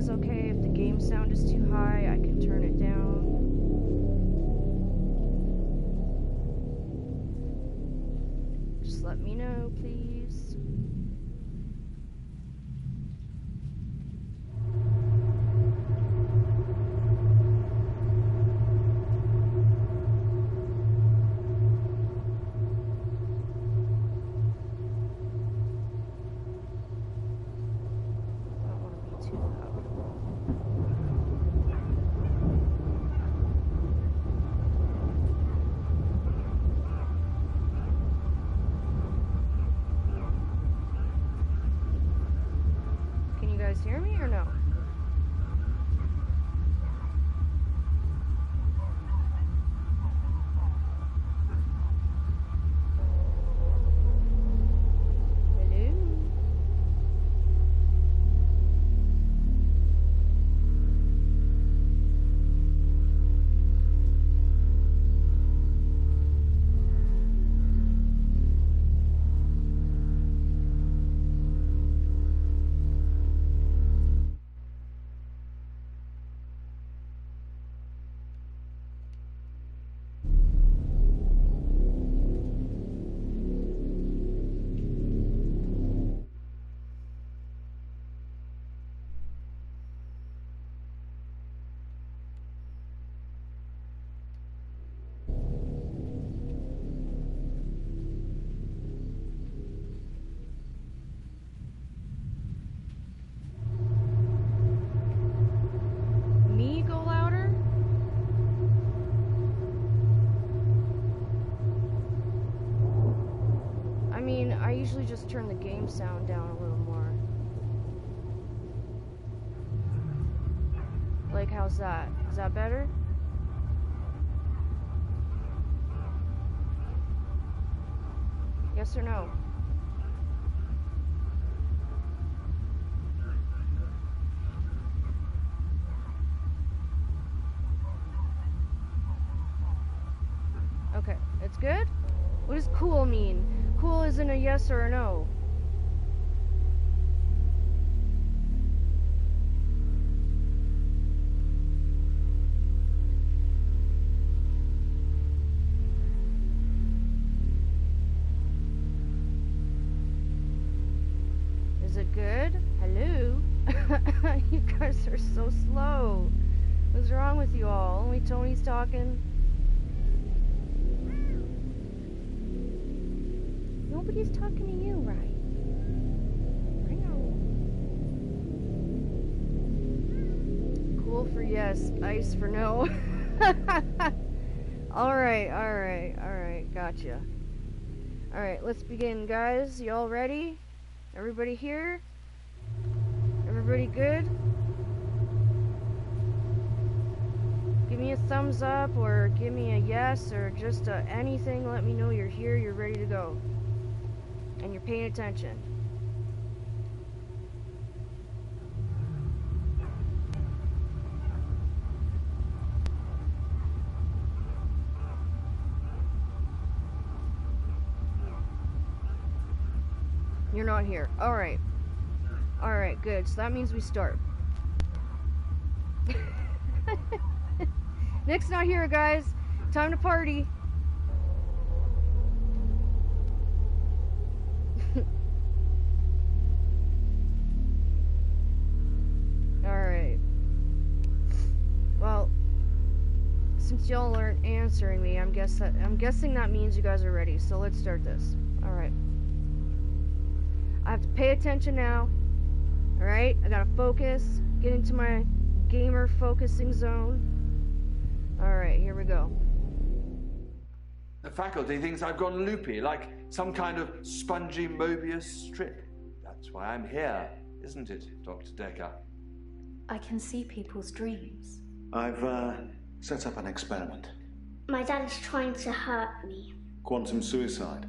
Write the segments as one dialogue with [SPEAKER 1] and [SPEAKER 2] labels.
[SPEAKER 1] guys okay? If the game sound is too high, I can turn it down. Just let me know, please. Hear me or no? Hello? I usually just turn the game sound down a little more. Like, how's that? Is that better? Yes or no? Okay, it's good? What does cool mean? Cool isn't a yes or a no. Is it good? Hello? You guys are so slow. What's wrong with you all? Only Tony's talking. Nobody's talking to you, right? Cool for yes, ice for no. Alright, gotcha. Alright, let's begin, guys. Y'all ready? Everybody here? Everybody good? Give me a thumbs up, or give me a yes, or just anything. Let me know you're here, you're ready to go. And you're paying attention. You're not here. Alright. Alright, good. So that means we start. Nick's not here, guys. Time to party. Alright. Well, since y'all aren't answering me, I'm guessing that means you guys are ready. So let's start this. Alright. I have to pay attention now. Alright? I gotta focus. Get into my gamer focusing zone. Alright, here we go.
[SPEAKER 2] The faculty thinks I've gone loopy, like some kind of spongy Mobius strip. That's why I'm here, isn't it, Dr. Dekker?
[SPEAKER 3] I can see people's dreams.
[SPEAKER 4] I've set up an experiment.
[SPEAKER 5] My dad is trying to hurt me.
[SPEAKER 4] Quantum suicide.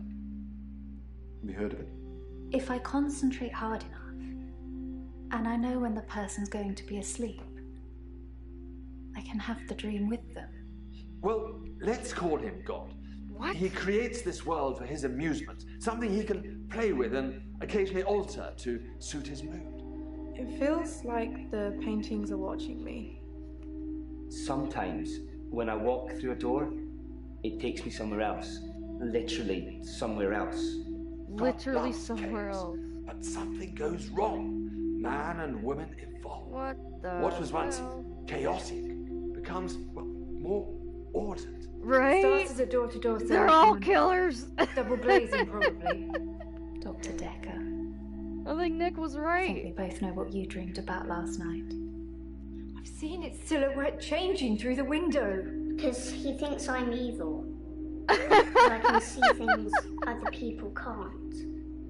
[SPEAKER 4] Have you heard of it?
[SPEAKER 3] If I concentrate hard enough, and I know when the person's going to be asleep, I can have the dream with them.
[SPEAKER 2] Well, let's call him God.
[SPEAKER 1] What?
[SPEAKER 2] He creates this world for his amusement, something he can play with and occasionally alter to suit his mood.
[SPEAKER 6] It feels like the paintings are watching me.
[SPEAKER 7] Sometimes, when I walk through a door, it takes me somewhere else. Literally somewhere else.
[SPEAKER 1] Literally
[SPEAKER 2] God loves
[SPEAKER 1] somewhere
[SPEAKER 2] chaos,
[SPEAKER 1] else.
[SPEAKER 2] but something goes wrong. Man and woman evolve.
[SPEAKER 1] What the
[SPEAKER 2] What was once
[SPEAKER 1] hell?
[SPEAKER 2] chaotic becomes, well, more ordered.
[SPEAKER 1] Right?
[SPEAKER 8] Starts as a door-to-door
[SPEAKER 1] They're all
[SPEAKER 8] saleswoman.
[SPEAKER 1] killers.
[SPEAKER 8] Double glazing, probably.
[SPEAKER 3] Dr. Dekker,
[SPEAKER 1] I think Nick was
[SPEAKER 3] I think we
[SPEAKER 1] right.
[SPEAKER 3] both know what you dreamed about last night.
[SPEAKER 8] I've seen its silhouette changing through the window.
[SPEAKER 5] Because he thinks I'm evil. I can see things other people can't.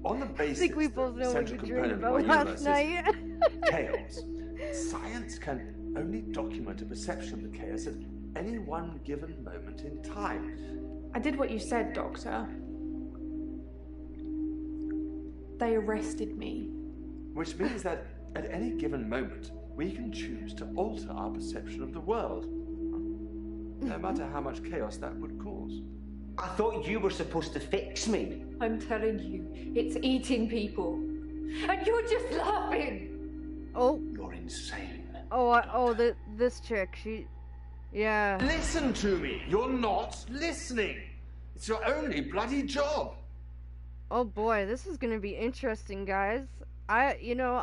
[SPEAKER 2] On the
[SPEAKER 1] I
[SPEAKER 2] basis
[SPEAKER 1] think we
[SPEAKER 2] that
[SPEAKER 1] both
[SPEAKER 2] the
[SPEAKER 1] know what
[SPEAKER 2] central
[SPEAKER 1] you dreamed
[SPEAKER 2] component of our
[SPEAKER 1] about
[SPEAKER 2] universe
[SPEAKER 1] last
[SPEAKER 2] is
[SPEAKER 1] night.
[SPEAKER 2] chaos, science can only document a perception of the chaos at any one given moment in time.
[SPEAKER 6] I did what you said, Doctor. They arrested me.
[SPEAKER 2] Which means that at any given moment, we can choose to alter our perception of the world, no matter how much chaos that would cause.
[SPEAKER 7] I thought you were supposed to fix me.
[SPEAKER 8] I'm telling you, it's eating people. And you're just laughing.
[SPEAKER 1] Oh,
[SPEAKER 7] You're insane.
[SPEAKER 1] this chick, yeah.
[SPEAKER 2] Listen to me! You're not listening! It's your only bloody job!
[SPEAKER 1] Oh boy, this is gonna be interesting, guys. I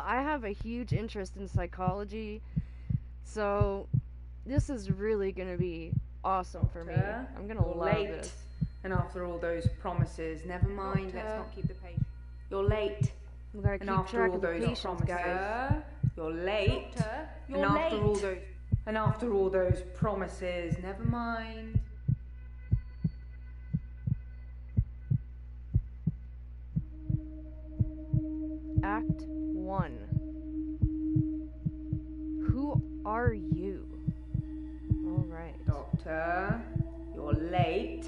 [SPEAKER 1] have a huge interest in psychology, so this is really gonna be awesome for me.
[SPEAKER 9] Doctor,
[SPEAKER 1] I'm gonna
[SPEAKER 9] you're
[SPEAKER 1] love
[SPEAKER 9] late.
[SPEAKER 1] this.
[SPEAKER 9] And after all those promises, never mind, let's
[SPEAKER 8] Doctor.
[SPEAKER 9] not keep the patient. You're late.
[SPEAKER 1] We gotta
[SPEAKER 9] And
[SPEAKER 1] keep
[SPEAKER 9] after
[SPEAKER 1] track
[SPEAKER 9] all
[SPEAKER 1] of the
[SPEAKER 9] those
[SPEAKER 1] patients,
[SPEAKER 9] promises,
[SPEAKER 1] guys.
[SPEAKER 9] you're late.
[SPEAKER 8] Doctor,
[SPEAKER 9] And
[SPEAKER 8] you're
[SPEAKER 9] after all
[SPEAKER 8] late.
[SPEAKER 9] those and after all those promises, never mind.
[SPEAKER 1] Act 1. Who are you? Alright.
[SPEAKER 9] Doctor, you're late.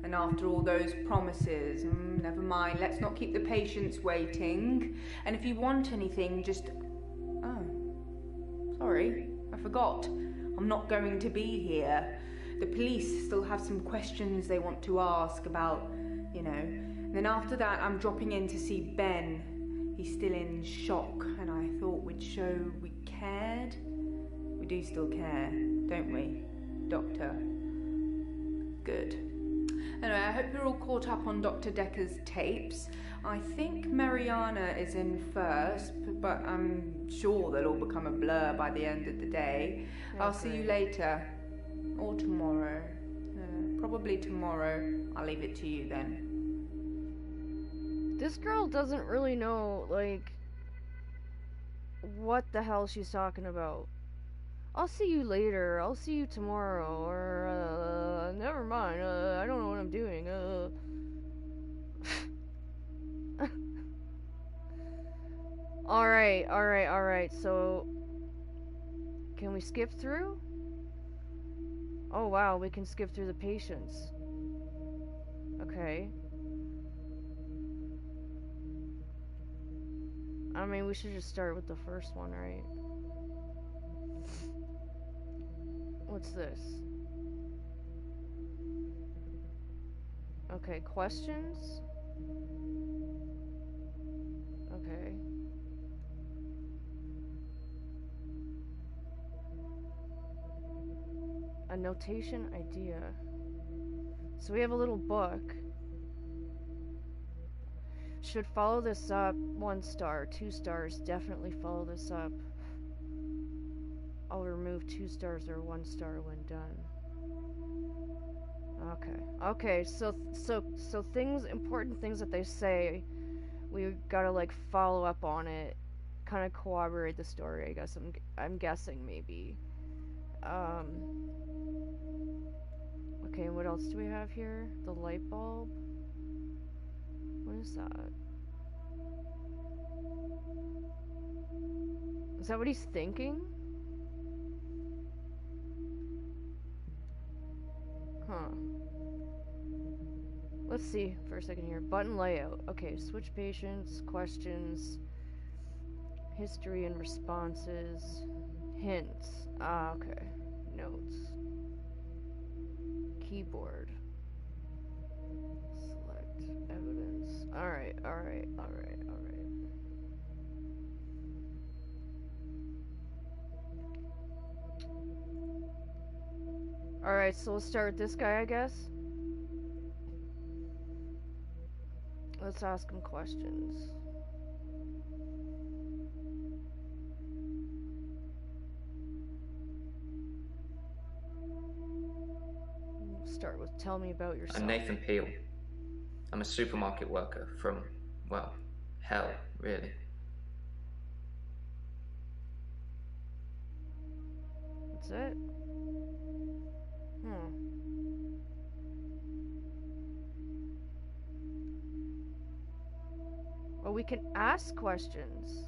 [SPEAKER 9] And after all those promises, never mind, let's not keep the patients waiting. And if you want anything, just... Oh, sorry, I forgot. I'm not going to be here. The police still have some questions they want to ask about, And then after that, I'm dropping in to see Ben. He's still in shock, and I thought we'd show we cared. We do still care, don't we, Doctor? Good. Anyway, I hope you're all caught up on Dr. Dekker's tapes. I think Mariana is in first, but I'm sure they'll all become a blur by the end of the day. I'll see you later. Or tomorrow. Probably tomorrow. I'll leave it to you then.
[SPEAKER 1] This girl doesn't really know, what the hell she's talking about. I'll see you later, I'll see you tomorrow, or, never mind, I don't know what I'm doing, Alright, so... Can we skip through? Oh wow, we can skip through the patients. Okay. I mean, we should just start with the first one, right? What's this? Okay, questions? Okay. A notation idea. So we have a little book. Should follow this up. 1 star, 2 stars. Definitely follow this up. I'll remove 2 stars or 1 star when done. Okay, so things, important things that they say, we gotta follow up on it, kind of corroborate the story. I guess I'm guessing maybe. Okay, what else do we have here? The light bulb. What is that? Is that what he's thinking? Huh. Let's see for a second here. Button layout. Okay, switch patients, questions, history and responses, hints. Okay. Notes. Keyboard. Select evidence. Alright. Alright, so we'll start with this guy, I guess. Let's ask him questions. We'll start with tell me about yourself.
[SPEAKER 10] I'm Nathan Peel. I'm a supermarket worker from, well, hell, really.
[SPEAKER 1] That's it? Well, we can ask questions.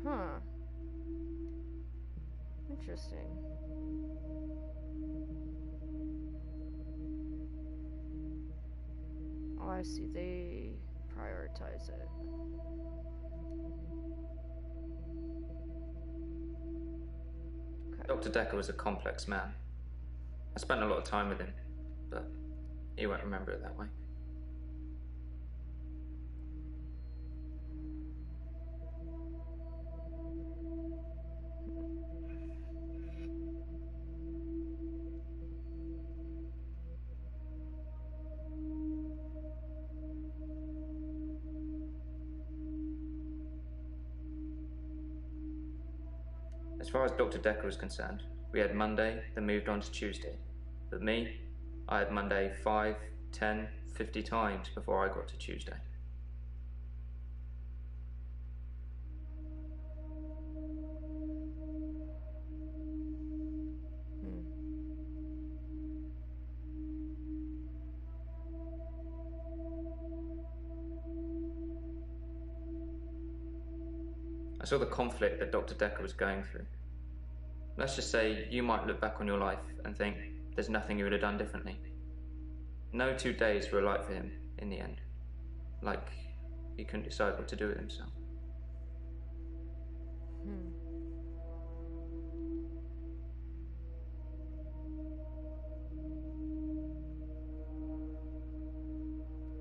[SPEAKER 1] Huh. Interesting. Oh, I see. They prioritize it. Okay.
[SPEAKER 10] Dr. Dekker was a complex man. I spent a lot of time with him, but he won't remember it that way. As far as Dr. Dekker was concerned, we had Monday, then moved on to Tuesday. But me, I had Monday 5, 10, 50 times before I got to Tuesday. I saw the conflict that Dr. Dekker was going through. Let's just say you might look back on your life and think there's nothing you would have done differently. No 2 days were alike for him in the end. Like he couldn't decide what to do with himself.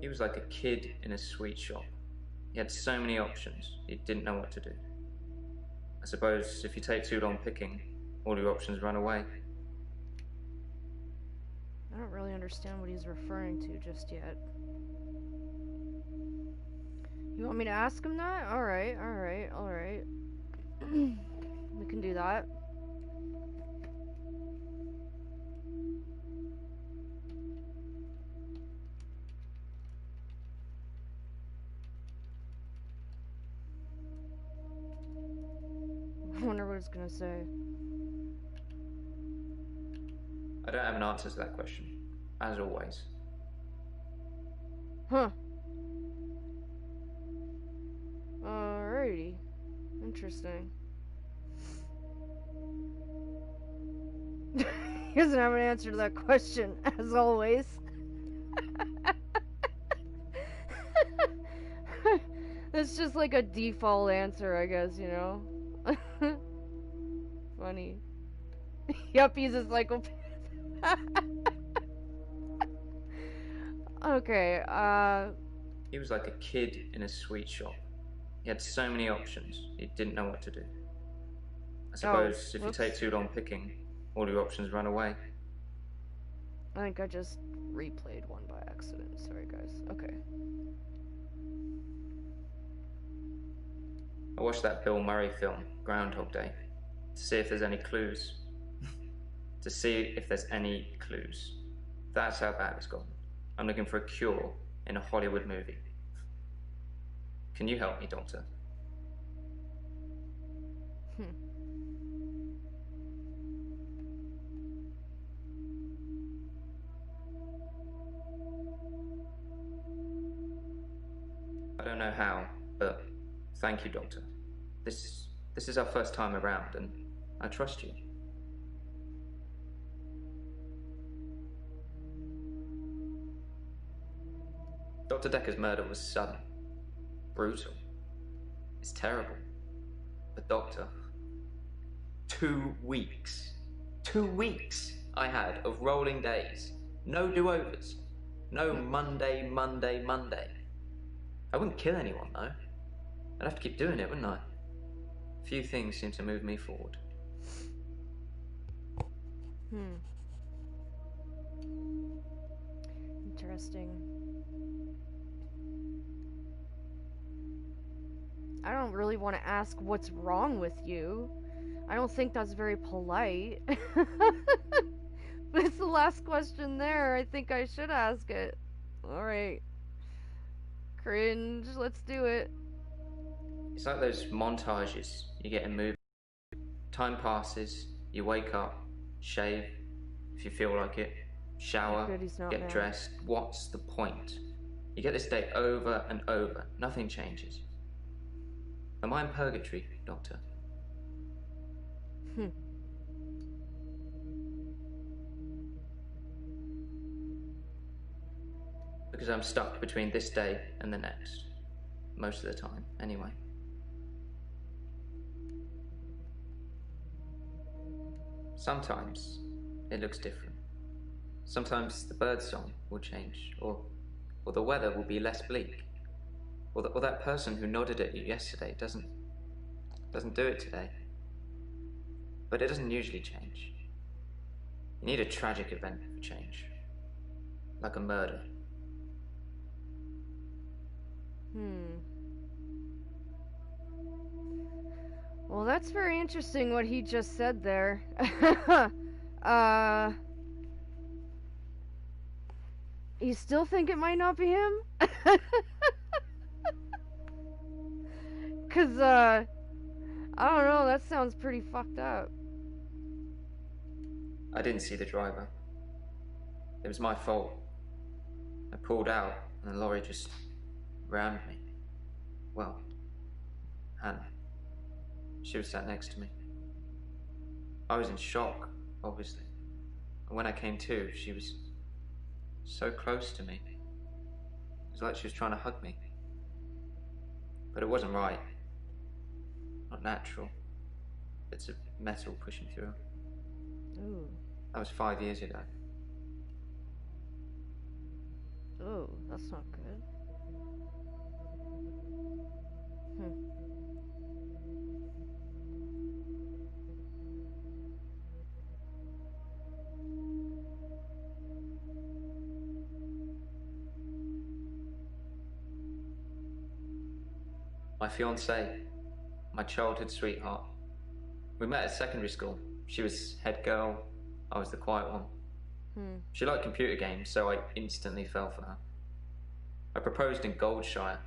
[SPEAKER 10] He was like a kid in a sweet shop. He had so many options, he didn't know what to do. I suppose if you take too long picking, all your options run away.
[SPEAKER 1] I don't really understand what he's referring to just yet. You want me to ask him that? Alright. We can do that. I wonder what it's gonna say.
[SPEAKER 10] I don't have an answer to that question, as always.
[SPEAKER 1] Huh. Alrighty. Interesting. He doesn't have an answer to that question, as always. It's just like a default answer, I guess, you know? Funny. Yup, he's a psychopath. Okay,
[SPEAKER 10] He was like a kid in a sweet shop. He had so many options, he didn't know what to do. I suppose if you take too long picking, all your options run away.
[SPEAKER 1] I think I just replayed one by accident. Sorry, guys. Okay.
[SPEAKER 10] I watched that Bill Murray film, Groundhog Day, to see if there's any clues. To see if there's any clues. That's how bad it's gotten. I'm looking for a cure in a Hollywood movie. Can you help me, Doctor? I don't know how, but thank you, Doctor. This is our first time around, and I trust you. Dr. Dekker's murder was sudden, brutal. It's terrible. But Doctor, 2 weeks. 2 weeks I had of rolling days. No do-overs. No Monday. I wouldn't kill anyone, though. I'd have to keep doing it, wouldn't I? Few things seem to move me forward.
[SPEAKER 1] Hmm. Interesting. I don't really want to ask what's wrong with you. I don't think that's very polite. But it's the last question there. I think I should ask it. Alright. Cringe. Let's do it.
[SPEAKER 10] It's like those montages you get in movies. Time passes, you wake up, shave, if you feel like it, shower,
[SPEAKER 1] Good he's not
[SPEAKER 10] get
[SPEAKER 1] mad.
[SPEAKER 10] dressed. What's the point? You get this day over and over. Nothing changes. Am I in purgatory, Doctor? Because I'm stuck between this day and the next. Most of the time, anyway. Sometimes it looks different. Sometimes the birdsong will change, or the weather will be less bleak. Or that person who nodded at you yesterday doesn't do it today. But it doesn't usually change. You need a tragic event for change. Like a murder.
[SPEAKER 1] Well, that's very interesting what he just said there. You still think it might not be him? 'Cause, I don't know, that sounds pretty fucked up.
[SPEAKER 10] I didn't see the driver. It was my fault. I pulled out and the lorry just rammed me. Well, Hannah. She was sat next to me. I was in shock, obviously. And when I came to, she was so close to me. It was like she was trying to hug me. But it wasn't right. Not natural. Bits of metal pushing through.
[SPEAKER 1] Ooh.
[SPEAKER 10] That was 5 years ago.
[SPEAKER 1] Oh, that's not good.
[SPEAKER 10] My fiancée, my childhood sweetheart. We met at secondary school. She was head girl, I was the quiet one. She liked computer games, so I instantly fell for her. I proposed in Goldshire.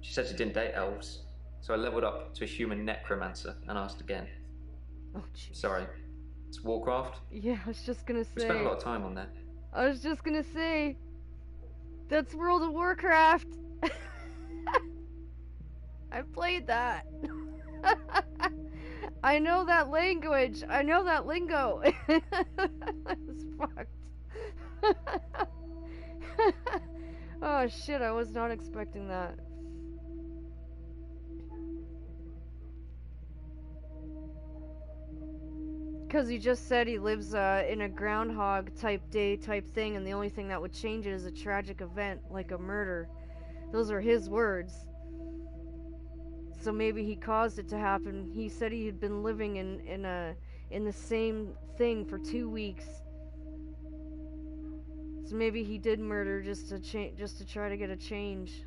[SPEAKER 10] She said she didn't date elves, so I leveled up to a human necromancer and asked again.
[SPEAKER 1] Oh, jeez.
[SPEAKER 10] Sorry, it's Warcraft?
[SPEAKER 1] Yeah, I was just gonna say.
[SPEAKER 10] We spent a lot of time on there.
[SPEAKER 1] I was just gonna say. That's World of Warcraft. I played that. I know that language. I know that lingo. It's fucked. Oh shit, I was not expecting that. Because he just said he lives in a groundhog type day type thing, and the only thing that would change it is a tragic event, like a murder. Those are his words. So maybe he caused it to happen. He said he had been living in the same thing for 2 weeks. So maybe he did murder just to try to get a change.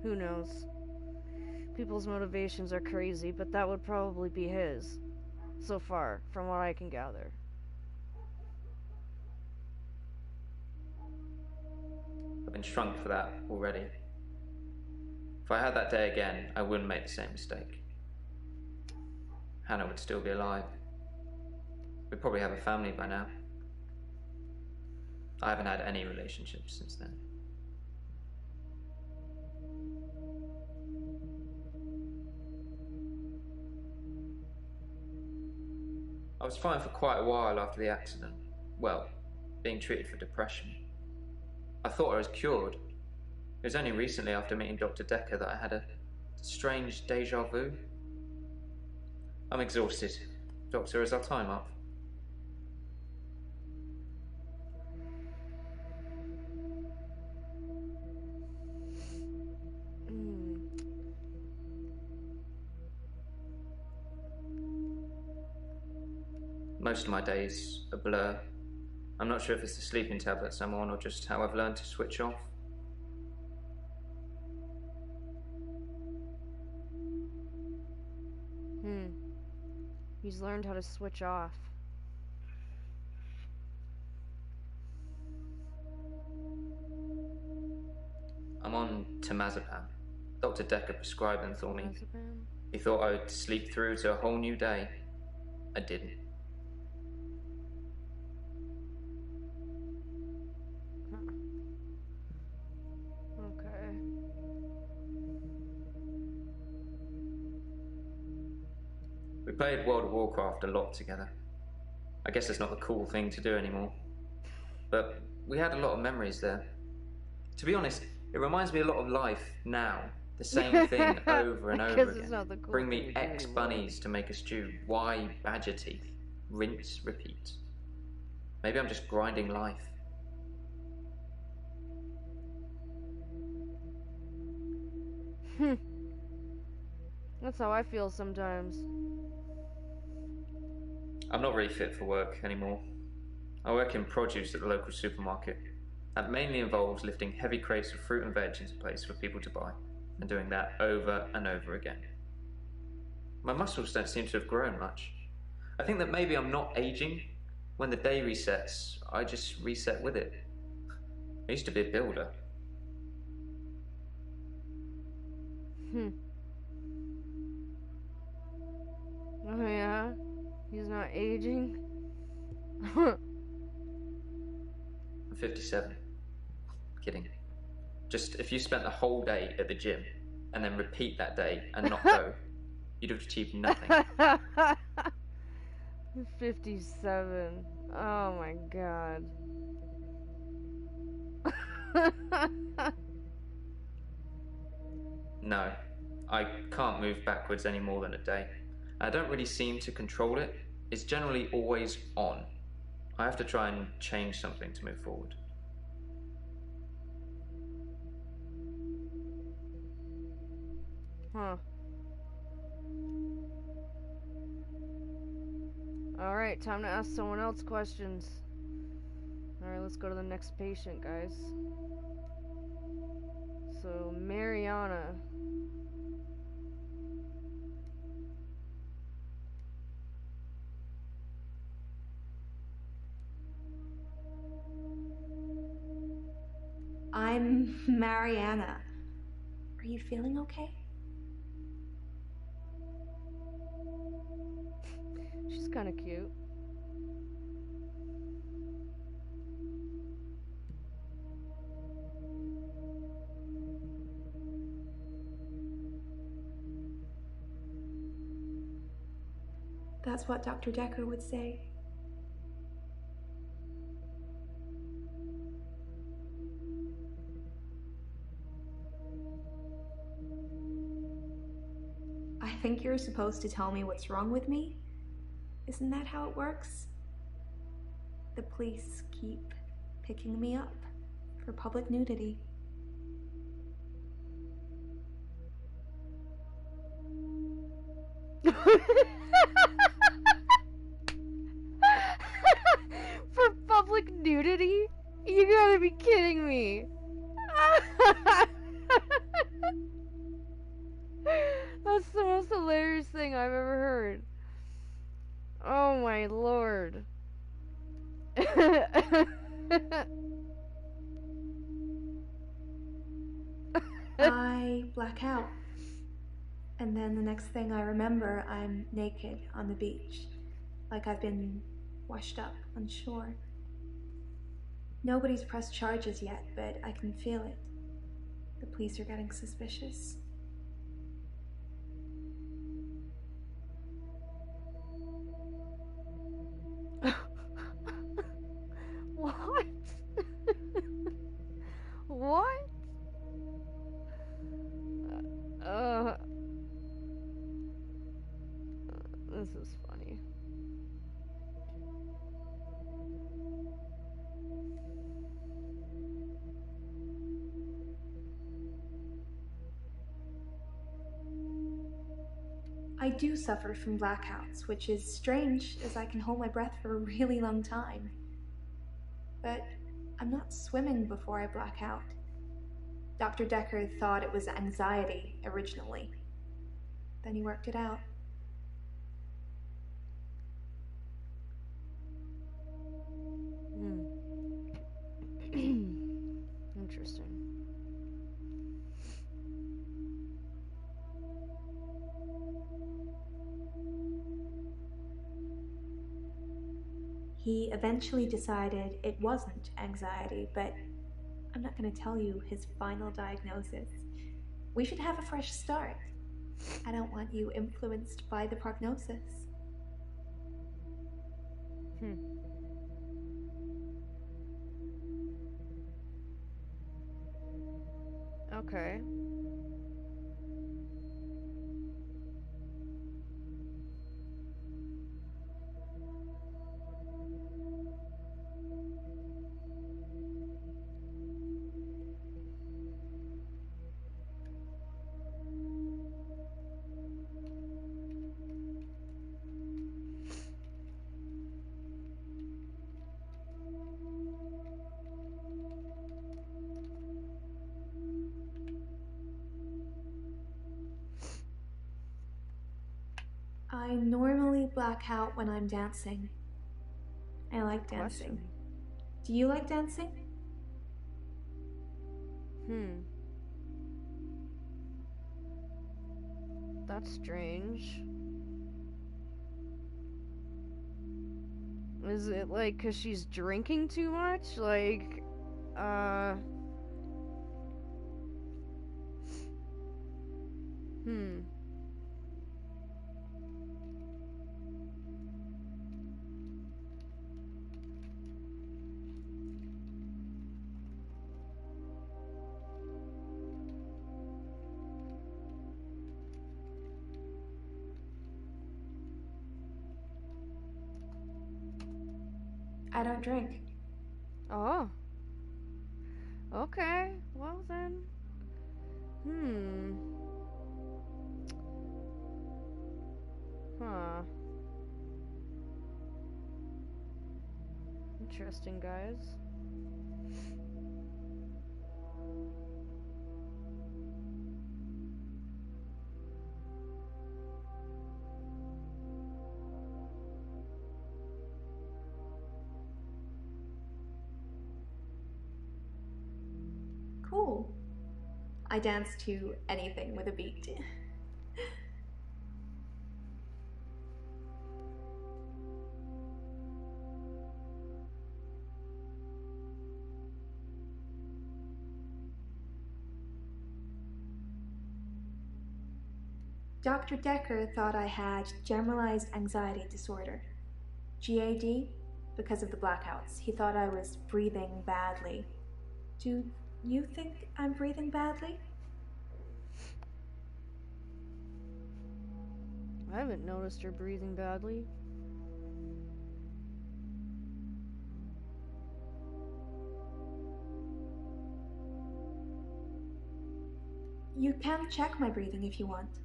[SPEAKER 1] Who knows? People's motivations are crazy, but that would probably be his. So far, from what I can gather.
[SPEAKER 10] I've been shrunk for that already. If I had that day again, I wouldn't make the same mistake. Hannah would still be alive. We'd probably have a family by now. I haven't had any relationships since then. I was fine for quite a while after the accident. Well, being treated for depression. I thought I was cured. It was only recently after meeting Dr. Dekker that I had a strange deja vu. I'm exhausted. Doctor, is our time up? Most of my days a blur. I'm not sure if it's the sleeping tablets I'm on or just how I've learned to switch off.
[SPEAKER 1] He's learned how to switch off.
[SPEAKER 10] I'm on temazepam. Dr. Dekker prescribed them for me.
[SPEAKER 1] Temazepam?
[SPEAKER 10] He thought I would sleep through to a whole new day. I didn't.
[SPEAKER 1] Okay.
[SPEAKER 10] We played World of Warcraft a lot together. I guess it's not the cool thing to do anymore. But we had a lot of memories there. To be honest, it reminds me a lot of life now. The same thing over and over again.
[SPEAKER 1] Cool
[SPEAKER 10] Bring me X bunnies to make a stew. Y badger teeth. Rinse, repeat. Maybe I'm just grinding life.
[SPEAKER 1] That's how I feel sometimes.
[SPEAKER 10] I'm not really fit for work anymore. I work in produce at the local supermarket. That mainly involves lifting heavy crates of fruit and veg into place for people to buy, and doing that over and over again. My muscles don't seem to have grown much. I think that maybe I'm not aging. When the day resets, I just reset with it. I used to be a builder.
[SPEAKER 1] Oh yeah? He's not aging?
[SPEAKER 10] I'm 57. Kidding. Just if you spent the whole day at the gym and then repeat that day and not go, you'd have achieved nothing.
[SPEAKER 1] 57. Oh my god.
[SPEAKER 10] No, I can't move backwards any more than a day. I don't really seem to control it. It's generally always on. I have to try and change something to move forward.
[SPEAKER 1] Huh. Alright, time to ask someone else questions. Alright, let's go to the next patient, guys. So, Mariana.
[SPEAKER 11] I'm Mariana. Are you feeling okay?
[SPEAKER 1] She's kind of cute.
[SPEAKER 11] That's what Dr. Dekker would say. I think you're supposed to tell me what's wrong with me. Isn't that how it works? The police keep picking me up for public nudity.
[SPEAKER 1] For public nudity? You gotta be kidding me. That's the most hilarious thing I've ever heard. Oh my lord.
[SPEAKER 11] I black out. And then the next thing I remember, I'm naked on the beach. Like I've been washed up on shore. Nobody's pressed charges yet, but I can feel it. The police are getting suspicious.
[SPEAKER 1] What? What? This is funny.
[SPEAKER 3] I do suffer from blackouts, which is strange as I can hold my breath for a really long time. But I'm not swimming before I black out. Dr. Dekker thought it was anxiety originally. Then he worked it out.
[SPEAKER 1] Interesting.
[SPEAKER 3] He eventually decided it wasn't anxiety, but I'm not going to tell you his final diagnosis. We should have a fresh start. I don't want you influenced by the prognosis.
[SPEAKER 1] Okay.
[SPEAKER 3] I normally black out when I'm dancing. I like dancing. Do you like dancing?
[SPEAKER 1] That's strange. Is it like 'cause she's drinking too much? Like,
[SPEAKER 3] I don't drink.
[SPEAKER 1] Oh. Okay. Well then. Huh. Interesting, guys.
[SPEAKER 3] Cool. I dance to anything with a beat. Dr. Dekker thought I had generalized anxiety disorder, GAD, because of the blackouts. He thought I was breathing badly. Do you think I'm breathing badly?
[SPEAKER 1] I haven't noticed her breathing badly.
[SPEAKER 3] You can check my breathing if you want.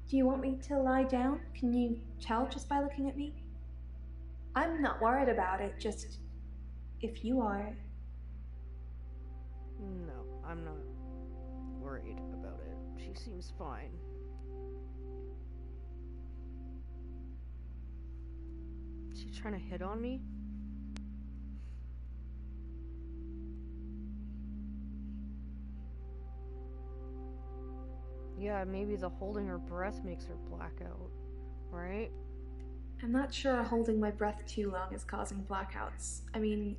[SPEAKER 3] Do you want me to lie down? Can you tell just by looking at me? I'm not worried about it, just if you are.
[SPEAKER 1] No, I'm not worried about it. She seems fine. Is she trying to hit on me? Yeah, maybe the holding her breath makes her black out, right?
[SPEAKER 3] I'm not sure holding my breath too long is causing blackouts. I mean,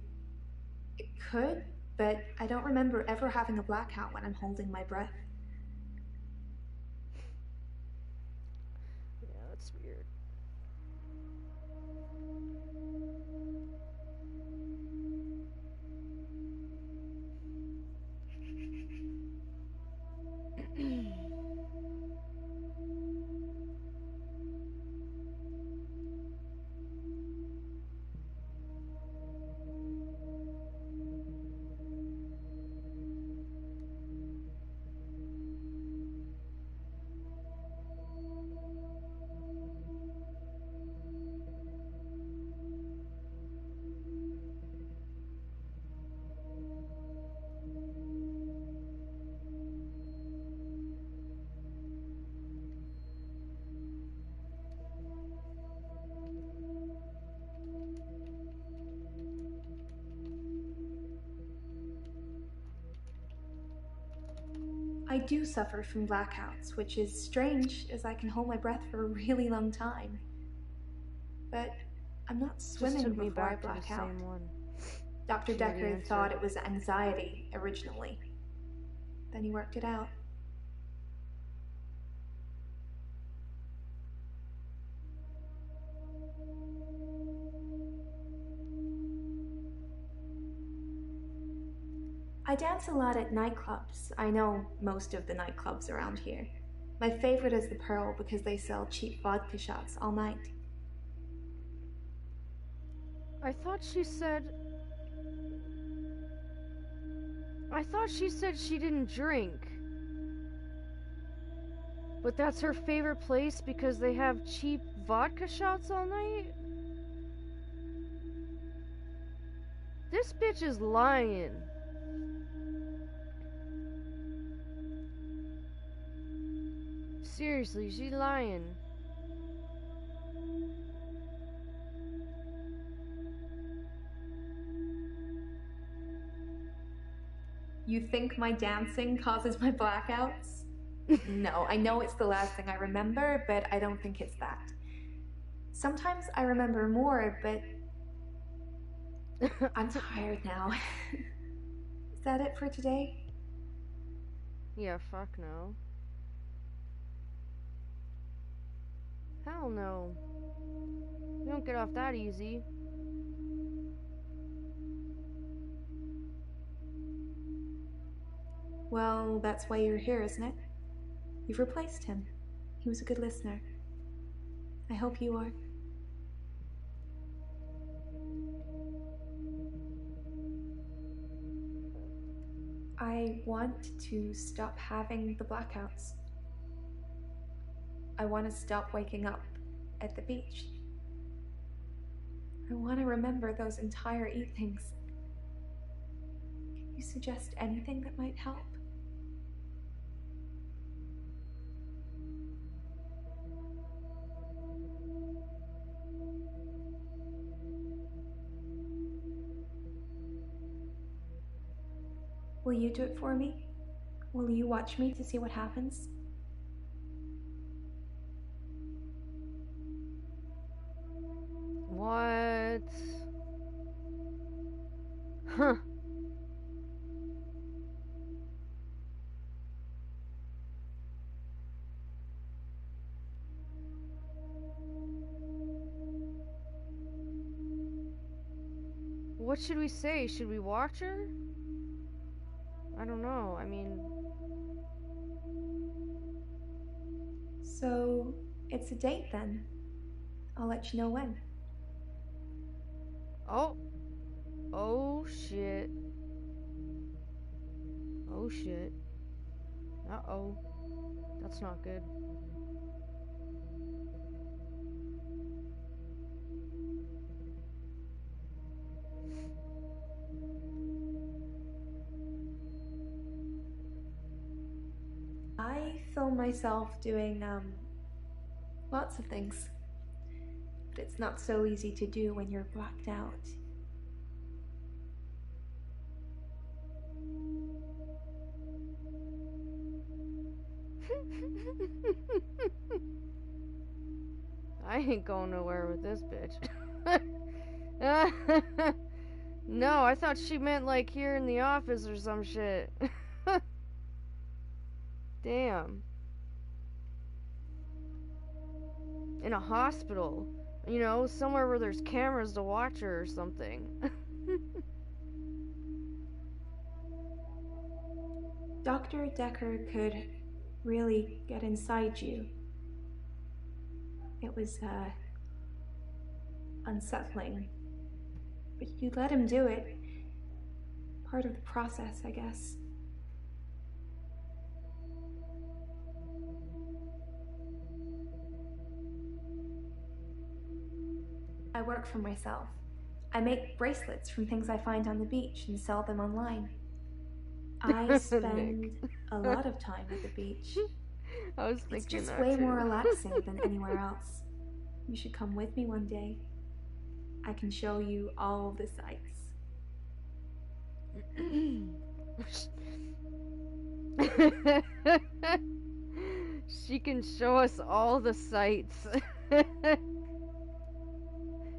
[SPEAKER 3] it could, but I don't remember ever having a blackout when I'm holding my breath.
[SPEAKER 1] Yeah, that's weird.
[SPEAKER 3] I do suffer from blackouts, which is strange as I can hold my breath for a really long time. But I'm not swimming
[SPEAKER 1] Just took me
[SPEAKER 3] before I
[SPEAKER 1] back to the
[SPEAKER 3] black out.
[SPEAKER 1] same one.
[SPEAKER 3] Dr.
[SPEAKER 1] She already
[SPEAKER 3] Dekker
[SPEAKER 1] answered.
[SPEAKER 3] thought it was anxiety originally. Then he worked it out. I dance a lot at nightclubs. I know most of the nightclubs around here. My favorite is the Pearl because they sell cheap vodka shots all night.
[SPEAKER 1] I thought she said she didn't drink. But that's her favorite place because they have cheap vodka shots all night? This bitch is lying. Seriously, she's lying.
[SPEAKER 3] You think my dancing causes my blackouts? No, I know it's the last thing I remember, but I don't think it's that. Sometimes I remember more, but I'm tired now. Is that it for today?
[SPEAKER 1] Yeah, fuck no. Hell no. You don't get off that easy.
[SPEAKER 3] Well, that's why you're here, isn't it? You've replaced him. He was a good listener. I hope you are. I want to stop having the blackouts. I want to stop waking up at the beach. I want to remember those entire evenings. Can you suggest anything that might help? Will you do it for me? Will you watch me to see what happens?
[SPEAKER 1] What? Huh. What should we say? Should we watch her? I don't know. I mean...
[SPEAKER 3] So, it's a date then. I'll let you know when.
[SPEAKER 1] Oh. Oh, shit. Oh, shit. Uh-oh. That's not good.
[SPEAKER 3] I film myself doing, lots of things. But it's not so easy to do when you're blacked out.
[SPEAKER 1] I ain't going nowhere with this bitch. No, I thought she meant like here in the office or some shit. Damn. In a hospital. You know, somewhere where there's cameras to watch her or something.
[SPEAKER 3] Dr. Dekker could really get inside you. It was, unsettling. But you let him do it. Part of the process, I guess. I work for myself. I make bracelets from things I find on the beach and sell them online. I spend a lot of time at the beach.
[SPEAKER 1] I was thinking
[SPEAKER 3] it's just
[SPEAKER 1] that
[SPEAKER 3] way
[SPEAKER 1] too.
[SPEAKER 3] more relaxing than anywhere else. You should come with me one day. I can show you all the sights.
[SPEAKER 1] She can show us all the sights.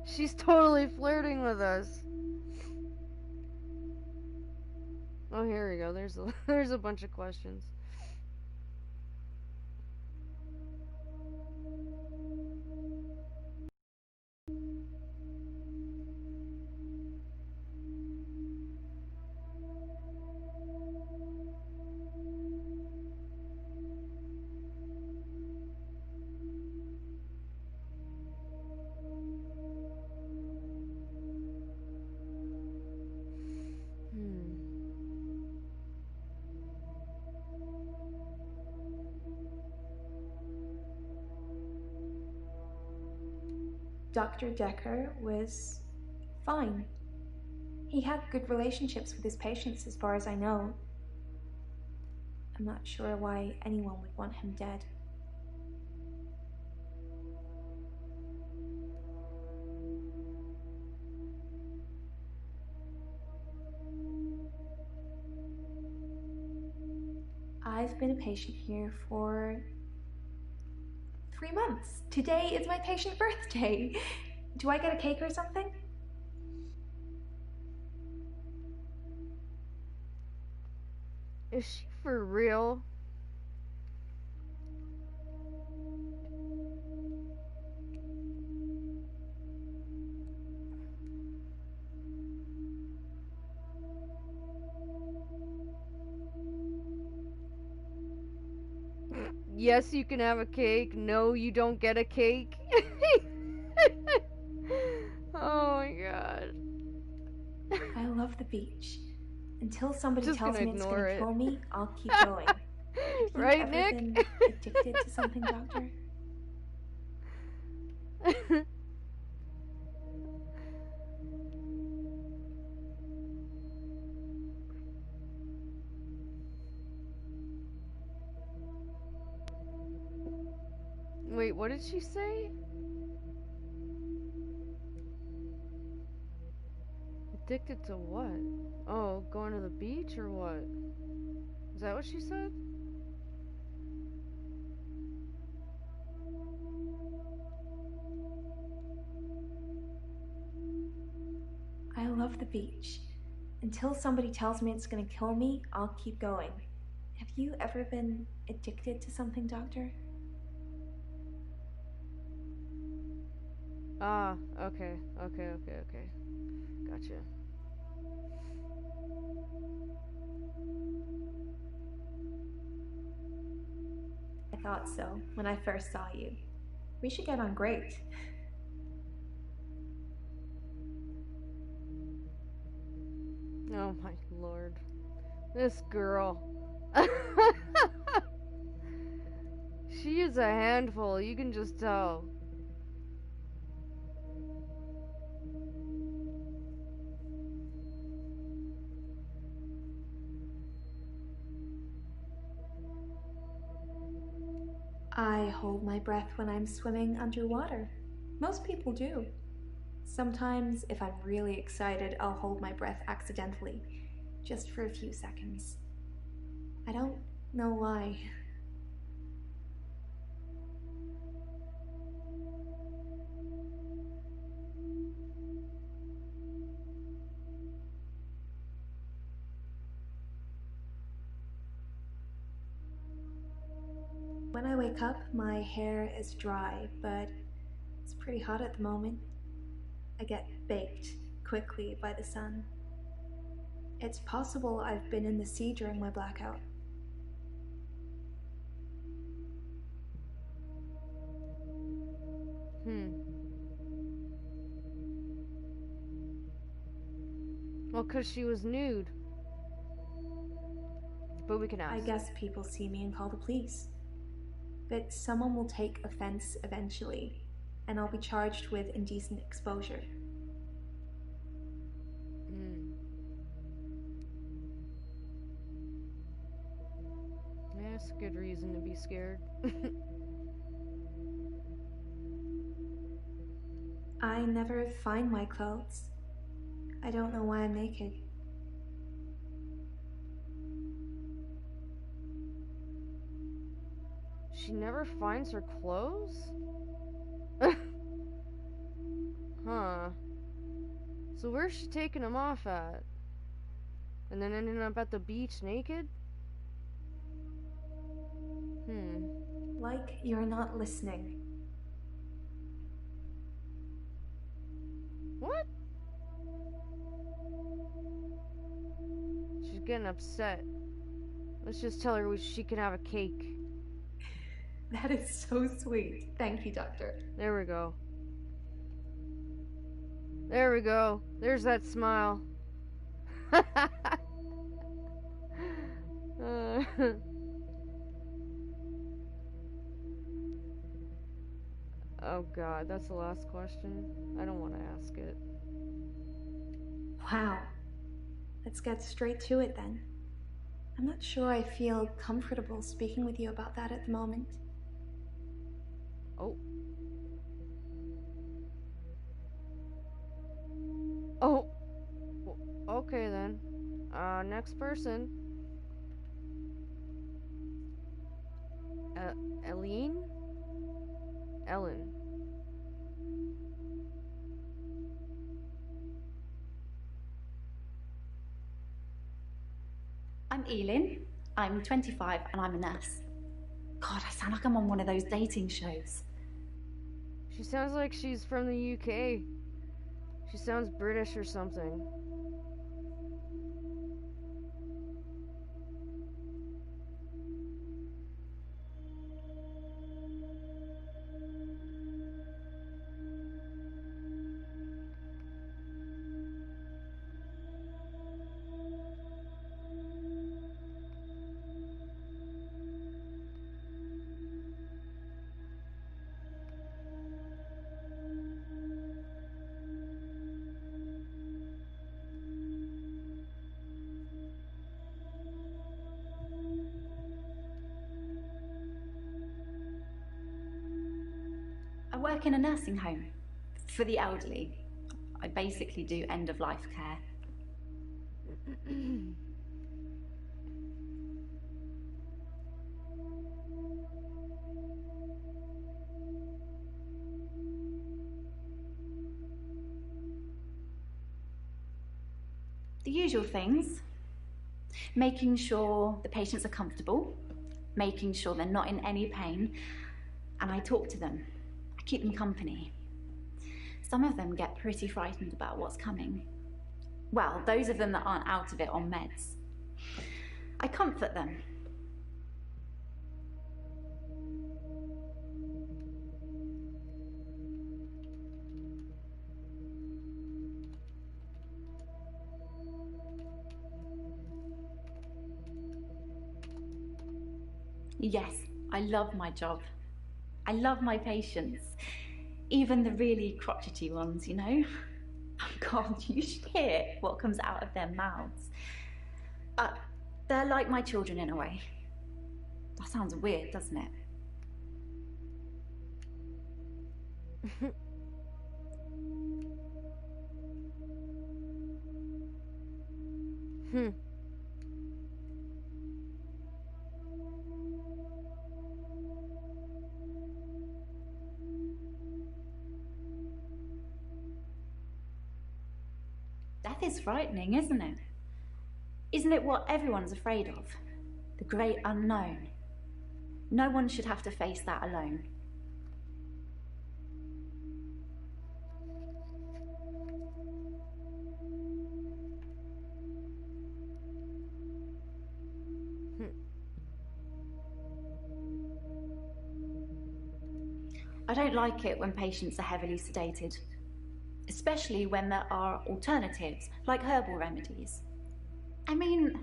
[SPEAKER 1] She's totally flirting with us. Oh, here we go. There's a bunch of questions.
[SPEAKER 3] Dr. Dekker was fine. He had good relationships with his patients as far as I know. I'm not sure why anyone would want him dead. I've been a patient here for 3 months. Today is my patient birthday. Do I get a cake or something?
[SPEAKER 1] Is she for real? Yes, you can have a cake. No, you don't get a cake. Oh my god.
[SPEAKER 3] I love the beach. Until somebody
[SPEAKER 1] Just
[SPEAKER 3] tells
[SPEAKER 1] gonna
[SPEAKER 3] me it's
[SPEAKER 1] ignore
[SPEAKER 3] gonna
[SPEAKER 1] it.
[SPEAKER 3] kill me, I'll keep going. Have you
[SPEAKER 1] Right,
[SPEAKER 3] ever
[SPEAKER 1] Nick?
[SPEAKER 3] been addicted to something, Doctor?
[SPEAKER 1] Wait, what did she say? Addicted to what? Oh, going to the beach or what? Is that what she said?
[SPEAKER 3] I love the beach. Until somebody tells me it's gonna kill me, I'll keep going. Have you ever been addicted to something, Doctor?
[SPEAKER 1] Ah, okay. Gotcha.
[SPEAKER 3] I thought so when I first saw you. We should get on great.
[SPEAKER 1] Oh my lord. This girl. She is a handful, you can just tell.
[SPEAKER 3] I hold my breath when I'm swimming underwater. Most people do. Sometimes, if I'm really excited, I'll hold my breath accidentally, just for a few seconds. I don't know why. When I wake up, my hair is dry, but it's pretty hot at the moment. I get baked quickly by the sun. It's possible I've been in the sea during my blackout.
[SPEAKER 1] Well, 'cause she was nude. But we can ask.
[SPEAKER 3] I guess people see me and call the police. But someone will take offense eventually, and I'll be charged with indecent exposure.
[SPEAKER 1] Yeah, that's a good reason to be scared.
[SPEAKER 3] I never find my clothes. I don't know why I'm naked.
[SPEAKER 1] she never finds her clothes? Huh. So where's she taking them off at? And then ending up at the beach naked?
[SPEAKER 11] Like you're not listening.
[SPEAKER 1] What? She's getting upset. Let's just tell her she can have a cake.
[SPEAKER 11] That is so sweet. Thank you, Doctor.
[SPEAKER 1] There we go. There we go. There's that smile. Oh god, that's the last question. I don't want to ask it.
[SPEAKER 11] Wow. Let's get straight to it then. I'm not sure I feel comfortable speaking with you about that at the moment.
[SPEAKER 1] Oh. Oh. Okay then. Next person. Ellen? Ellen.
[SPEAKER 12] I'm Elin. I'm 25 and I'm a nurse. God, I sound like I'm on one of those dating shows.
[SPEAKER 1] She sounds like she's from the UK. She sounds British or something.
[SPEAKER 12] I work in a nursing home for the elderly. I basically do end-of-life care. The usual things. Making sure the patients are comfortable, making sure they're not in any pain, and I talk to them. I keep them company. Some of them get pretty frightened about what's coming. Well, those of them that aren't out of it on meds. I comfort them. Yes, I love my job. I love my patients. Even the really crotchety ones, you know? Oh God, you should hear what comes out of their mouths. They're like my children in a way. That sounds weird, doesn't it? Death is frightening, isn't it? Isn't it what everyone's afraid of? The great unknown. No one should have to face that alone. I don't like it when patients are heavily sedated, especially when there are alternatives, like herbal remedies. I mean,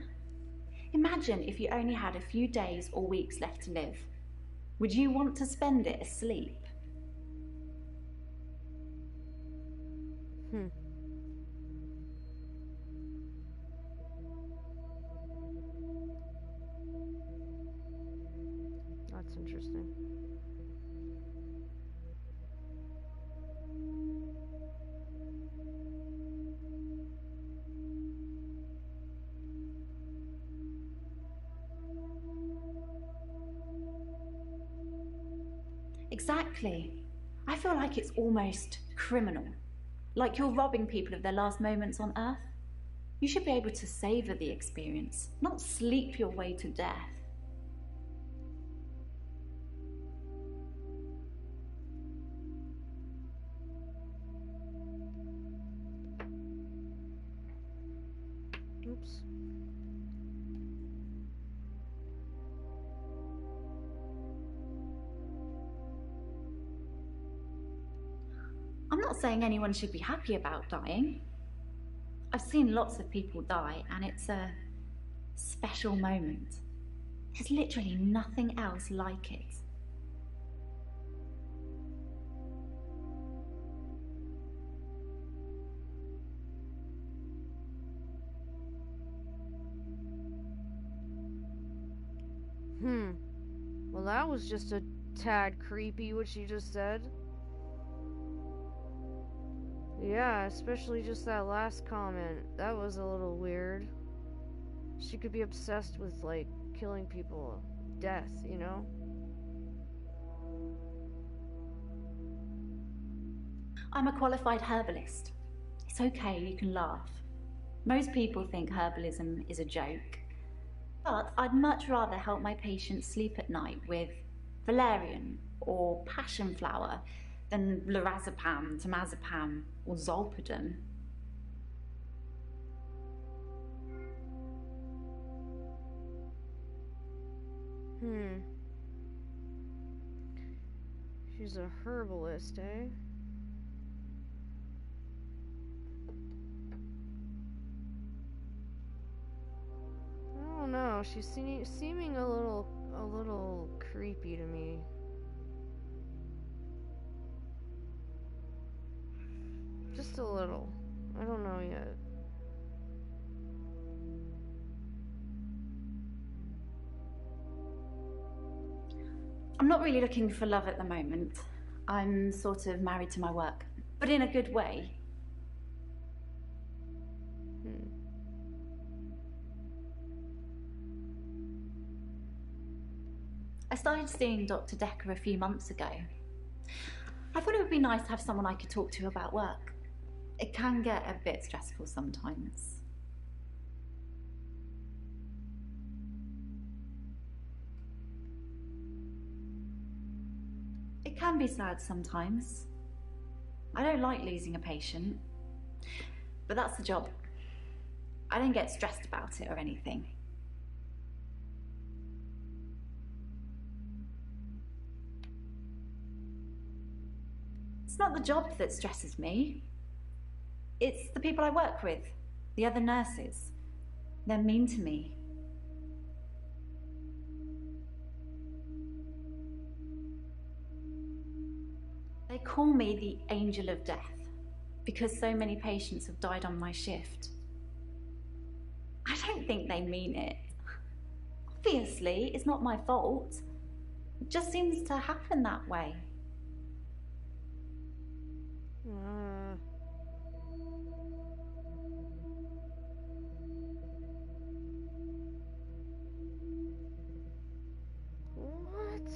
[SPEAKER 12] imagine if you only had a few days or weeks left to live. Would you want to spend it asleep?
[SPEAKER 1] That's interesting.
[SPEAKER 12] Exactly. I feel like it's almost criminal. Like you're robbing people of their last moments on Earth. You should be able to savor the experience, not sleep your way to death.
[SPEAKER 1] Oops.
[SPEAKER 12] I'm not saying anyone should be happy about dying. I've seen lots of people die, and it's a special moment. There's literally nothing else like it.
[SPEAKER 1] Well, that was just a tad creepy what she just said. Yeah, especially just that last comment. That was a little weird. She could be obsessed with, like, killing people. Death, you know?
[SPEAKER 12] I'm a qualified herbalist. It's okay, you can laugh. Most people think herbalism is a joke. But I'd much rather help my patients sleep at night with valerian or passion flower than lorazepam, temazepam, or zolpidem.
[SPEAKER 1] She's a herbalist, eh? I don't know. She's seeming a little creepy to me. Just a little. I don't know yet.
[SPEAKER 12] I'm not really looking for love at the moment. I'm sort of married to my work, but in a good way. I started seeing Dr. Dekker a few months ago. I thought it would be nice to have someone I could talk to about work. It can get a bit stressful sometimes. It can be sad sometimes. I don't like losing a patient, but that's the job. I don't get stressed about it or anything. It's not the job that stresses me. It's the people I work with, the other nurses. They're mean to me. They call me the angel of death because so many patients have died on my shift. I don't think they mean it. Obviously, it's not my fault. It just seems to happen that way.
[SPEAKER 1] What?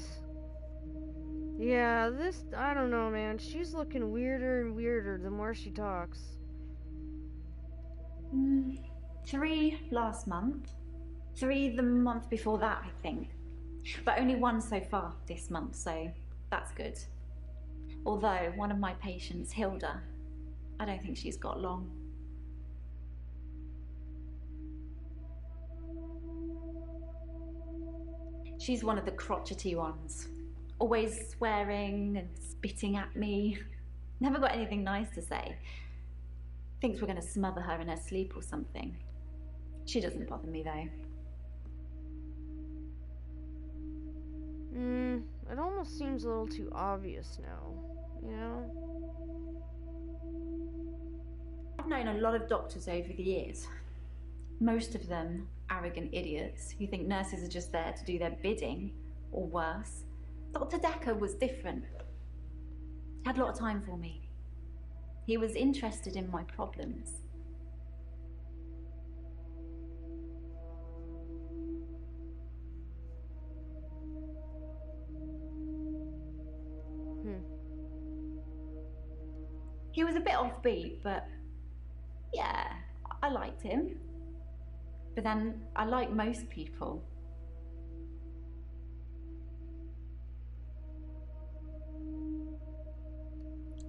[SPEAKER 1] Yeah, I don't know, man. She's looking weirder and weirder the more she talks.
[SPEAKER 12] 3 last month. 3 the month before that, I think. But only 1 so far this month, so that's good. Although one of my patients, Hilda, I don't think she's got long. She's one of the crotchety ones. Always swearing and spitting at me. Never got anything nice to say. Thinks we're going to smother her in her sleep or something. She doesn't bother me though.
[SPEAKER 1] It almost seems a little too obvious now, you know?
[SPEAKER 12] I've known a lot of doctors over the years. Most of them arrogant idiots who think nurses are just there to do their bidding, or worse. Dr. Dekker was different. He had a lot of time for me. He was interested in my problems. He was a bit offbeat, but yeah, I liked him. But then I like most people.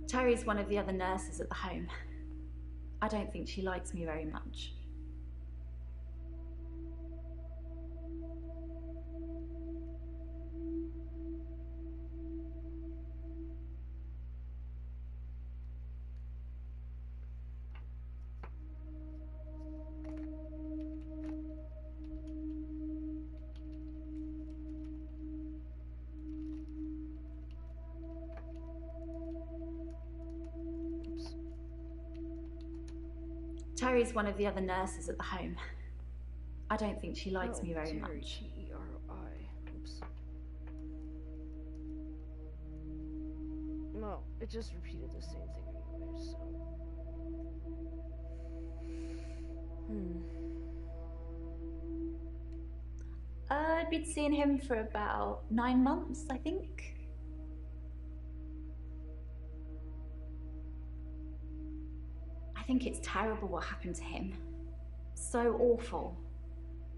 [SPEAKER 12] Terry's one of the other nurses at the home. I don't think she likes me very much. Terry's one of the other nurses at the home. I don't think she likes me very much.
[SPEAKER 1] T-E-R-I. Oops. No, it just repeated the same thing anyway, so.
[SPEAKER 12] I'd been seeing him for about 9 months, I think. I think it's terrible what happened to him. So awful.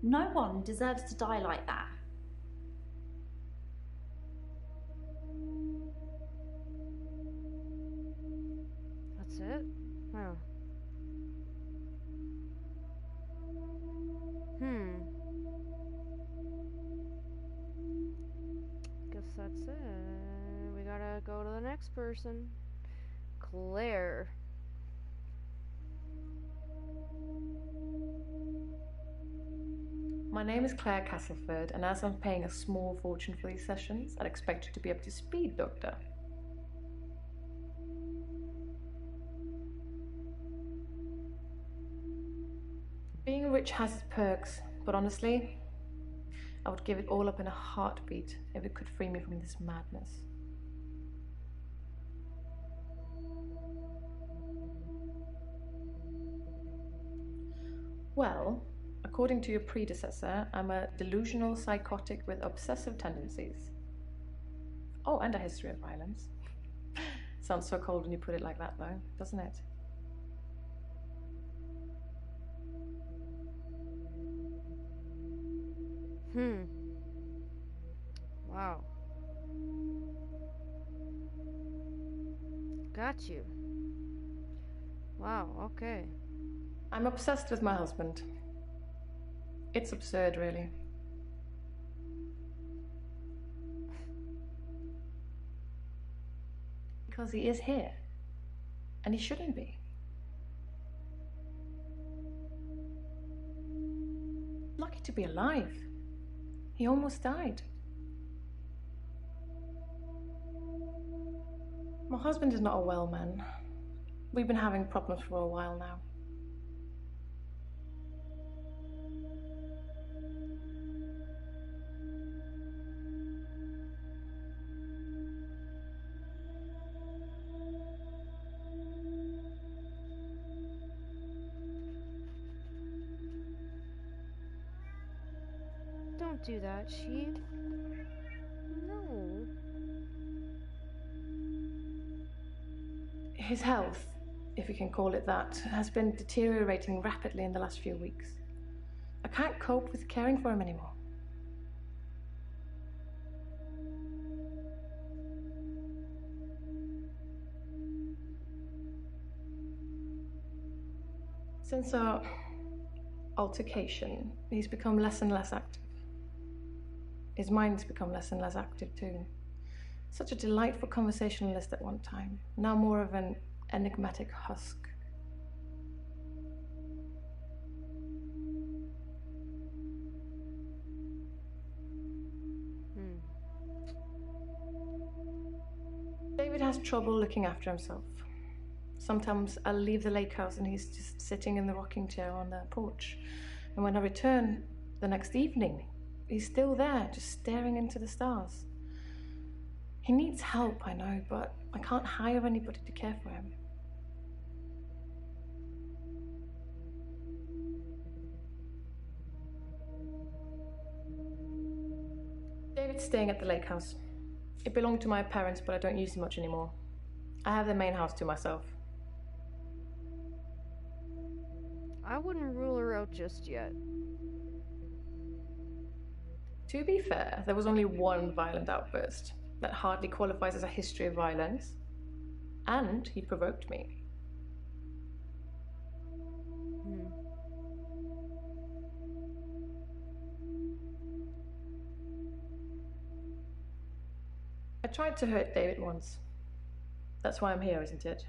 [SPEAKER 12] No one deserves to die like that.
[SPEAKER 1] That's it? Huh. Guess that's it. We gotta go to the next person. Claire.
[SPEAKER 13] My name is Claire Castleford, and as I'm paying a small fortune for these sessions, I'd expect you to be up to speed, Doctor. Being rich has its perks, but honestly, I would give it all up in a heartbeat if it could free me from this madness. Well, according to your predecessor, I'm a delusional psychotic with obsessive tendencies. Oh, and a history of violence. Sounds so cold when you put it like that, though, doesn't it?
[SPEAKER 1] Wow. Got you. Wow, okay.
[SPEAKER 13] I'm obsessed with my husband. It's absurd, really. Because he is here. And he shouldn't be. Lucky to be alive. He almost died. My husband is not a well man. We've been having problems for a while now.
[SPEAKER 1] Don't do that, sheep. No.
[SPEAKER 13] His health, if you can call it that, has been deteriorating rapidly in the last few weeks. I can't cope with caring for him anymore. Since our altercation, he's become less and less active. His mind's become less and less active too. Such a delightful conversationalist at one time, now more of an enigmatic husk. David has trouble looking after himself. Sometimes I'll leave the lake house and he's just sitting in the rocking chair on the porch. And when I return the next evening, he's still there, just staring into the stars. He needs help, I know, but I can't hire anybody to care for him. David's staying at the lake house. It belonged to my parents, but I don't use it much anymore. I have the main house to myself.
[SPEAKER 1] I wouldn't rule her out just yet.
[SPEAKER 13] To be fair, there was only one violent outburst. That hardly qualifies as a history of violence. And he provoked me. I tried to hurt David once. That's why I'm here, isn't it?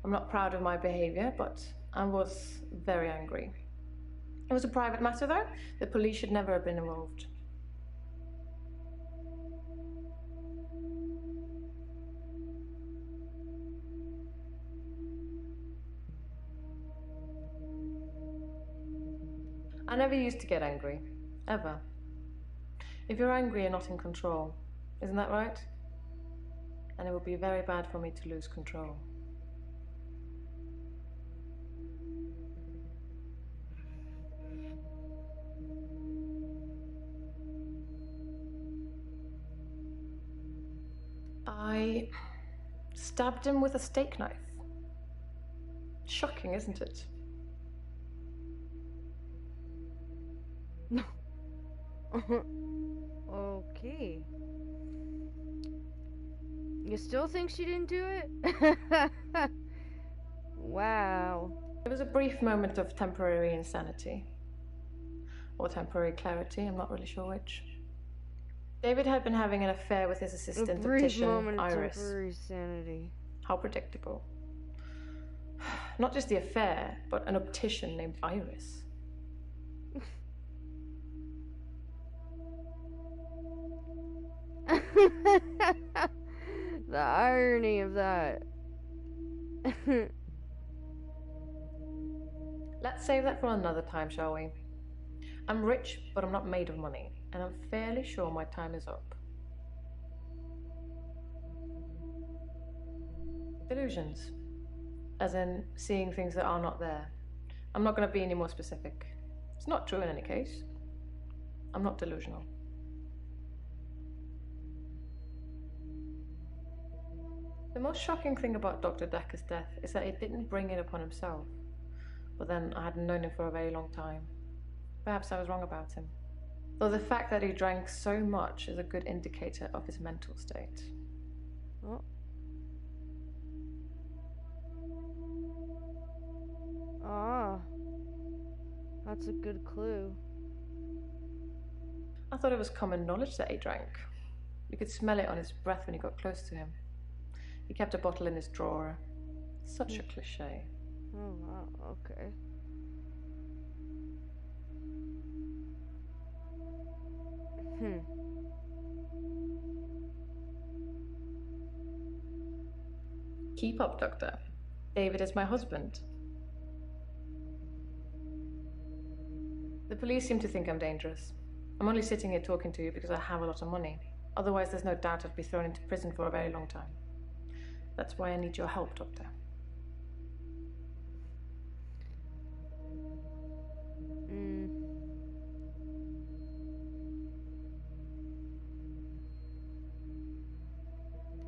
[SPEAKER 13] I'm not proud of my behavior, but I was very angry. It was a private matter, though. The police should never have been involved. I never used to get angry. Ever. If you're angry, you're not in control. Isn't that right? And it would be very bad for me to lose control. I stabbed him with a steak knife. Shocking, isn't it?
[SPEAKER 1] Okay. You still think she didn't do it? Wow.
[SPEAKER 13] It was a brief moment of temporary insanity. Or temporary clarity, I'm not really sure which. David had been having an affair with his assistant optician, Iris.
[SPEAKER 1] Temporary sanity.
[SPEAKER 13] How predictable. Not just the affair, but an optician named Iris.
[SPEAKER 1] The irony of that.
[SPEAKER 13] Let's save that for another time, shall we? I'm rich, but I'm not made of money, and I'm fairly sure my time is up. Delusions. As in, seeing things that are not there. I'm not going to be any more specific. It's not true in any case. I'm not delusional. The most shocking thing about Dr. Dekker's death is that he didn't bring it upon himself. But then I hadn't known him for a very long time. Perhaps I was wrong about him. Though the fact that he drank so much is a good indicator of his mental state.
[SPEAKER 1] Oh. Ah. That's a good clue.
[SPEAKER 13] I thought it was common knowledge that he drank. You could smell it on his breath when you got close to him. He kept a bottle in his drawer. Such a cliché.
[SPEAKER 1] Oh, wow. Okay.
[SPEAKER 13] Keep up, Doctor. David is my husband. The police seem to think I'm dangerous. I'm only sitting here talking to you because I have a lot of money. Otherwise, there's no doubt I'd be thrown into prison for a very long time. That's why I need your help, Doctor.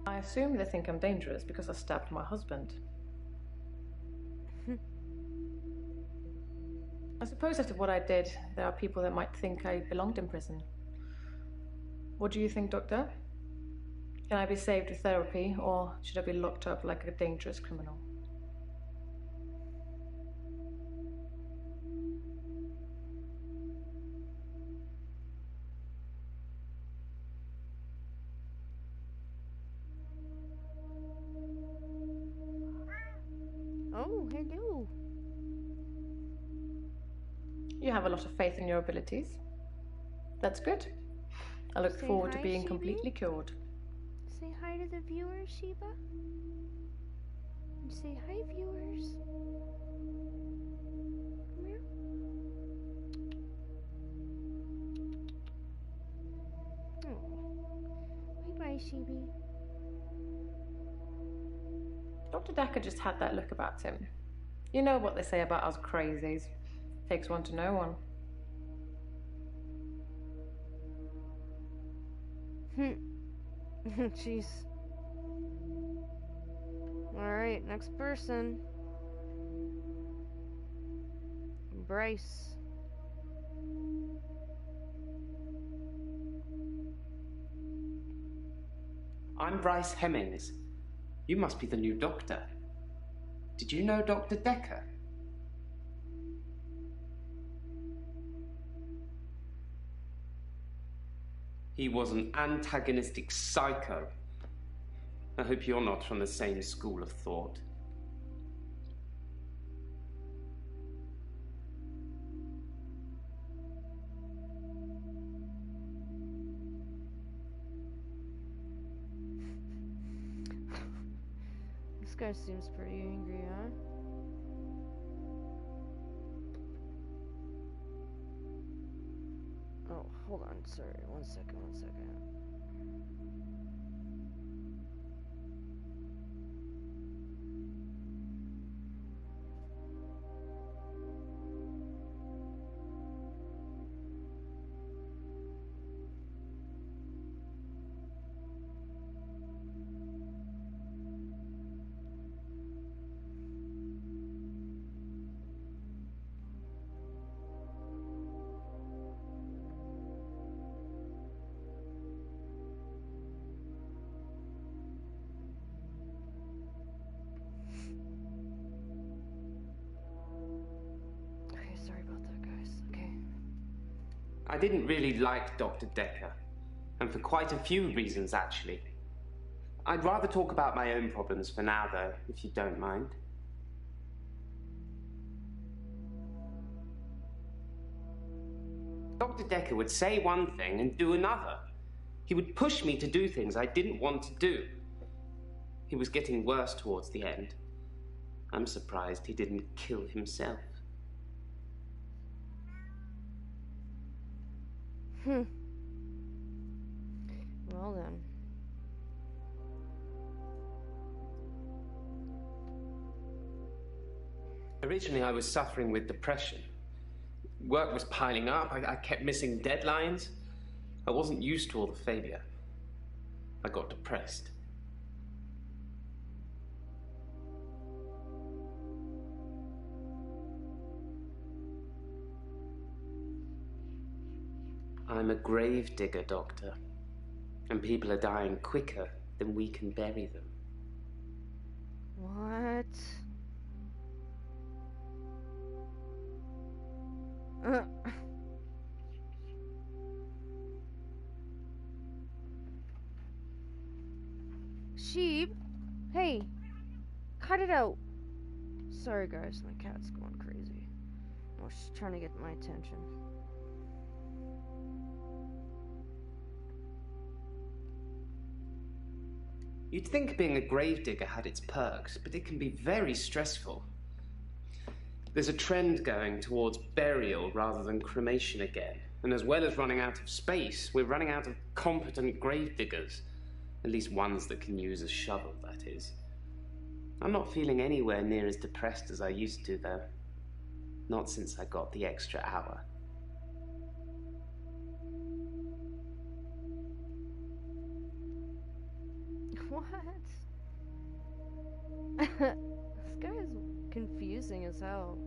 [SPEAKER 13] I assume they think I'm dangerous because I stabbed my husband. I suppose after what I did, there are people that might think I belonged in prison. What do you think, Doctor? Can I be saved with therapy, or should I be locked up like a dangerous criminal?
[SPEAKER 1] Oh, hello.
[SPEAKER 13] You have a lot of faith in your abilities. That's good. I look forward to being completely cured.
[SPEAKER 1] Say hi to the viewers, Sheba. And say hi, viewers. Come here. Oh. Bye-bye, Sheba.
[SPEAKER 13] Dr. Dekker just had that look about him. You know what they say about us crazies. Takes one to know one.
[SPEAKER 1] Jeez. Alright, next person. Bryce.
[SPEAKER 14] I'm Bryce Hemmings. You must be the new doctor. Did you know Dr. Dekker? He was an antagonistic psycho. I hope you're not from the same school of thought.
[SPEAKER 1] This guy seems pretty angry, huh? Oh, hold on, sorry, one second.
[SPEAKER 14] I didn't really like Dr. Dekker, and for quite a few reasons, actually. I'd rather talk about my own problems for now, though, if you don't mind. Dr. Dekker would say one thing and do another. He would push me to do things I didn't want to do. He was getting worse towards the end. I'm surprised he didn't kill himself.
[SPEAKER 1] Well then.
[SPEAKER 14] Originally, I was suffering with depression. Work was piling up. I kept missing deadlines. I wasn't used to all the failure. I got depressed. I'm a grave digger, Doctor, and people are dying quicker than we can bury them.
[SPEAKER 1] What? Sheep? Hey, cut it out. Sorry guys, my cat's going crazy. Oh, she's trying to get my attention.
[SPEAKER 14] You'd think being a gravedigger had its perks, but it can be very stressful. There's a trend going towards burial rather than cremation again. And as well as running out of space, we're running out of competent gravediggers. At least ones that can use a shovel, that is. I'm not feeling anywhere near as depressed as I used to, though. Not since I got the extra hour.
[SPEAKER 1] What? This guy is confusing as hell.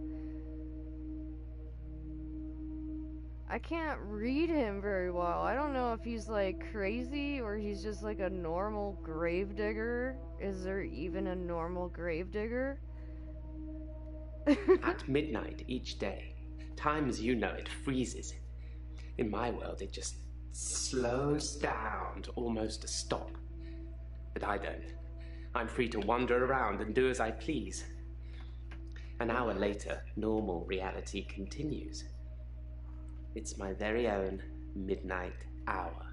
[SPEAKER 1] I can't read him very well. I don't know if he's like crazy or he's just like a normal gravedigger. Is there even a normal gravedigger?
[SPEAKER 14] At midnight each day, time as you know it freezes. In my world, it just slows down to almost a stop. But I don't. I'm free to wander around and do as I please. An hour later, normal reality continues. It's my very own midnight hour.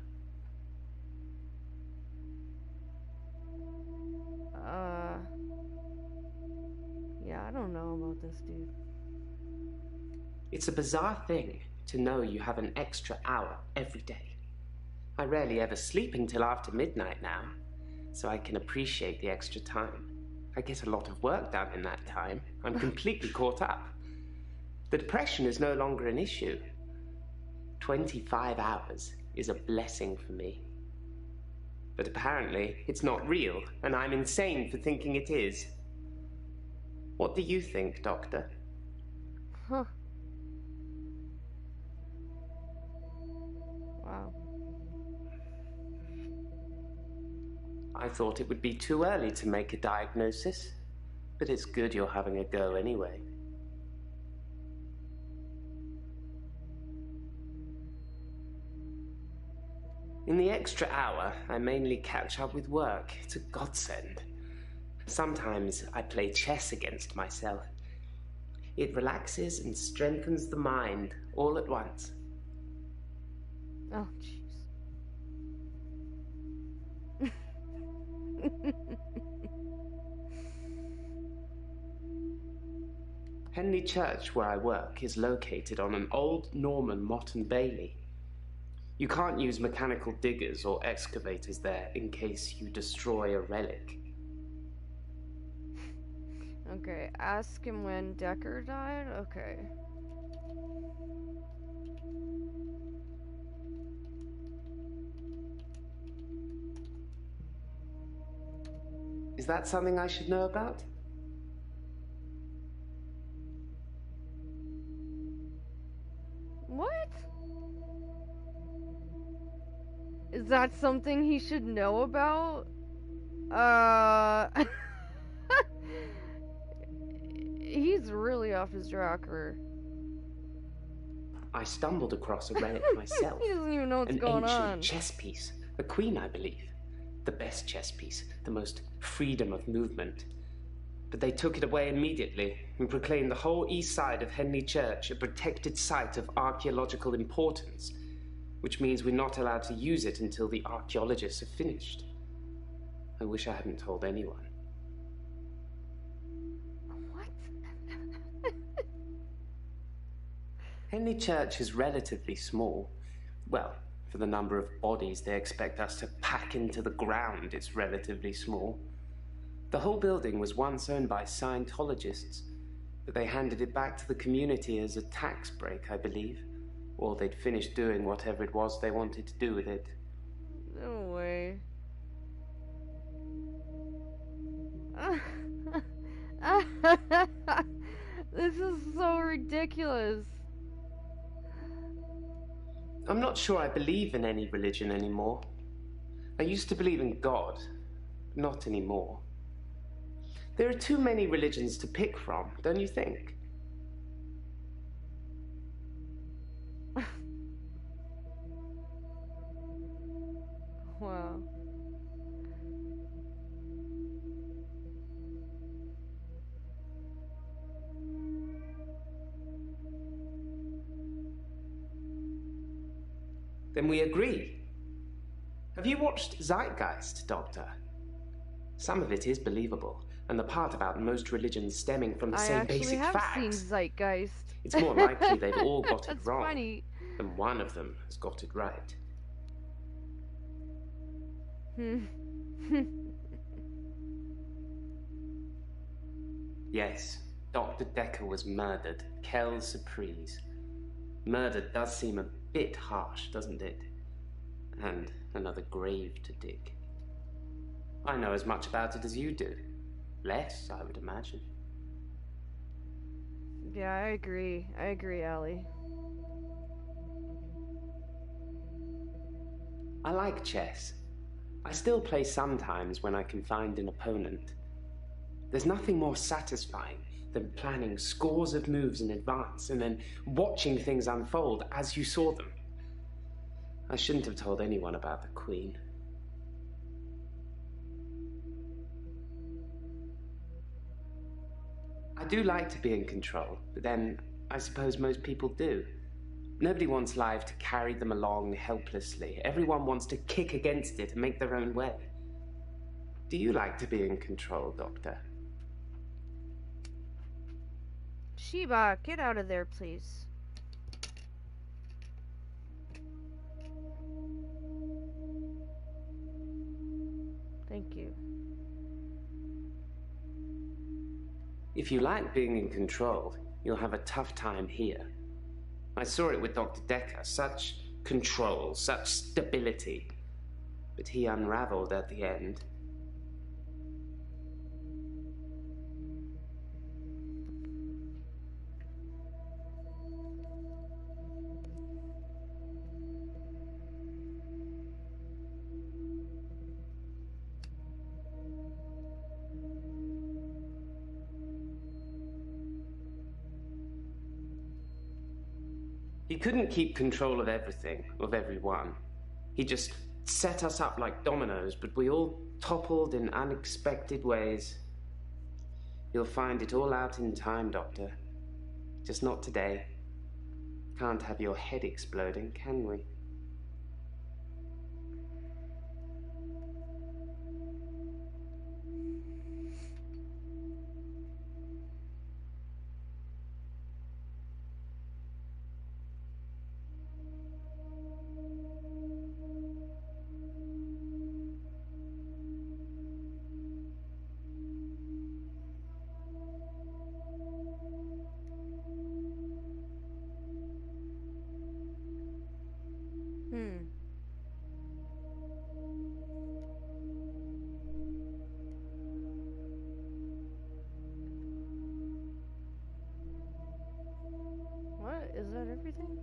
[SPEAKER 1] Yeah, I don't know about this dude.
[SPEAKER 14] It's a bizarre thing to know you have an extra hour every day. I rarely ever sleep until after midnight now, so I can appreciate the extra time. I get a lot of work done in that time. I'm completely caught up. The depression is no longer an issue. 25 hours is a blessing for me. But apparently, it's not real, and I'm insane for thinking it is. What do you think, Doctor?
[SPEAKER 1] Huh.
[SPEAKER 14] I thought it would be too early to make a diagnosis, but it's good you're having a go anyway. In the extra hour, I mainly catch up with work. It's a godsend. Sometimes I play chess against myself. It relaxes and strengthens the mind all at once.
[SPEAKER 1] Oh, jeez.
[SPEAKER 14] Henley Church, where I work, is located on an old Norman motte and bailey. You can't use mechanical diggers or excavators there in case you destroy a relic.
[SPEAKER 1] Okay, ask him when Dekker died? Okay.
[SPEAKER 14] Is that something I should know about?
[SPEAKER 1] What? Is that something he should know about? He's really off his rocker.
[SPEAKER 14] I stumbled across a relic myself.
[SPEAKER 1] He doesn't even know what's going
[SPEAKER 14] on. An
[SPEAKER 1] on.
[SPEAKER 14] ancient chess piece. A queen, I believe. The best chess piece. The most freedom of movement. But they took it away immediately and proclaimed the whole east side of Henley Church a protected site of archaeological importance, which means we're not allowed to use it until the archaeologists have finished. I wish I hadn't told anyone.
[SPEAKER 1] What?
[SPEAKER 14] Henley Church is relatively small. Well, for the number of bodies they expect us to pack into the ground, it's relatively small. The whole building was once owned by Scientologists, but they handed it back to the community as a tax break, I believe. Or they'd finished doing whatever it was they wanted to do with it.
[SPEAKER 1] No way. This is so ridiculous.
[SPEAKER 14] I'm not sure I believe in any religion anymore. I used to believe in God, not anymore. There are too many religions to pick from, don't you think?
[SPEAKER 1] Wow.
[SPEAKER 14] Then we agree. Have you watched Zeitgeist, Doctor? Some of it is believable, and the part about most religions stemming from the same basic
[SPEAKER 1] facts. I
[SPEAKER 14] facts.
[SPEAKER 1] have seen Zeitgeist.
[SPEAKER 14] It's more likely they've all got it
[SPEAKER 1] That's
[SPEAKER 14] wrong,
[SPEAKER 1] funny.
[SPEAKER 14] than one of them has got it right. Yes, Dr. Dekker was murdered. Quelle surprise. Murder does seem a bit harsh, doesn't it? And another grave to dig. I know as much about it as you do. Less, I would imagine.
[SPEAKER 1] Yeah, I agree. I agree, Allie.
[SPEAKER 14] I like chess. I still play sometimes when I can find an opponent. There's nothing more satisfying than planning scores of moves in advance and then watching things unfold as you saw them. I shouldn't have told anyone about the Queen. I do like to be in control, but then I suppose most people do. Nobody wants life to carry them along helplessly. Everyone wants to kick against it and make their own way. Do you like to be in control, Doctor?
[SPEAKER 1] Sheba, get out of there, please. Thank you.
[SPEAKER 14] If you like being in control, you'll have a tough time here. I saw it with Dr. Dekker. Such control, such stability. But he unraveled at the end. He couldn't keep control of everything, of everyone. He just set us up like dominoes, but we all toppled in unexpected ways. You'll find it all out in time, Doctor. Just not today. Can't have your head exploding, can we?
[SPEAKER 1] What? Is that everything?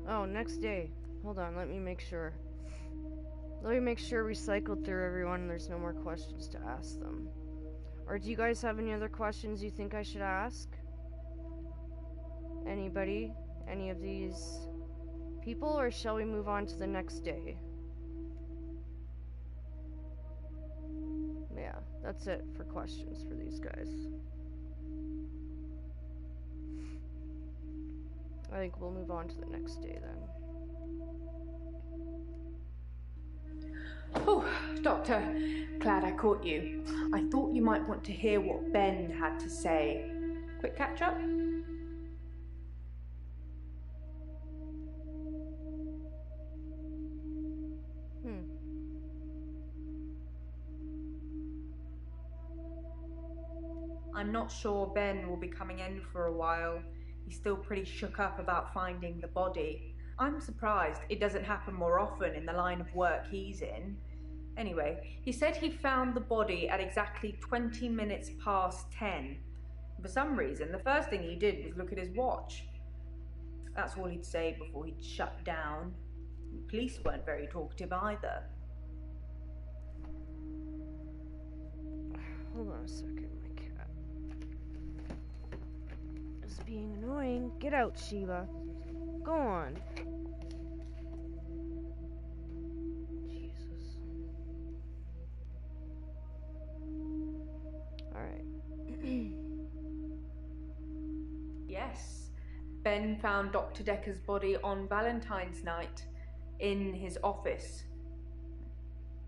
[SPEAKER 1] Oh, next day. Hold on, let me make sure. Let me make sure we cycled through everyone and there's no more questions to ask them. Or do you guys have any other questions you think I should ask? Anybody? Any of these people? Or shall we move on to the next day? Yeah, that's it for questions for these guys. I think we'll move on to the next day then.
[SPEAKER 9] Oh, Doctor, glad I caught you. I thought you might want to hear what Ben had to say. Quick catch up? I'm not sure Ben will be coming in for a while. He's still pretty shook up about finding the body. I'm surprised it doesn't happen more often in the line of work he's in. Anyway, he said he found the body at exactly 20 minutes past 10. For some reason, the first thing he did was look at his watch. That's all he'd say before he'd shut down. The police weren't very talkative either.
[SPEAKER 1] Hold on a second, my cat is being annoying. Get out, Shiva. Go on. Jesus. Alright.
[SPEAKER 9] Yes, Ben found Dr. Dekker's body on Valentine's night in his office.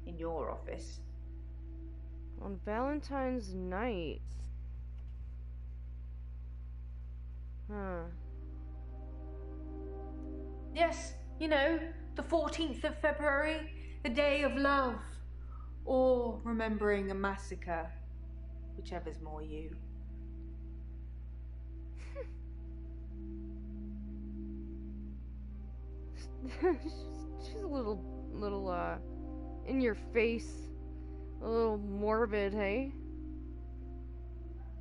[SPEAKER 9] In your office.
[SPEAKER 1] On Valentine's night? Huh.
[SPEAKER 9] Yes, you know, the 14th of February, the day of love. Or remembering a massacre. Whichever's more you.
[SPEAKER 1] She's a little, in your face. A little morbid, hey?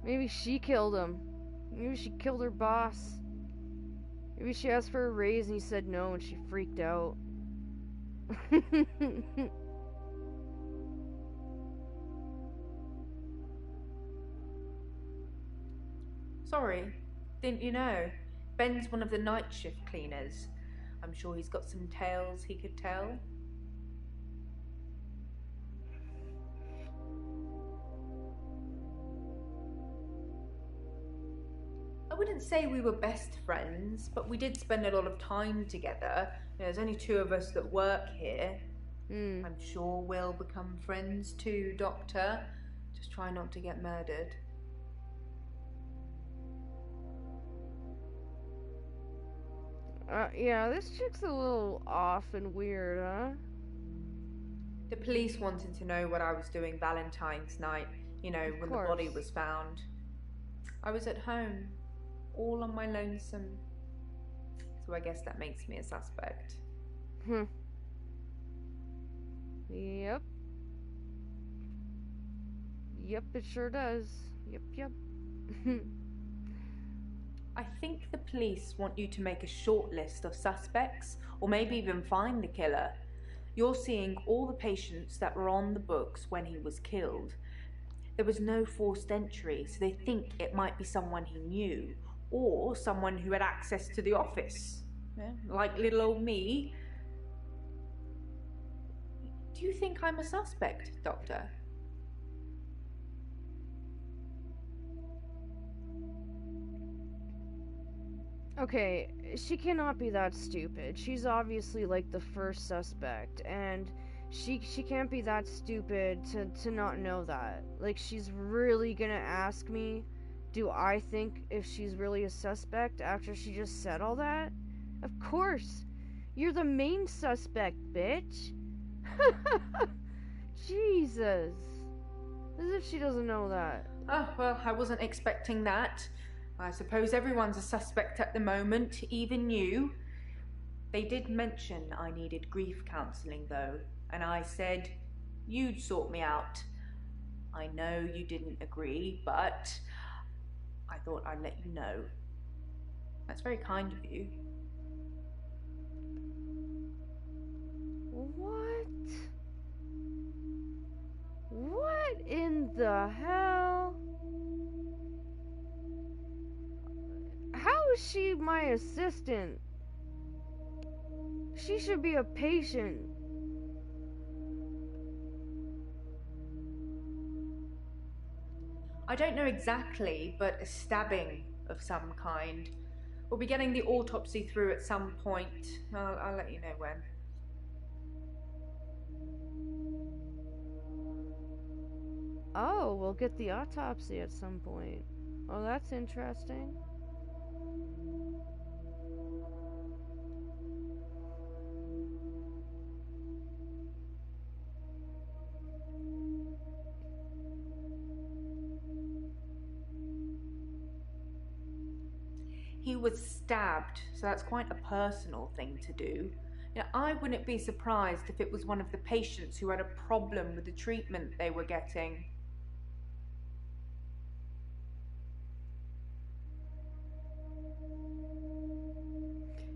[SPEAKER 1] Maybe she killed him. Maybe she killed her boss. Maybe she asked for a raise and he said no and she freaked out.
[SPEAKER 9] Sorry, didn't you know? Ben's one of the night shift cleaners. I'm sure he's got some tales he could tell. I wouldn't say we were best friends, but we did spend a lot of time together. There's only two of us that work here. I'm sure we'll become friends too, Doctor. Just try not to get murdered.
[SPEAKER 1] Yeah, this chick's a little off and weird, huh?
[SPEAKER 9] The police wanted to know what I was doing Valentine's night, you know, when the body was found. I was at home, all on my lonesome. So I guess that makes me a suspect.
[SPEAKER 1] Yep. Yep, it sure does. Yep.
[SPEAKER 9] I think the police want you to make a short list of suspects, or maybe even find the killer. You're seeing all the patients that were on the books when he was killed. There was no forced entry, so they think it might be someone he knew, or someone who had access to the office, like little old me. Do you think I'm a suspect, Doctor?
[SPEAKER 1] Okay, she cannot be that stupid. She's obviously like the first suspect, and she can't be that stupid to not know that. Like, she's really gonna ask me, do I think if she's really a suspect after she just said all that? Of course. You're the main suspect, bitch. Jesus. As if she doesn't know that.
[SPEAKER 9] Oh, well, I wasn't expecting that. I suppose everyone's a suspect at the moment, even you. They did mention I needed grief counselling, though, and I said you'd sort me out. I know you didn't agree, but I thought I'd let you know. That's very kind of you.
[SPEAKER 1] What? What in the hell? How is she my assistant? She should be a patient.
[SPEAKER 9] I don't know exactly, but a stabbing of some kind. We'll be getting the autopsy through at some point. I'll let you know when.
[SPEAKER 1] Oh, we'll get the autopsy at some point. Oh, that's interesting.
[SPEAKER 9] He was stabbed, so that's quite a personal thing to do. You know, I wouldn't be surprised if it was one of the patients who had a problem with the treatment they were getting.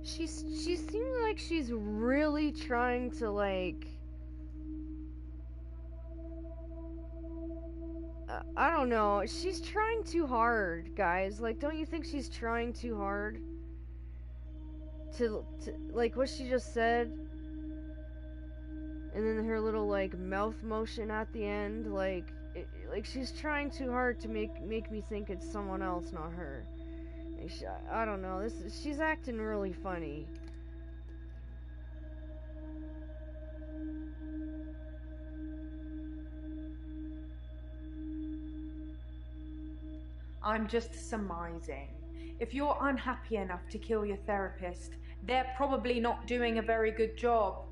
[SPEAKER 1] She seems like she's really trying to, like, I don't know. She's trying too hard, guys. Like, don't you think she's trying too hard? To like, what she just said? And then her little, like, mouth motion at the end. Like, like she's trying too hard to make me think it's someone else, not her. Like, I don't know. She's acting really funny.
[SPEAKER 9] I'm just surmising. If you're unhappy enough to kill your therapist, they're probably not doing a very good job.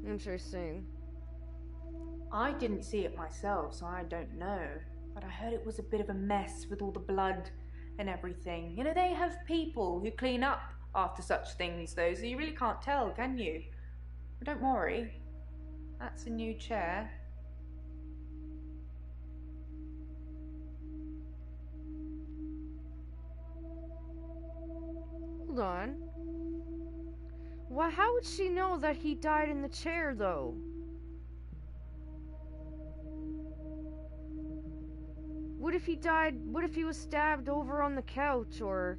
[SPEAKER 1] Interesting.
[SPEAKER 9] I didn't see it myself, so I don't know. But I heard it was a bit of a mess with all the blood and everything. You know, they have people who clean up after such things, though, so you really can't tell, can you? But don't worry. That's a new chair.
[SPEAKER 1] Hold on. Well, how would she know that he died in the chair, though? What if he died, what if he was stabbed over on the couch, or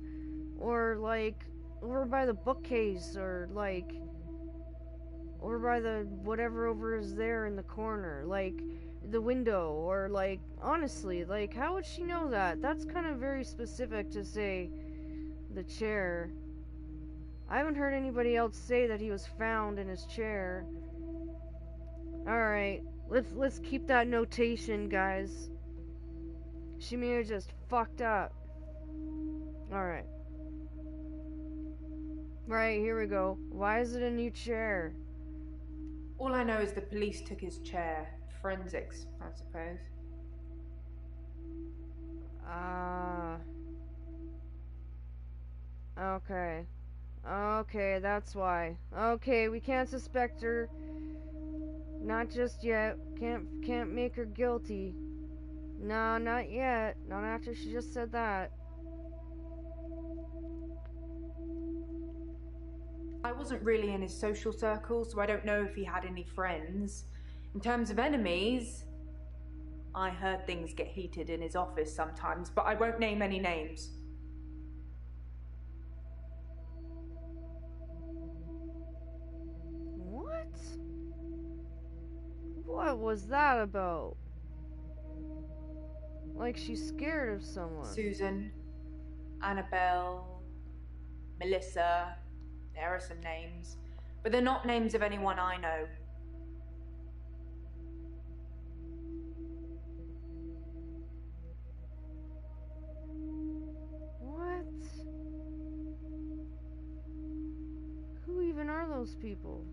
[SPEAKER 1] like, over by the bookcase, or like, over by the whatever over is there in the corner, like, the window, or like, honestly, like, how would she know that? That's kind of very specific to say the chair. I haven't heard anybody else say that he was found in his chair. Alright, let's keep that notation, guys. She may have just fucked up. Alright. Right, here we go. Why is it a new chair?
[SPEAKER 9] All I know is the police took his chair. Forensics, I suppose.
[SPEAKER 1] Okay. Okay, that's why. Okay, we can't suspect her. Not just yet. Can't make her guilty. No, not yet. Not after she just said that.
[SPEAKER 9] I wasn't really in his social circle, so I don't know if he had any friends. In terms of enemies, I heard things get heated in his office sometimes, but I won't name any names.
[SPEAKER 1] What? What was that about? Like she's scared of someone.
[SPEAKER 9] Susan, Annabelle, Melissa, there are some names, but they're not names of anyone I know.
[SPEAKER 1] What? Who even are those people?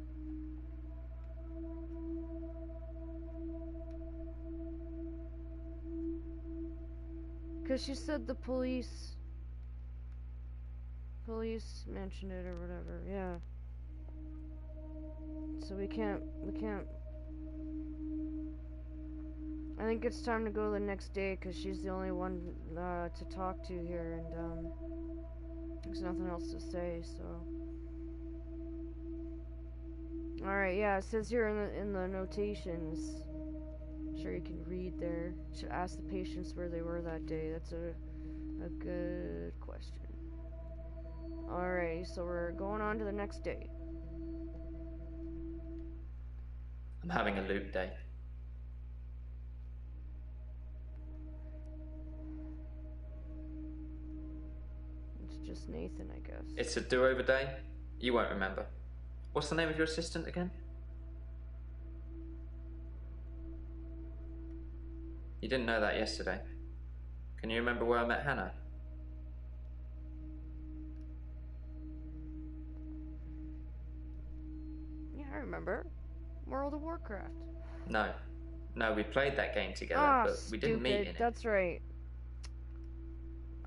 [SPEAKER 1] Because she said the police mentioned it or whatever, yeah. So we can't, I think it's time to go the next day because she's the only one to talk to here, and there's nothing else to say, so. Alright, yeah, it says here in the notations, I'm sure you can read there, should ask the patients where they were that day. That's a good question. Alright, so we're going on to the next day.
[SPEAKER 10] I'm having a loop day.
[SPEAKER 1] It's just Nathan, I guess.
[SPEAKER 10] It's a do-over day. You won't remember. What's the name of your assistant again? You didn't know that yesterday. Can you remember where I met Hannah?
[SPEAKER 1] Yeah, I remember. World of Warcraft.
[SPEAKER 10] No. No, we played that game together, but we didn't meet in it.
[SPEAKER 1] That's right.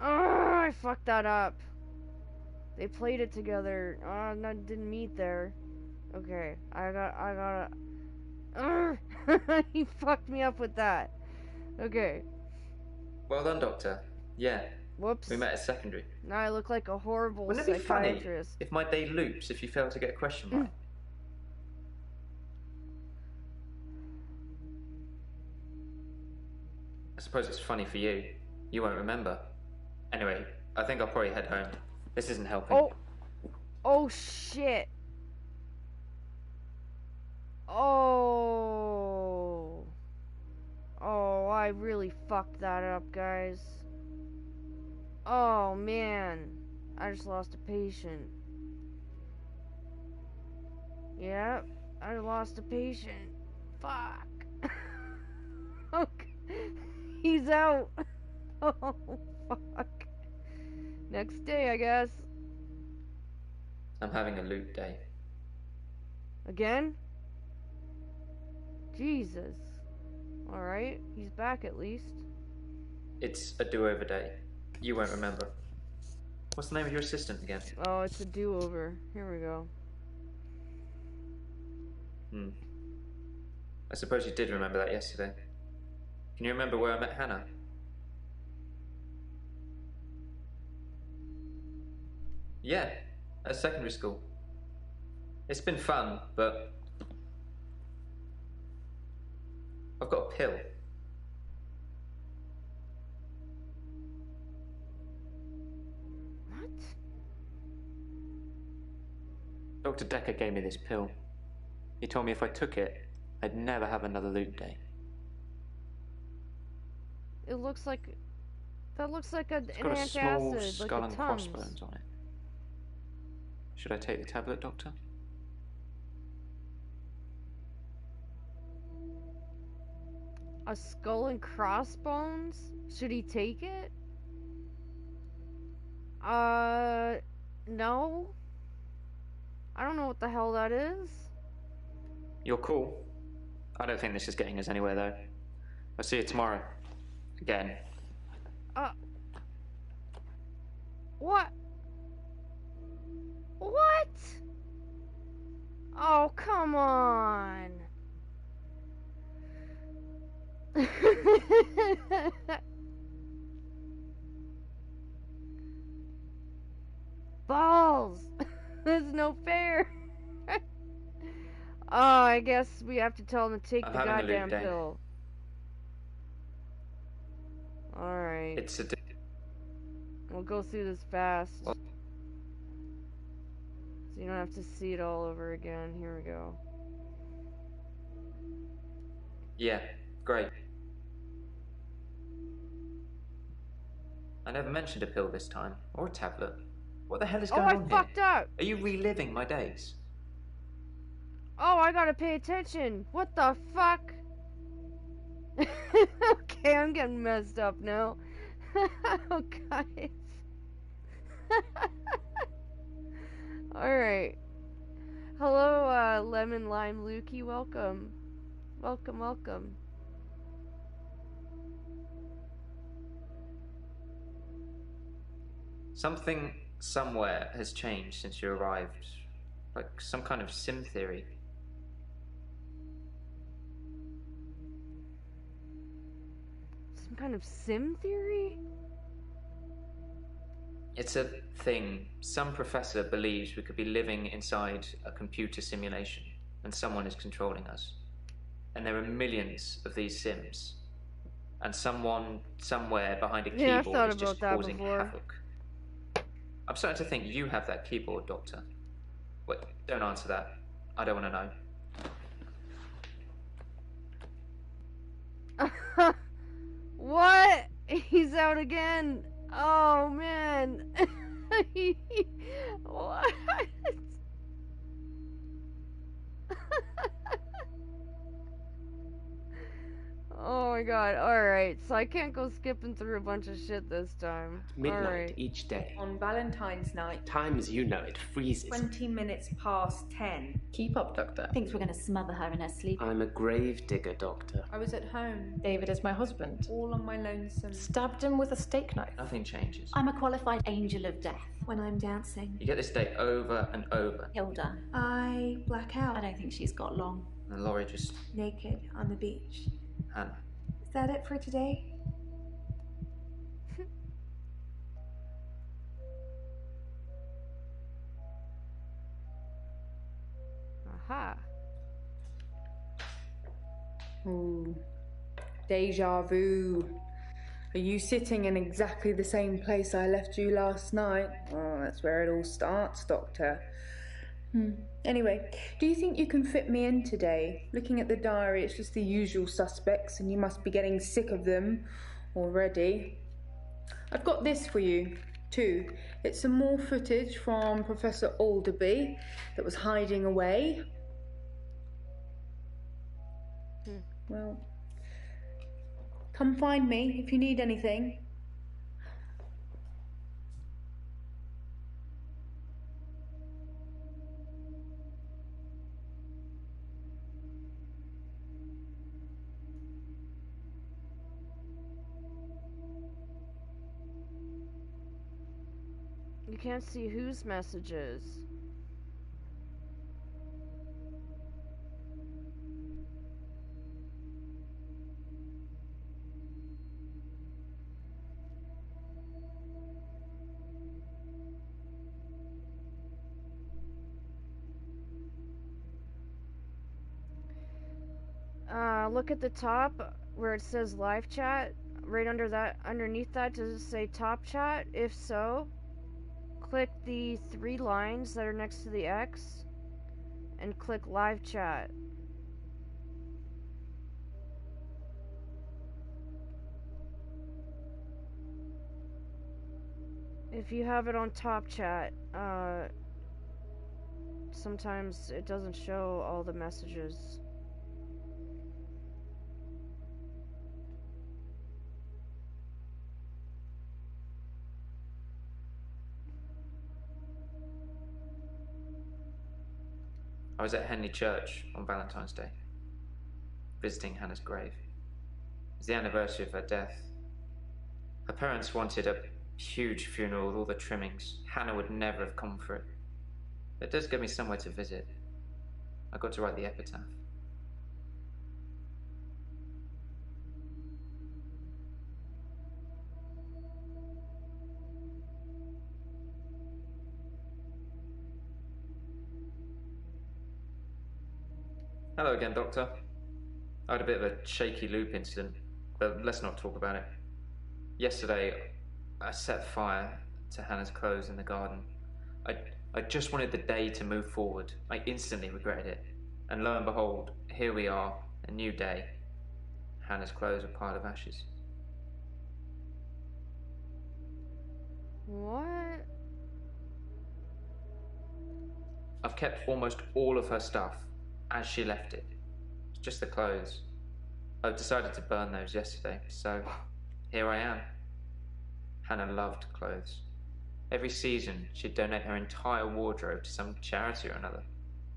[SPEAKER 1] Oh, I fucked that up. They played it together. Oh, no, didn't meet there. Okay, I got he fucked me up with that. Okay.
[SPEAKER 10] Well done, Doctor. Yeah.
[SPEAKER 1] Whoops.
[SPEAKER 10] We met at secondary.
[SPEAKER 1] Now I look like a horrible
[SPEAKER 10] Wouldn't it be funny
[SPEAKER 1] psychiatrist.
[SPEAKER 10] if my day loops if you fail to get a question right? I suppose it's funny for you. You won't remember. Anyway, I think I'll probably head home. This isn't helping.
[SPEAKER 1] Oh. Oh, shit. Oh. Oh, I really fucked that up, guys. Oh, man. I just lost a patient. Yep, I lost a patient. Fuck. Okay. He's out. Oh, fuck. Next day, I guess.
[SPEAKER 10] I'm having a loop day.
[SPEAKER 1] Again? Jesus. Alright, he's back at least.
[SPEAKER 10] It's a do-over day. You won't remember. What's the name of your assistant again?
[SPEAKER 1] Oh, it's a do-over. Here we go.
[SPEAKER 10] I suppose you did remember that yesterday. Can you remember where I met Hannah? Yeah, at secondary school. It's been fun, but I've got a pill.
[SPEAKER 1] What?
[SPEAKER 10] Dr. Dekker gave me this pill. He told me if I took it, I'd never have another loop day.
[SPEAKER 1] It looks like... That looks like an
[SPEAKER 10] It's got a small
[SPEAKER 1] antacid,
[SPEAKER 10] skull
[SPEAKER 1] like
[SPEAKER 10] and
[SPEAKER 1] a Tums.
[SPEAKER 10] crossbones on it. Should I take the tablet, Doctor?
[SPEAKER 1] A skull and crossbones? Should he take it? No. I don't know what the hell that is.
[SPEAKER 10] You're cool. I don't think this is getting us anywhere, though. I'll see you tomorrow. Again.
[SPEAKER 1] What? What? Oh, come on. Balls. That's no fair. Oh, I guess we have to tell them to take
[SPEAKER 10] I'm
[SPEAKER 1] the
[SPEAKER 10] having a
[SPEAKER 1] goddamn
[SPEAKER 10] loop day.
[SPEAKER 1] pill. Alright.
[SPEAKER 10] It's a.
[SPEAKER 1] We'll go through this fast.
[SPEAKER 10] Well,
[SPEAKER 1] So you don't have to see it all over again. Here we go.
[SPEAKER 10] yeah, great. I never mentioned a pill this time, or a tablet. What the hell is going on
[SPEAKER 1] I
[SPEAKER 10] here?
[SPEAKER 1] fucked up!
[SPEAKER 10] Are you reliving my days?
[SPEAKER 1] Oh, I gotta pay attention. What the fuck? Okay, I'm getting messed up now. Oh, guys. Alright. Hello, Lemon Lime Lukey. Welcome. Welcome, welcome.
[SPEAKER 10] Something somewhere has changed since you arrived. Like some kind of sim theory.
[SPEAKER 1] Some kind of sim theory?
[SPEAKER 10] It's a thing. Some professor believes we could be living inside a computer simulation, and someone is controlling us. And there are millions of these sims. And someone, somewhere behind a
[SPEAKER 1] Yeah, I've
[SPEAKER 10] keyboard
[SPEAKER 1] thought
[SPEAKER 10] is just
[SPEAKER 1] about that
[SPEAKER 10] causing
[SPEAKER 1] before.
[SPEAKER 10] havoc. I'm starting to think you have that keyboard, Doctor. Wait, don't answer that. I don't want to know.
[SPEAKER 1] What? He's out again. Oh, man. What? Oh my god, alright, so I can't go skipping through a bunch of shit this time.
[SPEAKER 14] Midnight
[SPEAKER 1] Alright.
[SPEAKER 14] each day.
[SPEAKER 9] On Valentine's night.
[SPEAKER 14] Time as you know it freezes.
[SPEAKER 9] 20 minutes past 10.
[SPEAKER 13] Keep up, Doctor.
[SPEAKER 12] Thinks we're going to smother her in her sleep.
[SPEAKER 14] I'm a grave digger, Doctor.
[SPEAKER 9] I was at home.
[SPEAKER 13] David is my husband.
[SPEAKER 9] All on my lonesome.
[SPEAKER 13] Stabbed him with a steak knife.
[SPEAKER 10] Nothing changes.
[SPEAKER 12] I'm a qualified angel of death.
[SPEAKER 3] When I'm dancing,
[SPEAKER 10] You get this day over and over.
[SPEAKER 12] Hilda.
[SPEAKER 3] I black out.
[SPEAKER 12] I don't think she's got long.
[SPEAKER 10] And Laurie just...
[SPEAKER 3] Naked on the beach.
[SPEAKER 10] Hannah.
[SPEAKER 3] Is that it for today?
[SPEAKER 1] Aha.
[SPEAKER 9] Ooh. Deja vu. Are you sitting in exactly the same place I left you last night? Oh, that's where it all starts, Doctor. Anyway, do you think you can fit me in today? Looking at the diary, it's just the usual suspects, and you must be getting sick of them already. I've got this for you, too. It's some more footage from Professor Alderby that was hiding away. Well, come find me if you need anything.
[SPEAKER 1] You can't see whose messages. Look at the top where it says live chat. Right under that, underneath that, does it say top chat? If so, click the 3 lines that are next to the X and click live chat. If you have it on top chat, sometimes it doesn't show all the messages.
[SPEAKER 10] I was at Henley Church on Valentine's Day, visiting Hannah's grave. It's the anniversary of her death. Her parents wanted a huge funeral with all the trimmings. Hannah would never have come for it. But it does give me somewhere to visit. I got to write the epitaph. Hello again, Doctor. I had a bit of a shaky loop incident, but let's not talk about it. Yesterday, I set fire to Hannah's clothes in the garden. I just wanted the day to move forward. I instantly regretted it. And lo and behold, here we are, a new day. Hannah's clothes are a pile of ashes.
[SPEAKER 1] What?
[SPEAKER 10] I've kept almost all of her stuff as she left it. It's just the clothes. I decided to burn those yesterday, so here I am. Hannah loved clothes. Every season, she'd donate her entire wardrobe to some charity or another,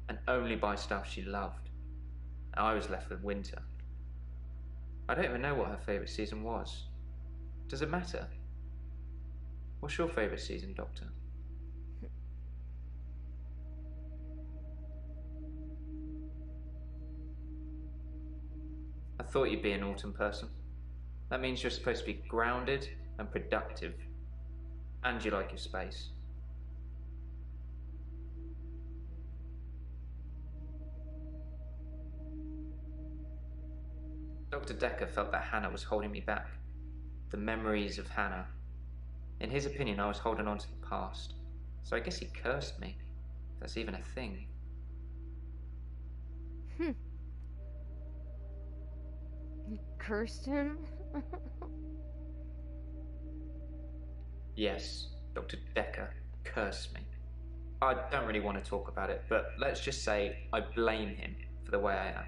[SPEAKER 10] and only buy stuff she loved. I was left with winter. I don't even know what her favourite season was. Does it matter? What's your favourite season, Doctor? I thought you'd be an autumn person. That means you're supposed to be grounded and productive. And you like your space. Dr. Dekker felt that Hannah was holding me back. The memories of Hannah. In his opinion, I was holding on to the past. So I guess he cursed me. If that's even a thing.
[SPEAKER 1] You cursed him?
[SPEAKER 10] Yes, Dr. Dekker cursed me. I don't really want to talk about it, but let's just say I blame him for the way I am.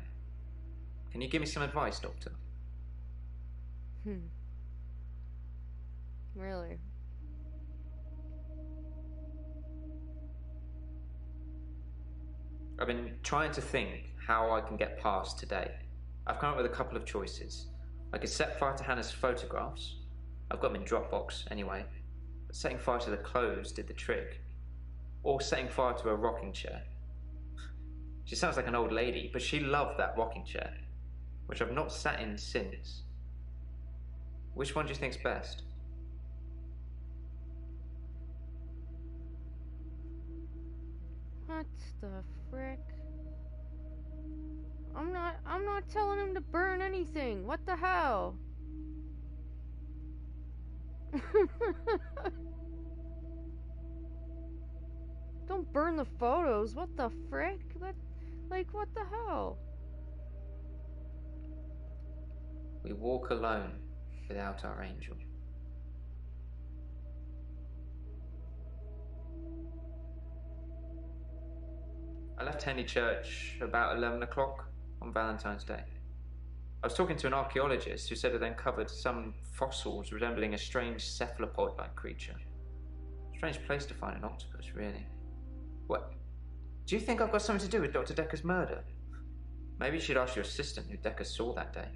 [SPEAKER 10] Can you give me some advice, Doctor?
[SPEAKER 1] Really?
[SPEAKER 10] I've been trying to think how I can get past today. I've come up with a couple of choices. I could set fire to Hannah's photographs. I've got them in Dropbox anyway. But setting fire to the clothes did the trick. Or setting fire to a rocking chair. She sounds like an old lady, but she loved that rocking chair, which I've not sat in since. Which one do you think's best?
[SPEAKER 1] What the frick? I'm not telling him to burn anything. What the hell? Don't burn the photos. What the frick? What the hell?
[SPEAKER 10] We walk alone without our angel. I left Henley Church about 11 o'clock on Valentine's Day. I was talking to an archaeologist who said they'd uncovered some fossils resembling a strange cephalopod-like creature. Strange place to find an octopus, really. What? Do you think I've got something to do with Dr. Dekker's murder? Maybe you should ask your assistant who Dekker saw that day.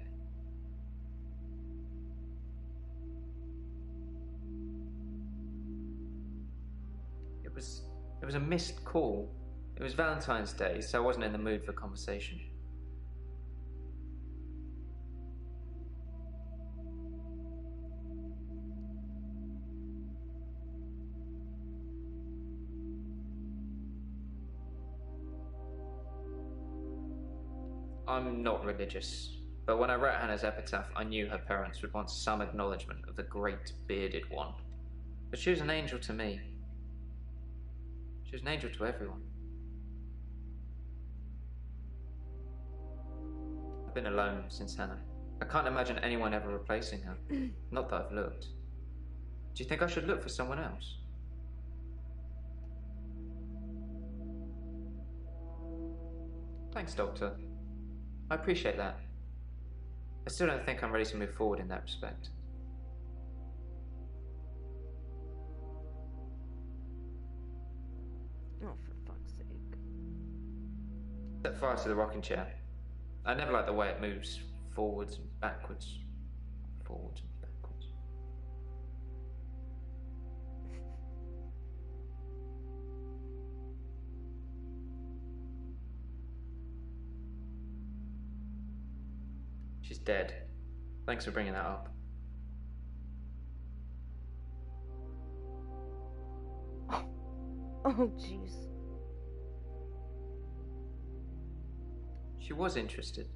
[SPEAKER 10] It was a missed call. It was Valentine's Day, so I wasn't in the mood for conversation. I'm not religious, but when I wrote Hannah's epitaph, I knew her parents would want some acknowledgement of the great bearded one. But she was an angel to me. She was an angel to everyone. I've been alone since Hannah. I can't imagine anyone ever replacing her. Not that I've looked. Do you think I should look for someone else? Thanks, Doctor. I appreciate that. I still don't think I'm ready to move forward in that respect.
[SPEAKER 1] Oh, for fuck's sake.
[SPEAKER 10] Set fire to the rocking chair. I never like the way it moves forwards and backwards. Forwards and backwards. She's dead. Thanks for bringing that up.
[SPEAKER 1] Oh, jeez.
[SPEAKER 10] She was interested.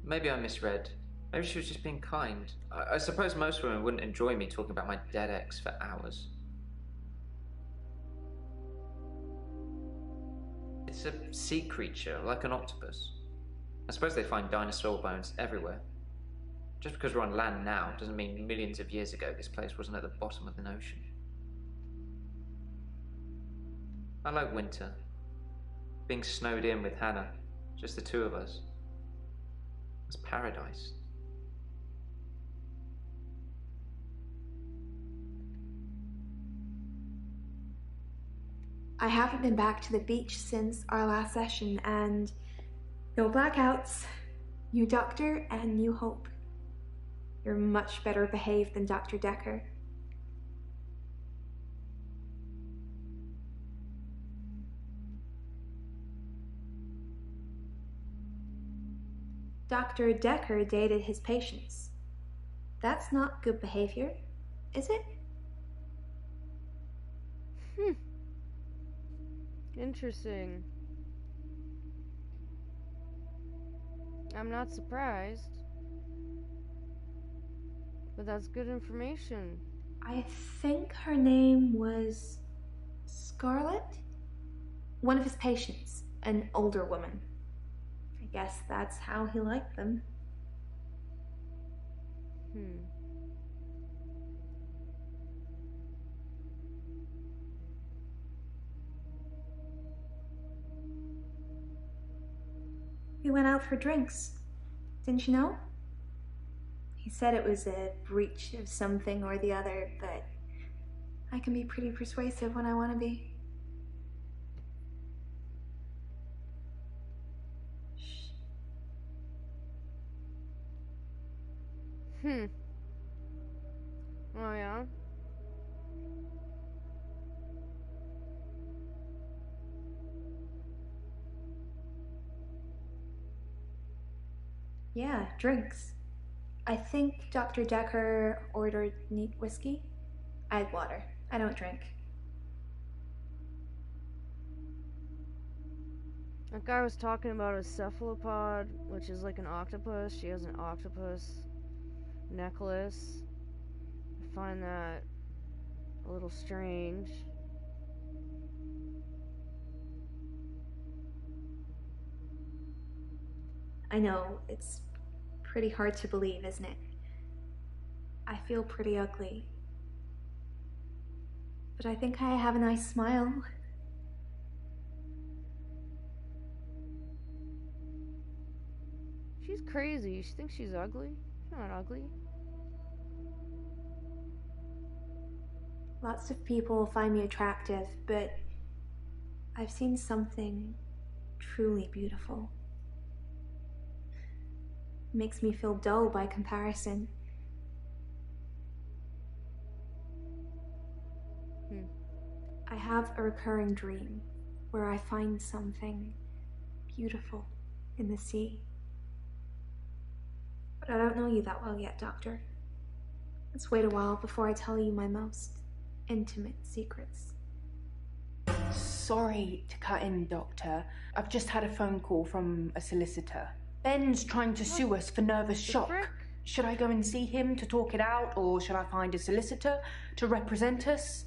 [SPEAKER 10] Maybe I misread. Maybe she was just being kind. I suppose most women wouldn't enjoy me talking about my dead ex for hours. It's a sea creature, like an octopus. I suppose they find dinosaur bones everywhere. Just because we're on land now doesn't mean millions of years ago this place wasn't at the bottom of an ocean. I like winter. Being snowed in with Hannah, just the two of us. It's paradise.
[SPEAKER 3] I haven't been back to the beach since our last session, and no blackouts, new doctor, and new hope. You're much better behaved than Dr. Dekker. Dr. Dekker dated his patients. That's not good behavior, is it?
[SPEAKER 1] Interesting. I'm not surprised. But that's good information.
[SPEAKER 3] I think her name was Scarlett? One of his patients, an older woman. I guess that's how he liked them. We went out for drinks. Didn't you know? He said it was a breach of something or the other, but I can be pretty persuasive when I want to be. Shh.
[SPEAKER 1] Oh, yeah?
[SPEAKER 3] Yeah, drinks. I think Dr. Dekker ordered neat whiskey. I had water. I don't drink.
[SPEAKER 1] That guy was talking about a cephalopod, which is like an octopus. She has an octopus necklace. I find that a little strange.
[SPEAKER 3] I know, it's pretty hard to believe, isn't it? I feel pretty ugly. But I think I have a nice smile.
[SPEAKER 1] She's crazy. She thinks she's ugly. She's not ugly.
[SPEAKER 3] Lots of people find me attractive, but I've seen something truly beautiful. It makes me feel dull by comparison. I have a recurring dream where I find something beautiful in the sea. But I don't know you that well yet, Doctor. Let's wait a while before I tell you my most intimate secrets.
[SPEAKER 9] Sorry to cut in, Doctor. I've just had a phone call from a solicitor. Ben's trying to sue us for nervous shock. Should I go and see him to talk it out, or should I find a solicitor to represent us?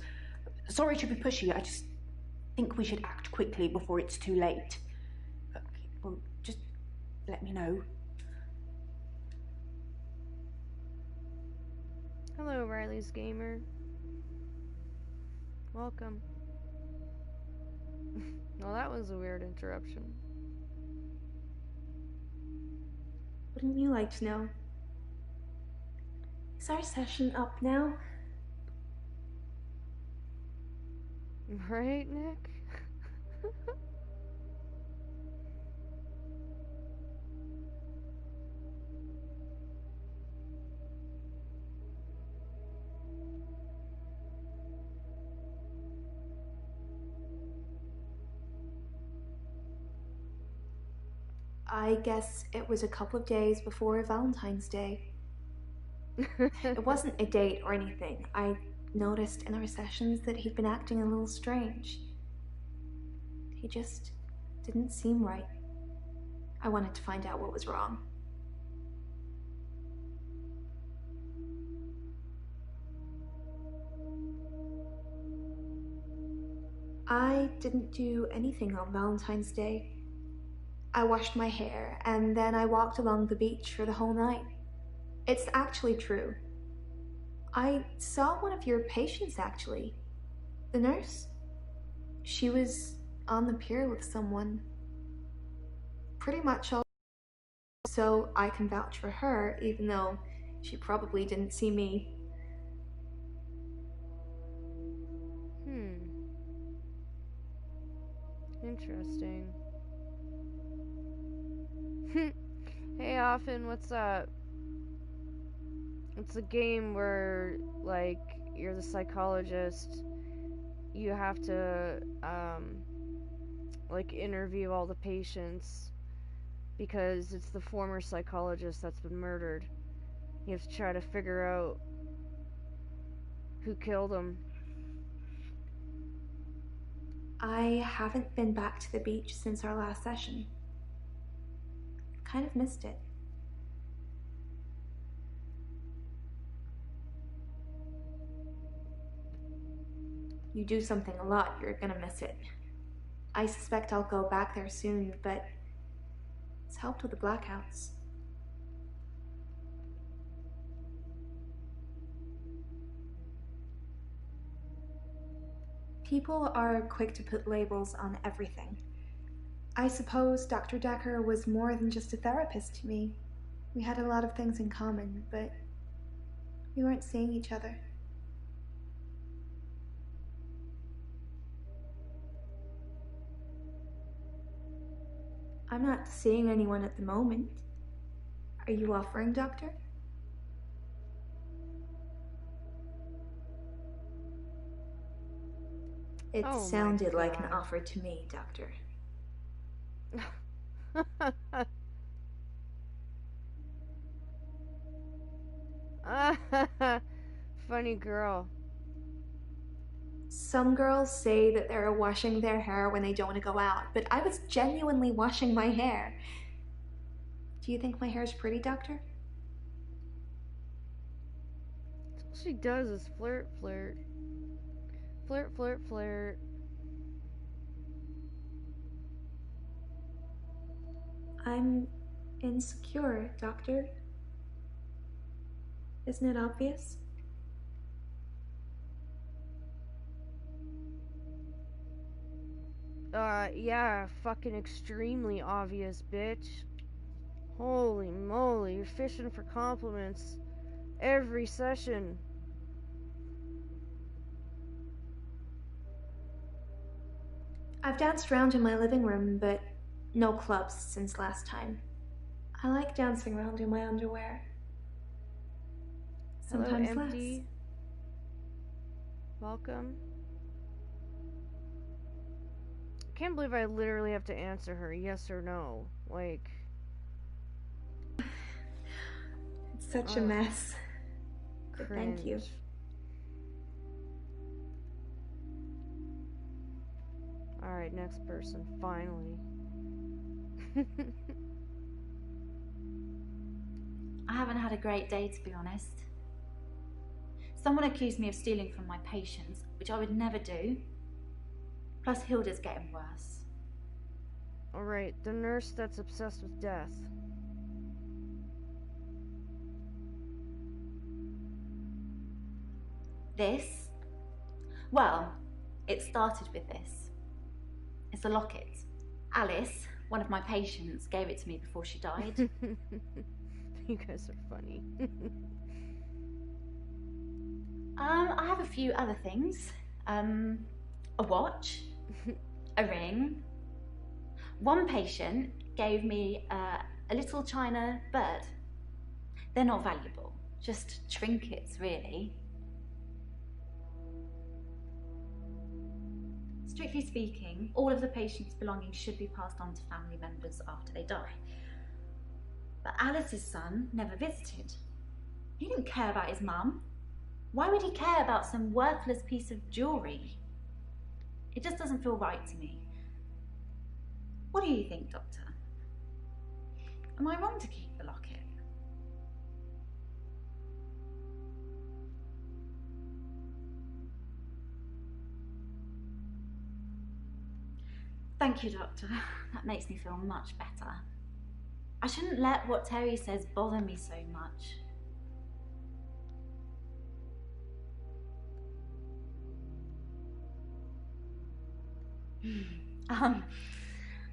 [SPEAKER 9] Sorry to be pushy, I just think we should act quickly before it's too late. Okay, well, just let me know.
[SPEAKER 1] Hello, Riley's Gamer. Welcome. Well, that was a weird interruption.
[SPEAKER 3] Wouldn't you like to know? Is our session up now?
[SPEAKER 1] Right, Nick?
[SPEAKER 3] I guess it was a couple of days before Valentine's Day. It wasn't a date or anything. I noticed in our sessions that he'd been acting a little strange. He just didn't seem right. I wanted to find out what was wrong. I didn't do anything on Valentine's Day. I washed my hair, and then I walked along the beach for the whole night. It's actually true. I saw one of your patients, actually. The nurse. She was on the pier with someone. Pretty much all. So I can vouch for her, even though she probably didn't see me.
[SPEAKER 1] Interesting. Hey, Often, what's up? It's a game where, like, you're the psychologist. You have to, like, interview all the patients because it's the former psychologist that's been murdered. You have to try to figure out who killed him.
[SPEAKER 3] I haven't been back to the beach since our last session. Kind of missed it. You do something a lot, you're gonna miss it. I suspect I'll go back there soon, but it's helped with the blackouts. People are quick to put labels on everything. I suppose Dr. Dekker was more than just a therapist to me. We had a lot of things in common, but we weren't seeing each other. I'm not seeing anyone at the moment. Are you offering, Doctor? It sounded like an offer to me, Doctor.
[SPEAKER 1] Funny girl.
[SPEAKER 3] Some girls say that they're washing their hair when they don't want to go out, but I was genuinely washing my hair. Do you think my hair's pretty, Doctor?
[SPEAKER 1] All she does is flirt, flirt. Flirt, flirt, flirt.
[SPEAKER 3] I'm insecure, Doctor. Isn't it obvious?
[SPEAKER 1] Yeah, fucking extremely obvious, bitch. Holy moly, you're fishing for compliments every session.
[SPEAKER 3] I've danced around in my living room, but no clubs since last time. I like dancing around in my underwear. Sometimes
[SPEAKER 1] Hello, Empty.
[SPEAKER 3] less.
[SPEAKER 1] Welcome. Can't believe I literally have to answer her yes or no. Like,
[SPEAKER 3] it's such a mess. But thank you.
[SPEAKER 1] Alright, next person. Finally.
[SPEAKER 12] I haven't had a great day, to be honest. Someone accused me of stealing from my patients, which I would never do. Plus, Hilda's getting worse.
[SPEAKER 1] Alright, the nurse that's obsessed with death.
[SPEAKER 12] This? Well, it started with this. It's a locket. Alice, one of my patients, gave it to me before she died.
[SPEAKER 1] You guys are funny.
[SPEAKER 12] I have a few other things. A watch, a ring. One patient gave me a little china bird. They're not valuable, just trinkets, really. Strictly speaking, all of the patient's belongings should be passed on to family members after they die. But Alice's son never visited. He didn't care about his mum. Why would he care about some worthless piece of jewellery? It just doesn't feel right to me. What do you think, Doctor? Am I wrong to keep the locket? Thank you, Doctor. That makes me feel much better. I shouldn't let what Terry says bother me so much.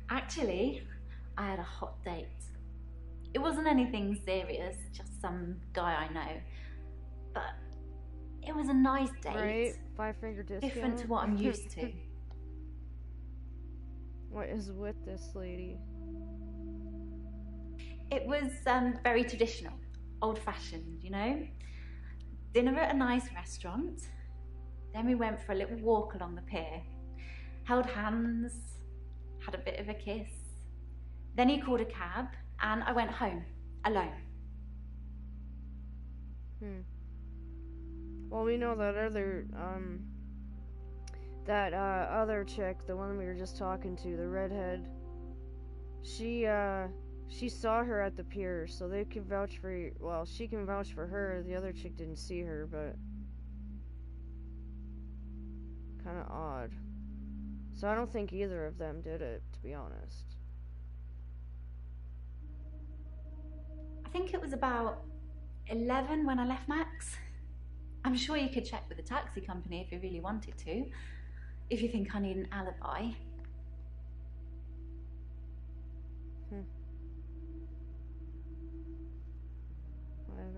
[SPEAKER 12] Actually, I had a hot date. It wasn't anything serious, just some guy I know. But it was a nice date.
[SPEAKER 1] Right, 5-finger discount.
[SPEAKER 12] Different to what I'm used to.
[SPEAKER 1] What is with this lady?
[SPEAKER 12] It was very traditional, old-fashioned, you know? Dinner at a nice restaurant. Then we went for a little walk along the pier. Held hands, had a bit of a kiss. Then he called a cab, and I went home, alone.
[SPEAKER 1] Well, we know that other chick, the one we were just talking to, the redhead, she saw her at the pier, so they can vouch for, well, she can vouch for her. The other chick didn't see her, but kind of odd. So I don't think either of them did it, to be honest.
[SPEAKER 12] I think it was about 11 when I left Max. I'm sure you could check with the taxi company if you really wanted to, if you think I need an alibi.
[SPEAKER 1] I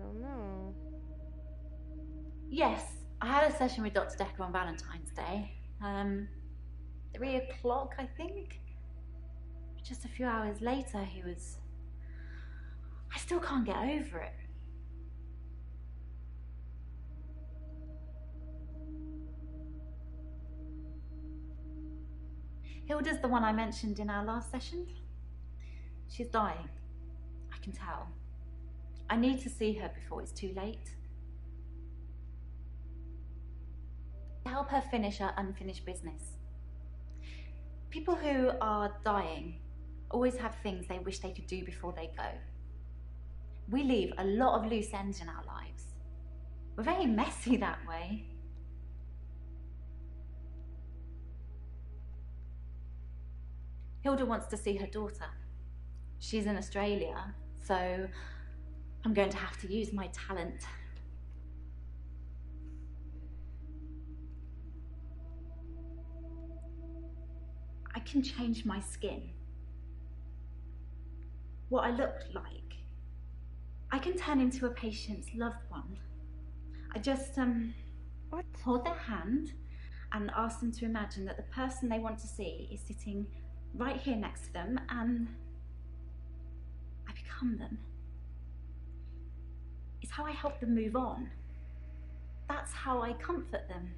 [SPEAKER 1] don't know.
[SPEAKER 12] Yes, I had a session with Dr. Dekker on Valentine's Day. 3 o'clock, I think. Just a few hours later, he was... I still can't get over it. Hilda's the one I mentioned in our last session. She's dying. I can tell. I need to see her before it's too late. To help her finish her unfinished business. People who are dying always have things they wish they could do before they go. We leave a lot of loose ends in our lives. We're very messy that way. Hilda wants to see her daughter. She's in Australia, so I'm going to have to use my talent. I can change my skin. What I look like. I can turn into a patient's loved one. I just, hold their hand and ask them to imagine that the person they want to see is sitting right here next to them, and I become them. It's how I help them move on. That's how I comfort them.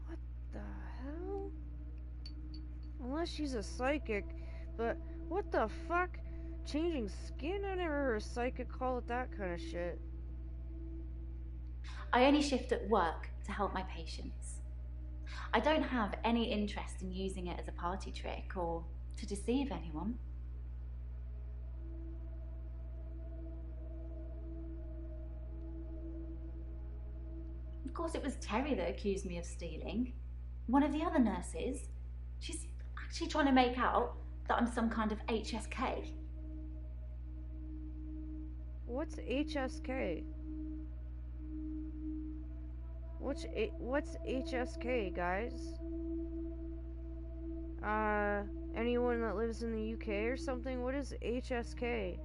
[SPEAKER 1] What the hell? Unless she's a psychic, but what the fuck? Changing skin? I never heard a psychic call it that kind of shit.
[SPEAKER 12] I only shift at work to help my patients. I don't have any interest in using it as a party trick or to deceive anyone. Of course, it was Terry that accused me of stealing. One of the other nurses. She's actually trying to make out that I'm some kind of HSK.
[SPEAKER 1] What's HSK? What's HSK, guys? Anyone that lives in the UK or something? What is HSK?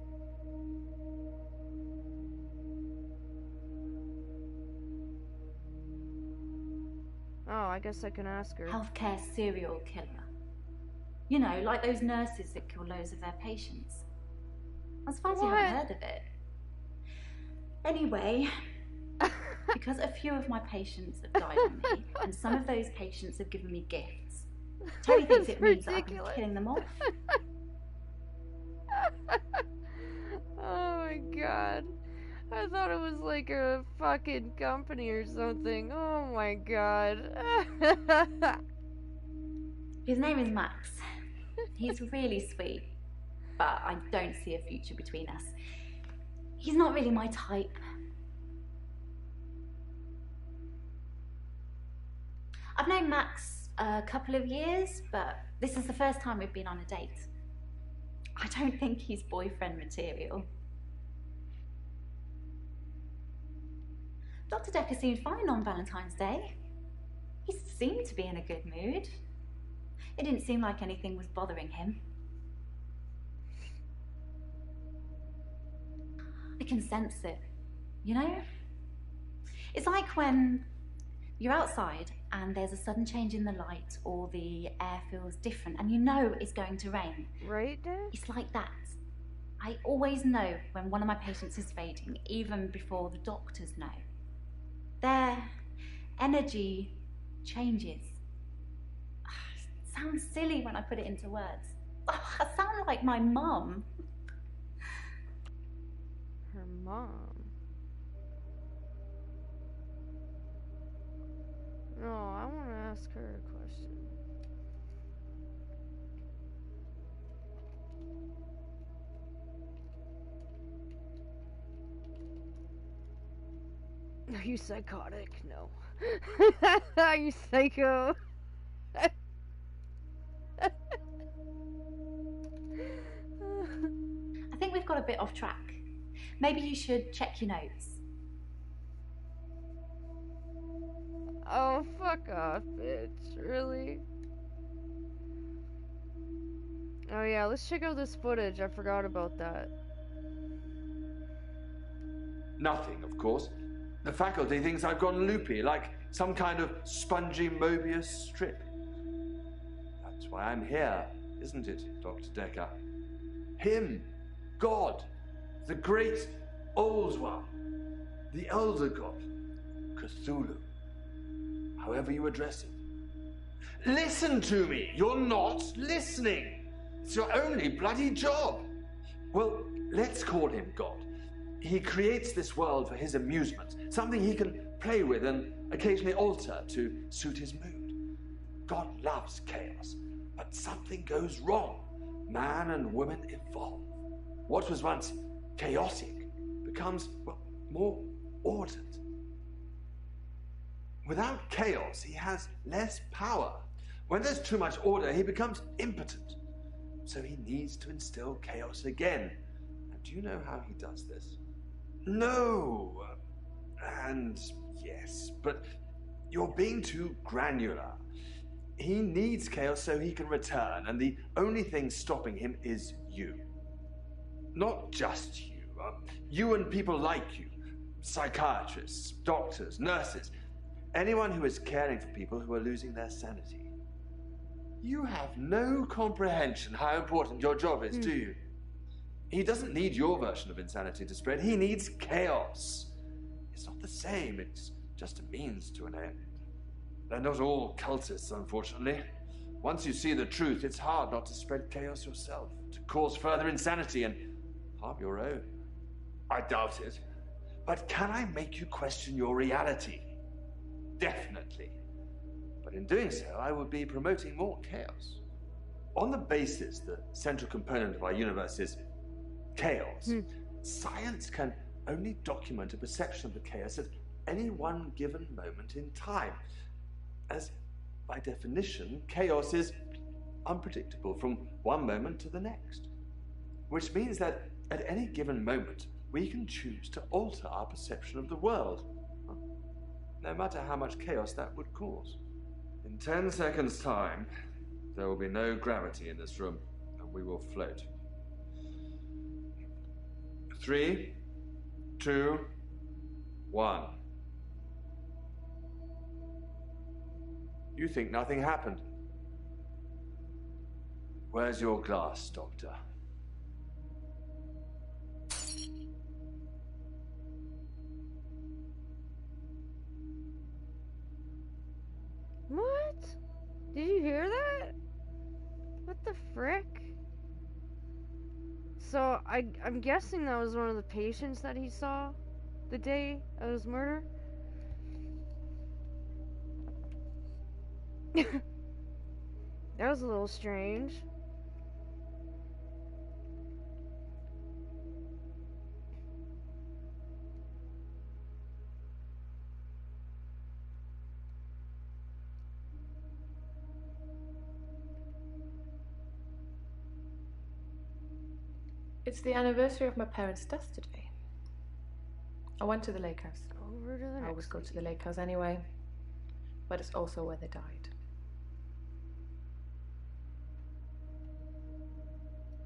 [SPEAKER 1] Oh, I guess I can ask her.
[SPEAKER 12] Healthcare serial killer. You know, like those nurses that kill loads of their patients. I'm surprised you haven't heard of it. Anyway, because a few of my patients have died on me, and some of those patients have given me gifts, Terry thinks it means that I've been killing them off.
[SPEAKER 1] Oh my god. I thought it was like a fucking company or something. Oh my god.
[SPEAKER 12] His name is Max. He's really sweet. but I don't see a future between us. He's not really my type. I've known Max a couple of years, but this is the first time we've been on a date. I don't think he's boyfriend material. Dr. Dekker seemed fine on Valentine's Day. He seemed to be in a good mood. It didn't seem like anything was bothering him. I can sense it, you know? It's like when you're outside and there's a sudden change in the light or the air feels different and you know it's going to rain.
[SPEAKER 1] Right, Dad?
[SPEAKER 12] It's like that. I always know when one of my patients is fading, even before the doctors know. Their energy changes. It sounds silly when I put it into words. I sound like my mum.
[SPEAKER 1] Her mom. No, I want to ask her a question. Are you psychotic? No. Are you psycho?
[SPEAKER 12] I think we've got a bit off track. Maybe you should check your notes.
[SPEAKER 1] Oh, fuck off, bitch. Really? Oh yeah, let's check out this footage. I forgot about that.
[SPEAKER 2] Nothing, of course. The faculty thinks I've gone loopy, like some kind of spongy Mobius strip. That's why I'm here, isn't it, Dr. Dekker? Him, God, the great old one, the elder god, Cthulhu, however you address him. Listen to me! You're not listening! It's your only bloody job! Well, let's call him God. He creates this world for his amusement, something he can play with and occasionally alter to suit his mood. God loves chaos, but something goes wrong. Man and woman evolve. What was once chaotic becomes, well, more ordered. Without chaos, he has less power. When there's too much order, he becomes impotent. So he needs to instill chaos again. And do you know how he does this? No. And yes, but you're being too granular. He needs chaos so he can return, and the only thing stopping him is you. Not just you. You and people like you. Psychiatrists, doctors, nurses. Anyone who is caring for people who are losing their sanity. You have no comprehension how important your job is, do you? He doesn't need your version of insanity to spread. He needs chaos. It's not the same. It's just a means to an end. They're not all cultists, unfortunately. Once you see the truth, it's hard not to spread chaos yourself, to cause further insanity and harm your own. I doubt it. But can I make you question your reality? Definitely. But in doing so, I would be promoting more chaos. On the basis the central component of our universe is chaos, science can only document a perception of the chaos at any one given moment in time. As, by definition, chaos is unpredictable from one moment to the next. Which means that at any given moment, we can choose to alter our perception of the world, no matter how much chaos that would cause. In 10 seconds' time, there will be no gravity in this room, and we will float. 3, 2, 1. You think nothing happened. Where's your glass, Doctor?
[SPEAKER 1] What? Did you hear that? What the frick? So, I'm guessing that was one of the patients that he saw the day of his murder? That was a little strange.
[SPEAKER 13] It's the anniversary of my parents' death today. I went to the lake house.
[SPEAKER 1] Over to the
[SPEAKER 13] I always
[SPEAKER 1] next
[SPEAKER 13] go to
[SPEAKER 1] lady.
[SPEAKER 13] the lake house anyway, but it's also where they died.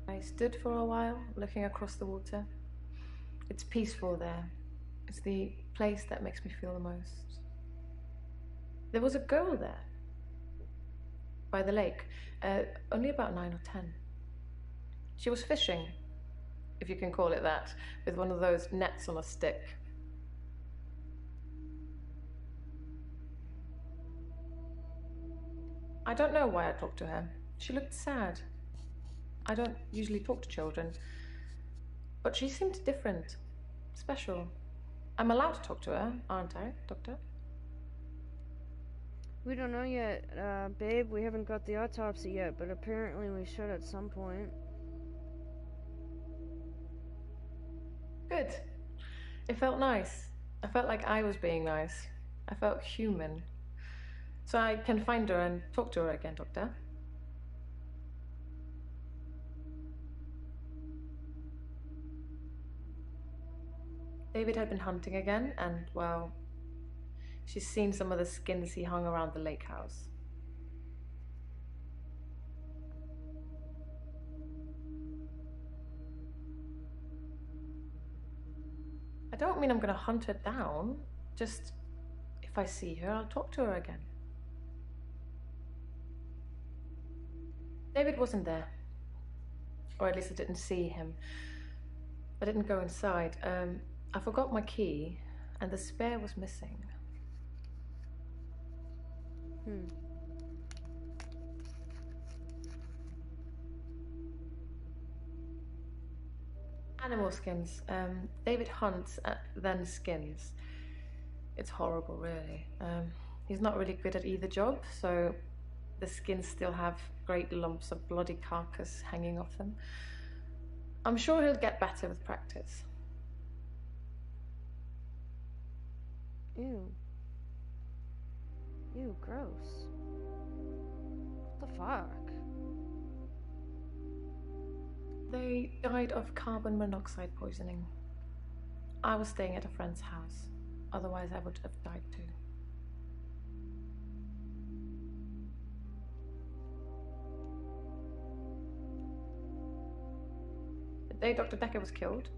[SPEAKER 13] I stood for a while, looking across the water. It's peaceful there. It's the place that makes me feel the most. There was a girl there, by the lake, only about 9 or 10. She was fishing, if you can call it that, with one of those nets on a stick. I don't know why I talked to her. She looked sad. I don't usually talk to children, but she seemed different, special. I'm allowed to talk to her, aren't I, Doctor?
[SPEAKER 1] We don't know yet, babe. We haven't got the autopsy yet, but apparently we should at some point.
[SPEAKER 13] Good. It felt nice. I felt like I was being nice. I felt human. So I can find her and talk to her again, Doctor. David had been hunting again, and, well, she's seen some of the skins he hung around the lake house. I don't mean I'm going to hunt her down, just if I see her, I'll talk to her again. David wasn't there, or at least I didn't see him. I didn't go inside. I forgot my key, and the spare was missing. Animal skins. David hunts, then skins. It's horrible, really. He's not really good at either job, so the skins still have great lumps of bloody carcass hanging off them. I'm sure he'll get better with practice.
[SPEAKER 1] Ew. Ew, gross. What the fuck?
[SPEAKER 13] They died of carbon monoxide poisoning. I was staying at a friend's house. Otherwise, I would have died too. The day Dr. Dekker was killed,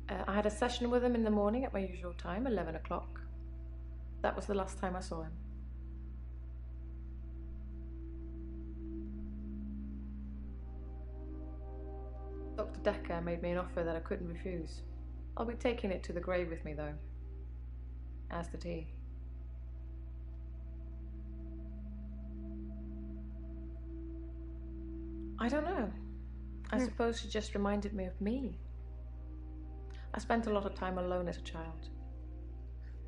[SPEAKER 13] I had a session with him in the morning at my usual time, 11 o'clock. That was the last time I saw him. Dr. Dekker made me an offer that I couldn't refuse. I'll be taking it to the grave with me, though. As did he. I don't know. I suppose she just reminded me of me. I spent a lot of time alone as a child.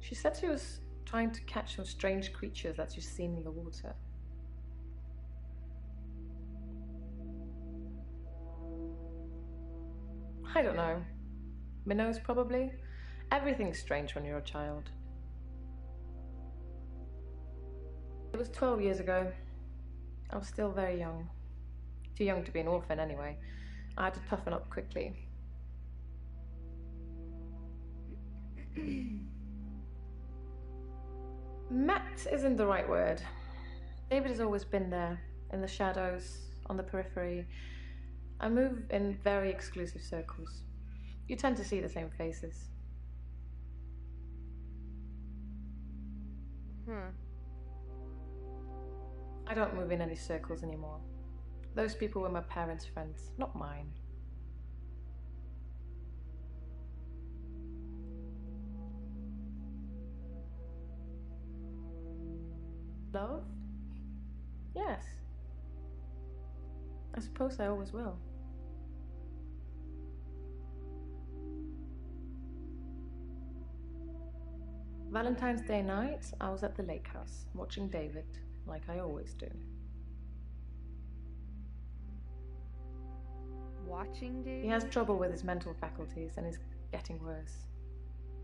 [SPEAKER 13] She said she was trying to catch some strange creatures that she's seen in the water. I don't know. Minnows, probably. Everything's strange when you're a child. It was 12 years ago. I was still very young. Too young to be an orphan, anyway. I had to toughen up quickly. Met isn't the right word. David has always been there, in the shadows, on the periphery. I move in very exclusive circles. You tend to see the same faces. I don't move in any circles anymore. Those people were my parents' friends, not mine. Love? Yes. I suppose I always will. Valentine's Day night, I was at the lake house, watching David, like I always do.
[SPEAKER 1] Watching David?
[SPEAKER 13] He has trouble with his mental faculties and is getting worse.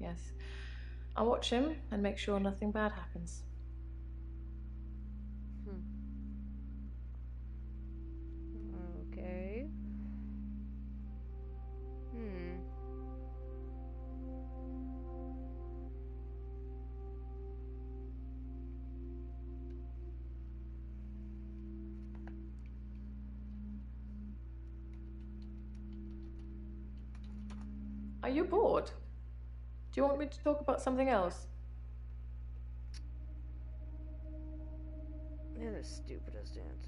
[SPEAKER 13] Yes. I watch him and make sure nothing bad happens.
[SPEAKER 1] Okay.
[SPEAKER 13] Are you bored? Do you want me to talk about something else?
[SPEAKER 1] They're the stupidest answers.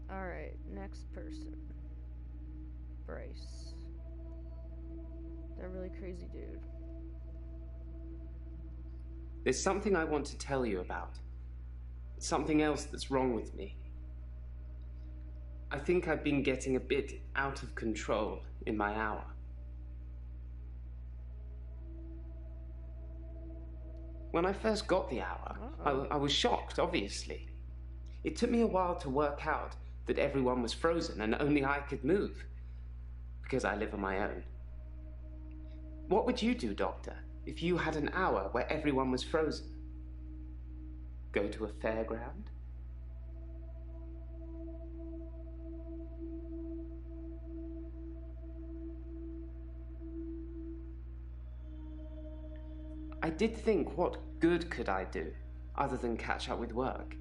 [SPEAKER 1] Alright, next person. Bryce. That really crazy dude.
[SPEAKER 14] There's something I want to tell you about. Something else that's wrong with me. I think I've been getting a bit out of control in my hour. When I first got the hour, I was shocked, obviously. It took me a while to work out that everyone was frozen and only I could move, because I live on my own. What would you do, Doctor, if you had an hour where everyone was frozen? Go to a fairground? I did think, what good could I do, other than catch up with work?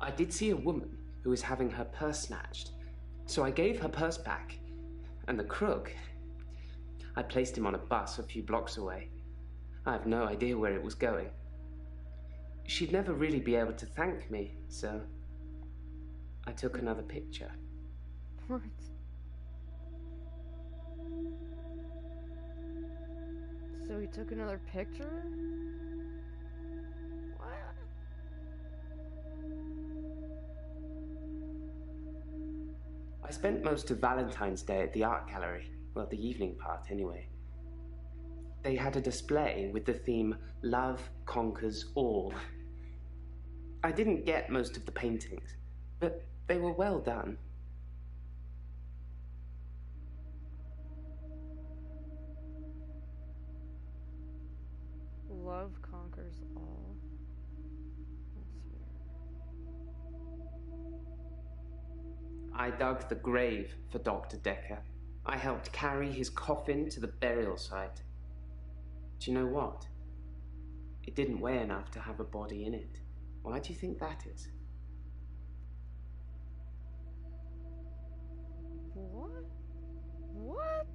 [SPEAKER 14] I did see a woman who was having her purse snatched, so I gave her purse back, and the crook, I placed him on a bus a few blocks away. I have no idea where it was going. She'd never really be able to thank me, so I took another picture.
[SPEAKER 1] What? So he took another picture? What?
[SPEAKER 14] I spent most of Valentine's Day at the art gallery. Well, the evening part, anyway. They had a display with the theme, Love Conquers All. I didn't get most of the paintings, but they were well done.
[SPEAKER 1] Love conquers all.
[SPEAKER 14] I dug the grave for Dr. Dekker. I helped carry his coffin to the burial site. Do you know what? It didn't weigh enough to have a body in it. Why do you think that is?
[SPEAKER 1] What? What?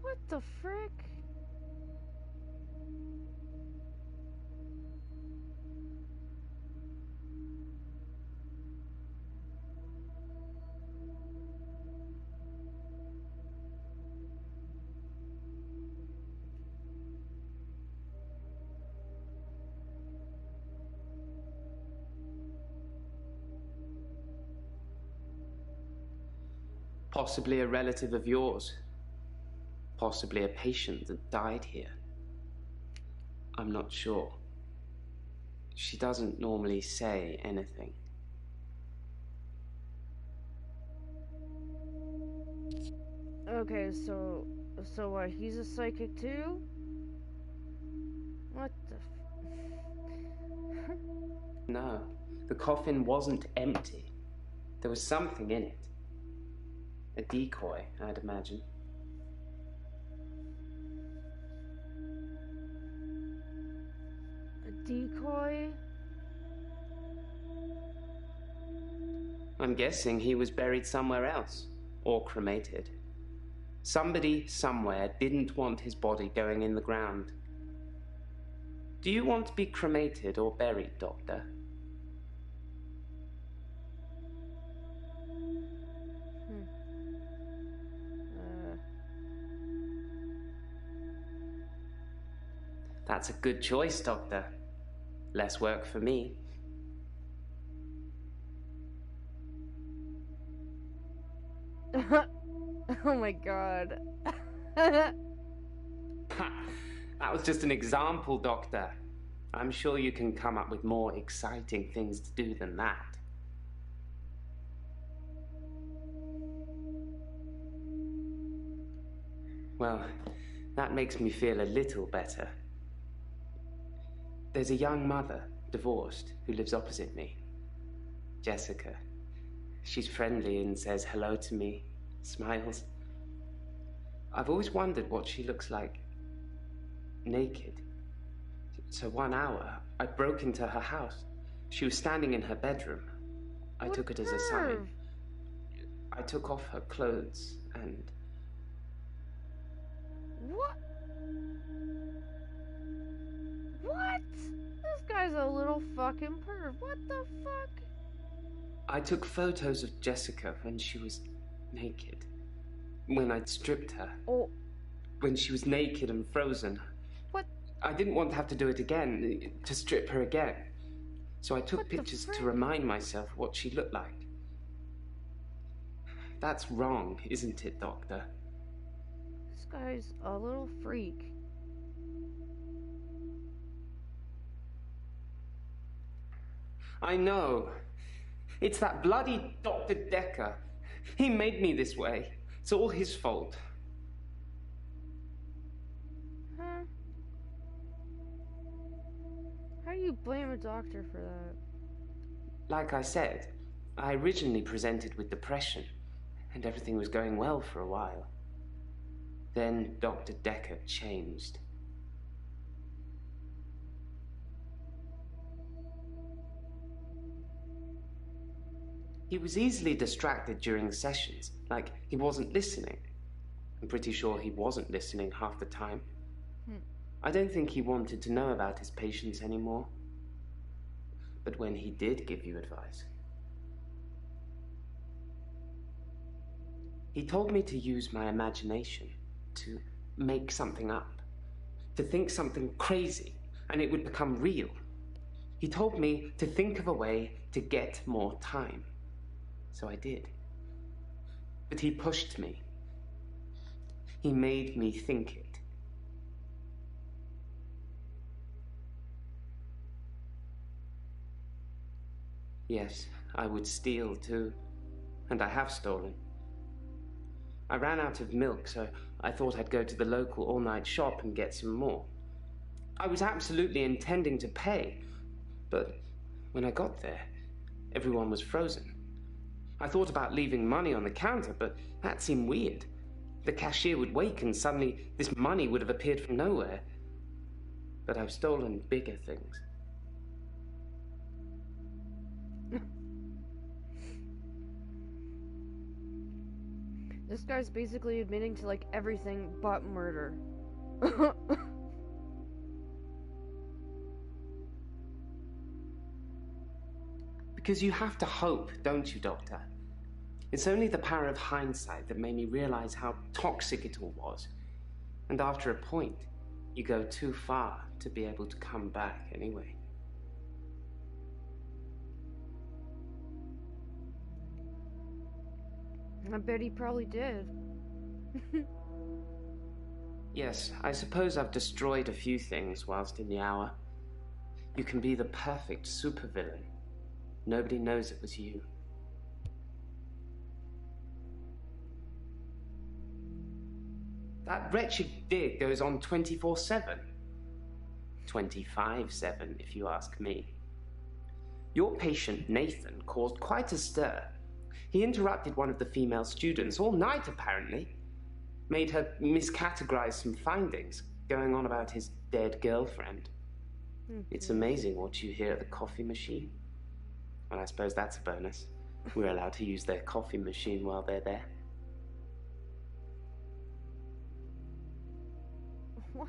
[SPEAKER 1] What the frick?
[SPEAKER 14] Possibly a relative of yours. Possibly a patient that died here. I'm not sure. She doesn't normally say anything.
[SPEAKER 1] Okay, so what? He's a psychic too? What the?
[SPEAKER 14] No, the coffin wasn't empty. There was something in it. A decoy, I'd imagine.
[SPEAKER 1] A decoy?
[SPEAKER 14] I'm guessing he was buried somewhere else, or cremated. Somebody somewhere didn't want his body going in the ground. Do you want to be cremated or buried, Doctor? That's a good choice, Doctor. Less work for me.
[SPEAKER 1] Oh my god.
[SPEAKER 14] That was just an example, Doctor. I'm sure you can come up with more exciting things to do than that. Well, that makes me feel a little better. There's a young mother, divorced, who lives opposite me. Jessica. She's friendly and says hello to me, smiles. I've always wondered what she looks like naked. So one hour, I broke into her house. She was standing in her bedroom. I took it as a sign. I took off her clothes and...
[SPEAKER 1] What? What? This guy's a little fucking perv. What the fuck?
[SPEAKER 14] I took photos of Jessica when she was naked. When I'd stripped her.
[SPEAKER 1] Oh.
[SPEAKER 14] When she was naked and frozen.
[SPEAKER 1] What?
[SPEAKER 14] I didn't want to have to do it again, to strip her again. So I took pictures to remind myself what she looked like. That's wrong, isn't it, Doctor?
[SPEAKER 1] This guy's a little freak.
[SPEAKER 14] I know. It's that bloody Dr. Dekker. He made me this way. It's all his fault.
[SPEAKER 1] Huh? How do you blame a doctor for that?
[SPEAKER 14] Like I said, I originally presented with depression, and everything was going well for a while. Then Dr. Dekker changed. He was easily distracted during sessions, like he wasn't listening. I'm pretty sure he wasn't listening half the time. I don't think he wanted to know about his patients anymore. But when he did give you advice, he told me to use my imagination, to make something up, to think something crazy, and it would become real. He told me to think of a way to get more time. So I did. But he pushed me. He made me think it. Yes, I would steal too. And I have stolen. I ran out of milk, so I thought I'd go to the local all-night shop and get some more. I was absolutely intending to pay, but when I got there, everyone was frozen. I thought about leaving money on the counter, but that seemed weird. The cashier would wake and suddenly this money would have appeared from nowhere. But I've stolen bigger things.
[SPEAKER 1] This guy's basically admitting to like everything but murder.
[SPEAKER 14] Because you have to hope, don't you, Doctor? It's only the power of hindsight that made me realize how toxic it all was. And after a point, you go too far to be able to come back anyway.
[SPEAKER 1] I bet he probably did.
[SPEAKER 14] Yes, I suppose I've destroyed a few things whilst in the hour. You can be the perfect supervillain. Nobody knows it was you. That wretched dig goes on 24/7. 25/7, if you ask me. Your patient, Nathan, caused quite a stir. He interrupted one of the female students all night, apparently. Made her miscategorize some findings, going on about his dead girlfriend. It's amazing what you hear at the coffee machine. Well, I suppose that's a bonus. We're allowed to use their coffee machine while they're there.
[SPEAKER 1] What?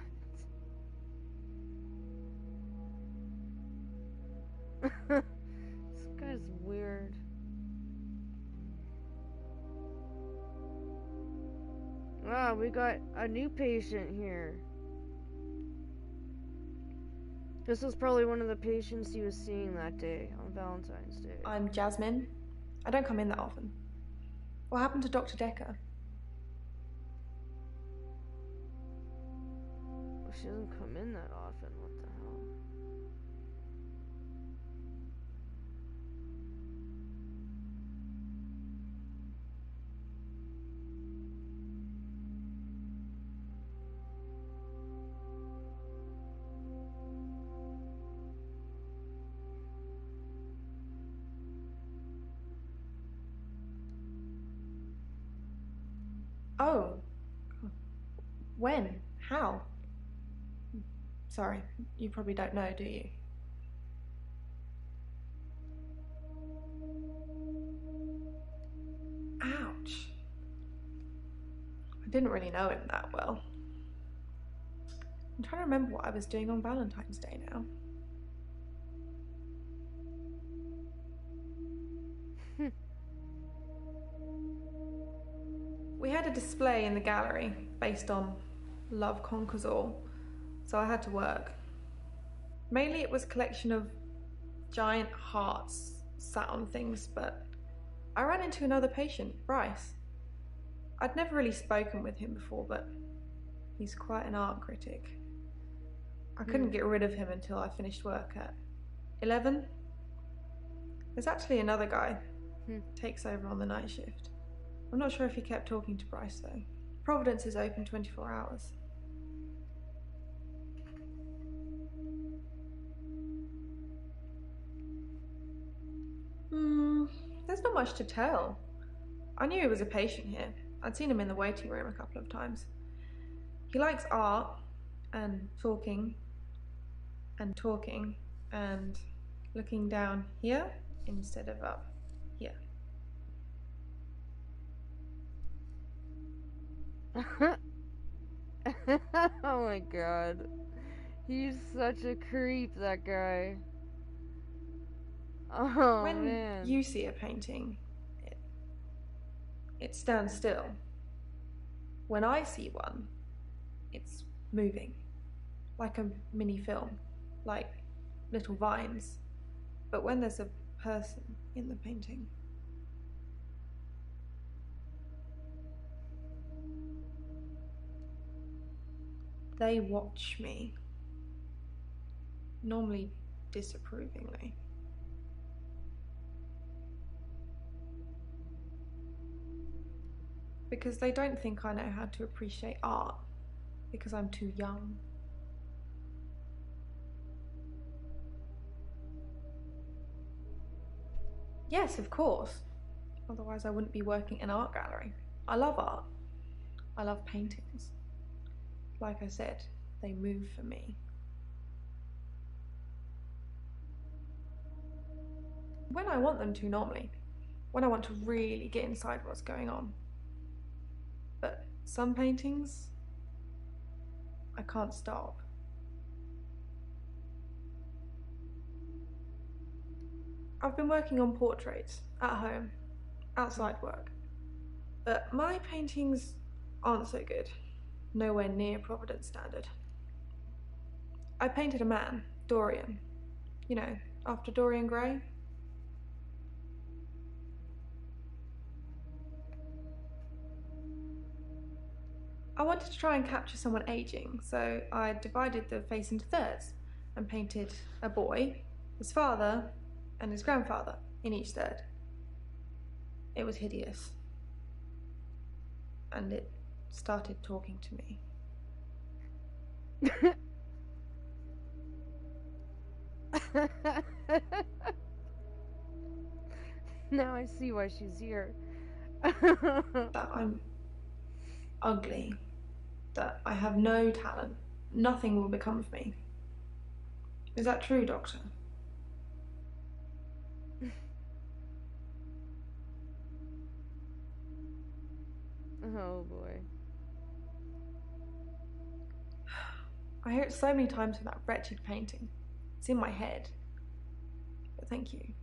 [SPEAKER 1] This guy's weird. Wow, we got a new patient here. This was probably one of the patients he was seeing that day, on Valentine's Day.
[SPEAKER 6] I'm Jasmine. I don't come in that often. What happened to Dr. Dekker?
[SPEAKER 1] She doesn't come in that often, what the hell?
[SPEAKER 6] Oh. When? How? Sorry, you probably don't know, do you? Ouch. I didn't really know him that well. I'm trying to remember what I was doing on Valentine's Day now. We had a display in the gallery based on Love Conquers All, so I had to work. Mainly it was a collection of giant hearts sat on things, but I ran into another patient, Bryce. I'd never really spoken with him before, but he's quite an art critic. I couldn't get rid of him until I finished work at 11. There's actually another guy who takes over on the night shift. I'm not sure if he kept talking to Bryce though. Providence is open 24 hours. There's not much to tell. I knew he was a patient here. I'd seen him in the waiting room a couple of times. He likes art and talking and looking down here instead of up here.
[SPEAKER 1] Oh my god. He's such a creep, that guy. Oh,
[SPEAKER 6] when
[SPEAKER 1] man.
[SPEAKER 6] you see a painting, it stands still. When I see one, it's moving. Like a mini film. Like little vines. But when there's a person in the painting, they watch me. Normally disapprovingly. Because they don't think I know how to appreciate art. Because I'm too young. Yes, of course. Otherwise I wouldn't be working in an art gallery. I love art. I love paintings. Like I said, they move for me. When I want them to, normally. When I want to really get inside what's going on. But some paintings, I can't stop. I've been working on portraits, at home, outside work. But my paintings aren't so good. Nowhere near Providence standard. I painted a man, Dorian. You know, after Dorian Gray. I wanted to try and capture someone aging, so I divided the face into thirds and painted a boy, his father, and his grandfather in each third. It was hideous. And it started talking to me.
[SPEAKER 1] Now I see why she's here.
[SPEAKER 6] That I'm ugly. That I have no talent. Nothing will become of me. Is that true, Doctor?
[SPEAKER 1] Oh boy.
[SPEAKER 6] I hear it so many times in that wretched painting. It's in my head. But thank you.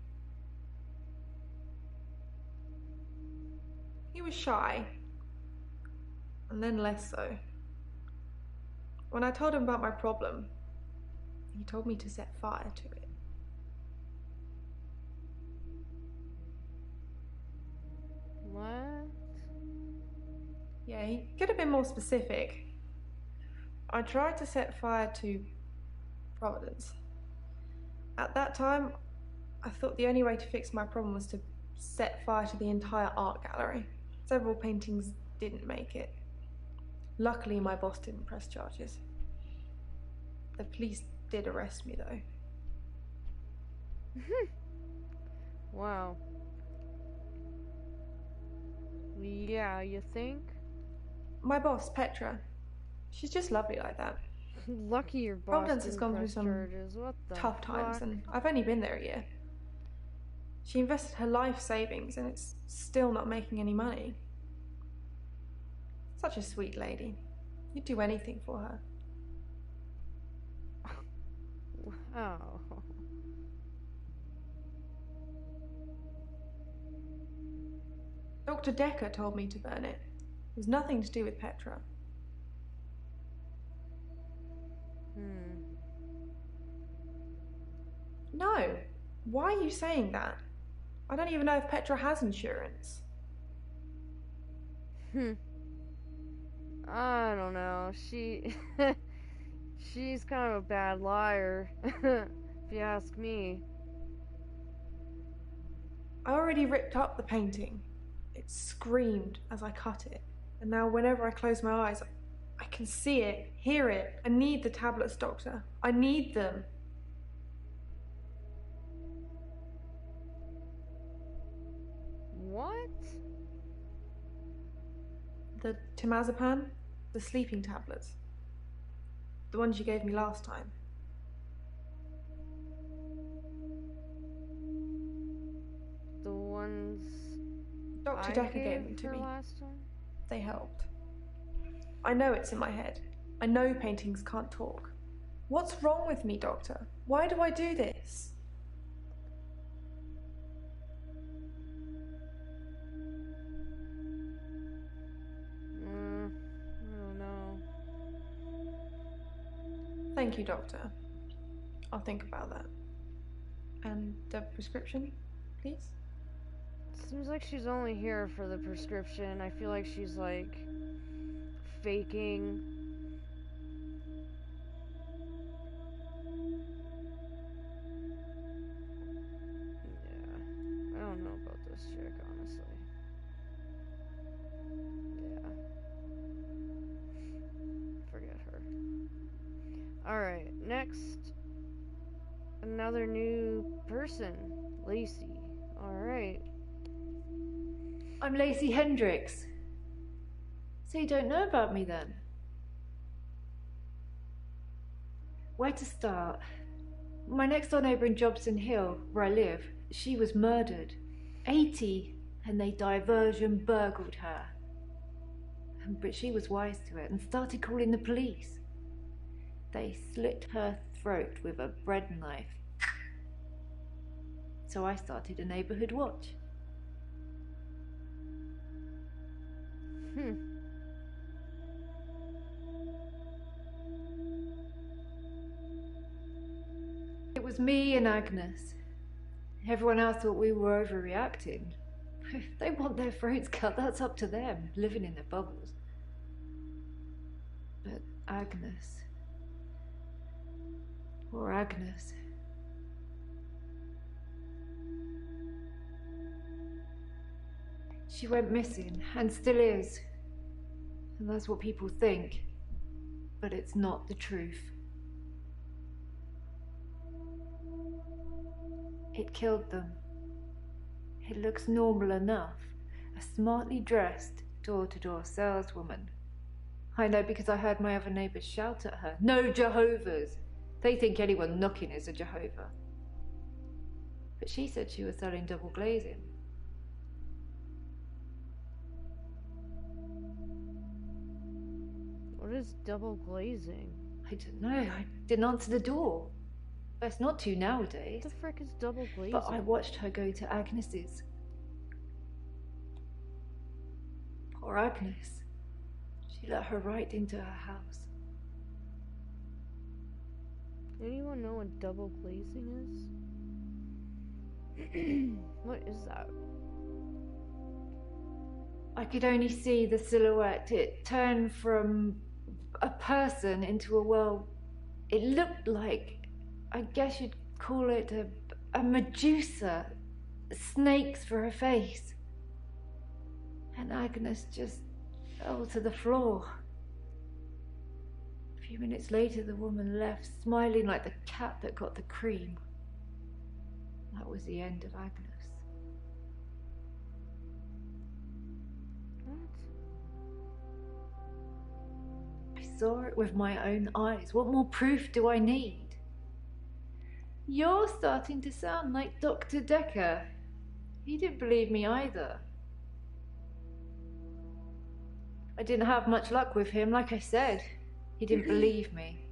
[SPEAKER 6] He was shy. And then less so. When I told him about my problem, he told me to set fire to it.
[SPEAKER 1] What?
[SPEAKER 6] Yeah, he could have been more specific. I tried to set fire to Providence. At that time, I thought the only way to fix my problem was to set fire to the entire art gallery. Several paintings didn't make it. Luckily, my boss didn't press charges. The police did arrest me, though.
[SPEAKER 1] Wow. Yeah, you think?
[SPEAKER 6] My boss, Petra. She's just lovely like that.
[SPEAKER 1] Lucky your boss
[SPEAKER 6] Providence has
[SPEAKER 1] didn't
[SPEAKER 6] gone through
[SPEAKER 1] press
[SPEAKER 6] some
[SPEAKER 1] charges. What the
[SPEAKER 6] tough times,
[SPEAKER 1] fuck?
[SPEAKER 6] and I've only been there a year. She invested her life savings, and it's still not making any money. Such a sweet lady. You'd do anything for her.
[SPEAKER 1] Wow.
[SPEAKER 6] Dr. Dekker told me to burn it. It was nothing to do with Petra. No. Why are you saying that? I don't even know if Petra has insurance.
[SPEAKER 1] I don't know. She's kind of a bad liar, if you ask me.
[SPEAKER 6] I already ripped up the painting. It screamed as I cut it. And now whenever I close my eyes, I can see it, hear it. I need the tablets, Doctor. I need them.
[SPEAKER 1] What?
[SPEAKER 6] The temazepam? The sleeping tablets. The ones you gave me last time.
[SPEAKER 1] The ones
[SPEAKER 6] Dr.
[SPEAKER 1] I
[SPEAKER 6] Dekker gave them to
[SPEAKER 1] her
[SPEAKER 6] me.
[SPEAKER 1] last time?
[SPEAKER 6] They helped. I know it's in my head. I know paintings can't talk. What's wrong with me, Doctor? Why do I do this?
[SPEAKER 1] I don't know.
[SPEAKER 6] Thank you, Doctor. I'll think about that. And the prescription, please?
[SPEAKER 1] Seems like she's only here for the prescription. I feel like she's like faking. Yeah. I don't know about this chick, honestly. Yeah. Forget her. Alright, next. Another new person. Lacey. Alright.
[SPEAKER 8] I'm Lacey Hendricks. So you don't know about me then? Where to start? My next door neighbour in Jobson Hill, where I live, she was murdered. 80, and they diversion burgled her. But she was wise to it and started calling the police. They slit her throat with a bread knife. So I started a neighbourhood watch. It was me and Agnes. Everyone else thought we were overreacting. If they want their throats cut, that's up to them, living in their bubbles. But Agnes... Poor Agnes. She went missing, and still is. And that's what people think. But it's not the truth. It killed them. It looks normal enough. A smartly dressed, door-to-door saleswoman. I know because I heard my other neighbours shout at her. No Jehovah's! They think anyone knocking is a Jehovah. But she said she was selling double glazing.
[SPEAKER 1] What is double glazing?
[SPEAKER 8] I don't know. I didn't answer the door. Best not to nowadays.
[SPEAKER 1] What the frick is double glazing?
[SPEAKER 8] But I watched her go to Agnes's. Poor Agnes. She let her right into her house.
[SPEAKER 1] Anyone know what double glazing is? What is that?
[SPEAKER 8] I could only see the silhouette. It turned from a person into a, well, it looked like, I guess you'd call it a Medusa. Snakes for her face. And Agnes just fell to the floor. A few minutes later, the woman left, smiling like the cat that got the cream. That was the end of Agnes.
[SPEAKER 1] What?
[SPEAKER 8] saw it with my own eyes. What more proof do I need? You're starting to sound like Dr. Dekker. He didn't believe me either. I didn't have much luck with him, like I said. He didn't believe me.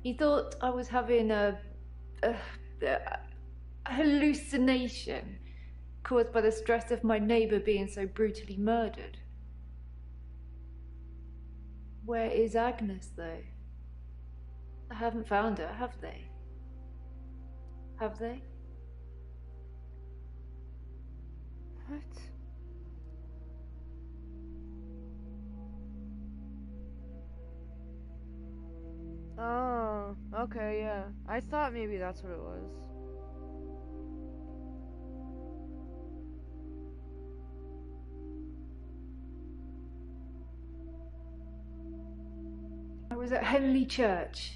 [SPEAKER 8] He thought I was having a hallucination caused by the stress of my neighbour being so brutally murdered. Where is Agnes, though? I haven't found her, have they? Have they?
[SPEAKER 1] What? Oh, okay, yeah. I thought maybe that's what it was.
[SPEAKER 8] I was at Henley Church.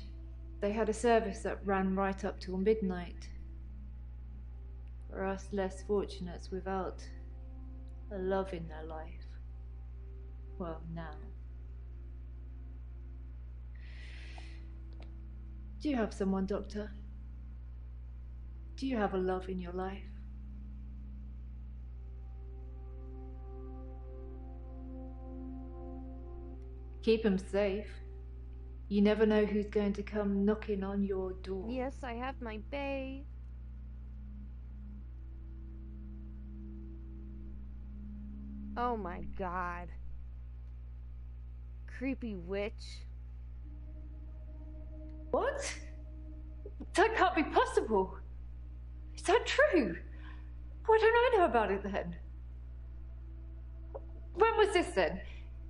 [SPEAKER 8] They had a service that ran right up till midnight. For us less fortunates without a love in their life. Well, now. Do you have someone, Doctor? Do you have a love in your life? Keep him safe. You never know who's going to come knocking on your door.
[SPEAKER 1] Yes, I have my bae. Oh my god. Creepy witch.
[SPEAKER 8] What? That can't be possible. Is that true? Why don't I know about it then? When was this then?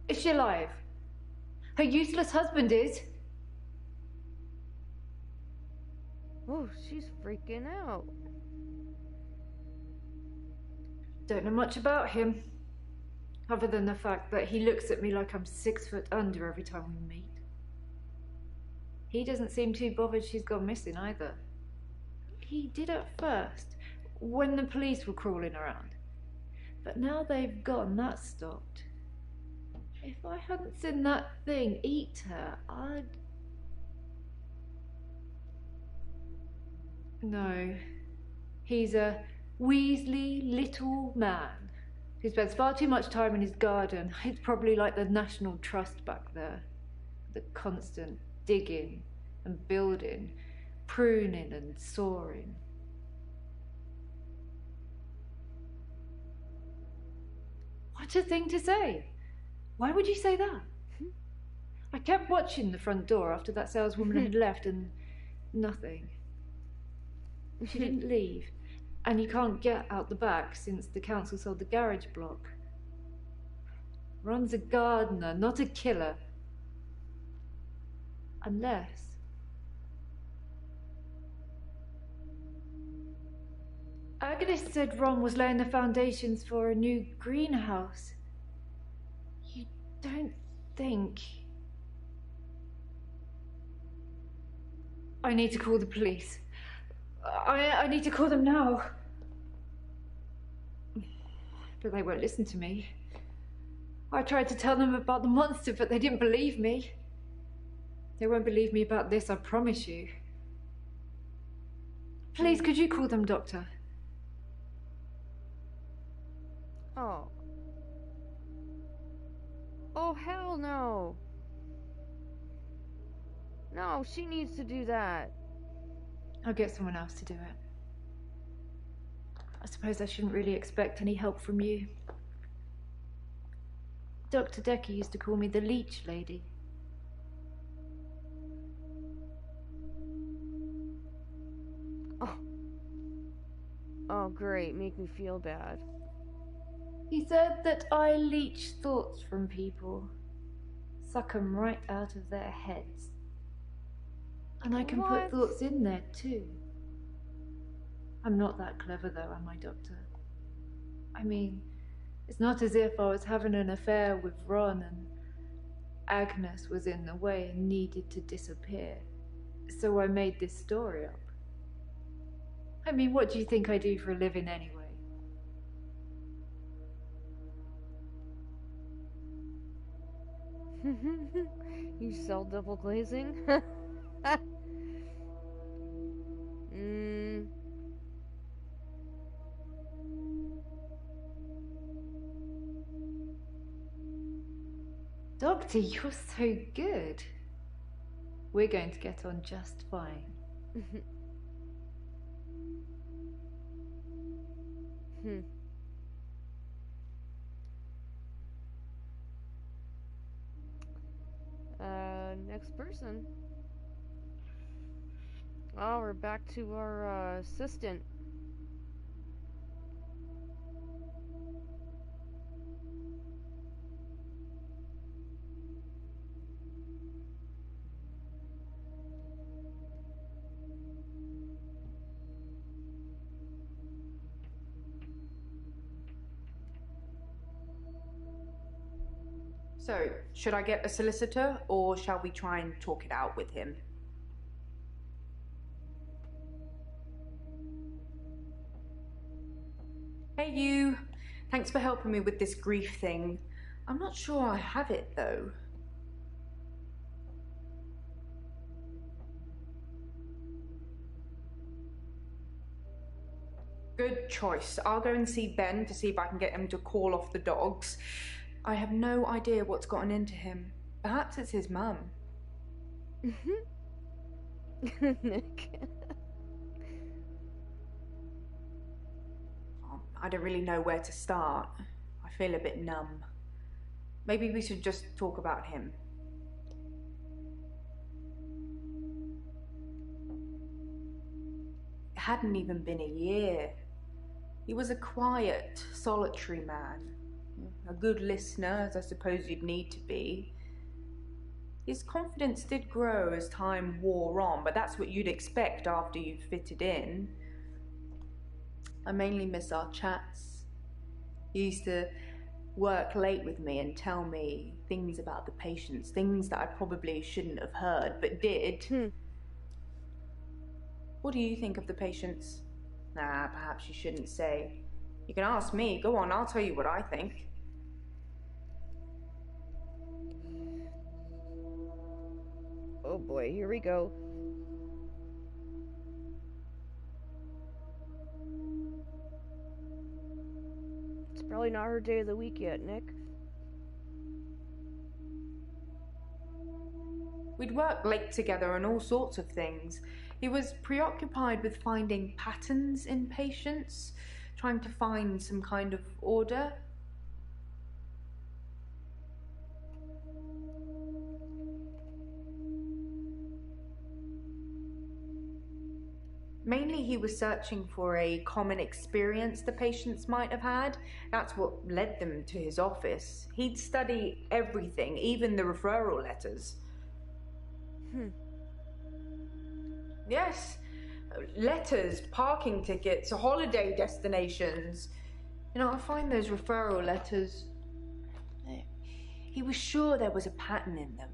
[SPEAKER 8] Is she alive? Her useless husband is.
[SPEAKER 1] Oh, she's freaking out.
[SPEAKER 8] Don't know much about him, other than the fact that he looks at me like I'm 6 foot under every time we meet. He doesn't seem too bothered she's gone missing either. He did at first, when the police were crawling around. But now they've gone, that's stopped. If I hadn't seen that thing eat her, I'd... No. He's a Weasley little man who spends far too much time in his garden. It's probably like the National Trust back there. The constant digging and building, pruning and sawing. What a thing to say! Why would you say that? I kept watching the front door after that saleswoman had left and nothing. She didn't leave, and you can't get out the back since the council sold the garage block. Ron's a gardener, not a killer. Unless... Agnes said Ron was laying the foundations for a new greenhouse. You don't think... I need to call the police. I need to call them now. But they won't listen to me. I tried to tell them about the monster, but they didn't believe me. They won't believe me about this, I promise you. Please, could you call them, Doctor?
[SPEAKER 1] Oh. Oh, hell no. No, she needs to do that.
[SPEAKER 8] I'll get someone else to do it. I suppose I shouldn't really expect any help from you. Dr. Dekker used to call me the leech lady.
[SPEAKER 1] Oh. Oh, great. Make me feel bad.
[SPEAKER 8] He said that I leech thoughts from people. Suck them right out of their heads. And I can put thoughts in there too. I'm not that clever though, am I, Doctor? I mean, it's not as if I was having an affair with Ron and Agnes was in the way and needed to disappear. So I made this story up. I mean, what do you think I do for a living anyway?
[SPEAKER 1] You sell double glazing? mm.
[SPEAKER 8] Doctor, you're so good. We're going to get on just fine.
[SPEAKER 1] Next person. Oh, we're back to our assistant.
[SPEAKER 9] So, should I get a solicitor, or shall we try and talk it out with him? Hey you, thanks for helping me with this grief thing. I'm not sure I have it though. Good choice. I'll go and see Ben to see if I can get him to call off the dogs. I have no idea what's gotten into him. Perhaps it's his mum.
[SPEAKER 1] Nick.
[SPEAKER 9] I don't really know where to start. I feel a bit numb. Maybe we should just talk about him. It hadn't even been a year. He was a quiet, solitary man. A good listener, as I suppose you'd need to be. His confidence did grow as time wore on, but that's what you'd expect after you've fitted in. I mainly miss our chats. He used to work late with me and tell me things about the patients, things that I probably shouldn't have heard, but did. What do you think of the patients? Nah, perhaps you shouldn't say. You can ask me. Go on, I'll tell you what I think.
[SPEAKER 1] Oh boy, here we go. It's probably not her day of the week yet, Nick.
[SPEAKER 9] We'd work late together on all sorts of things. He was preoccupied with finding patterns in patients, trying to find some kind of order. Mainly he was searching for a common experience the patients might have had. That's what led them to his office. He'd study everything, even the referral letters. Yes, letters, parking tickets, holiday destinations. You know, I find those referral letters... He was sure there was a pattern in them.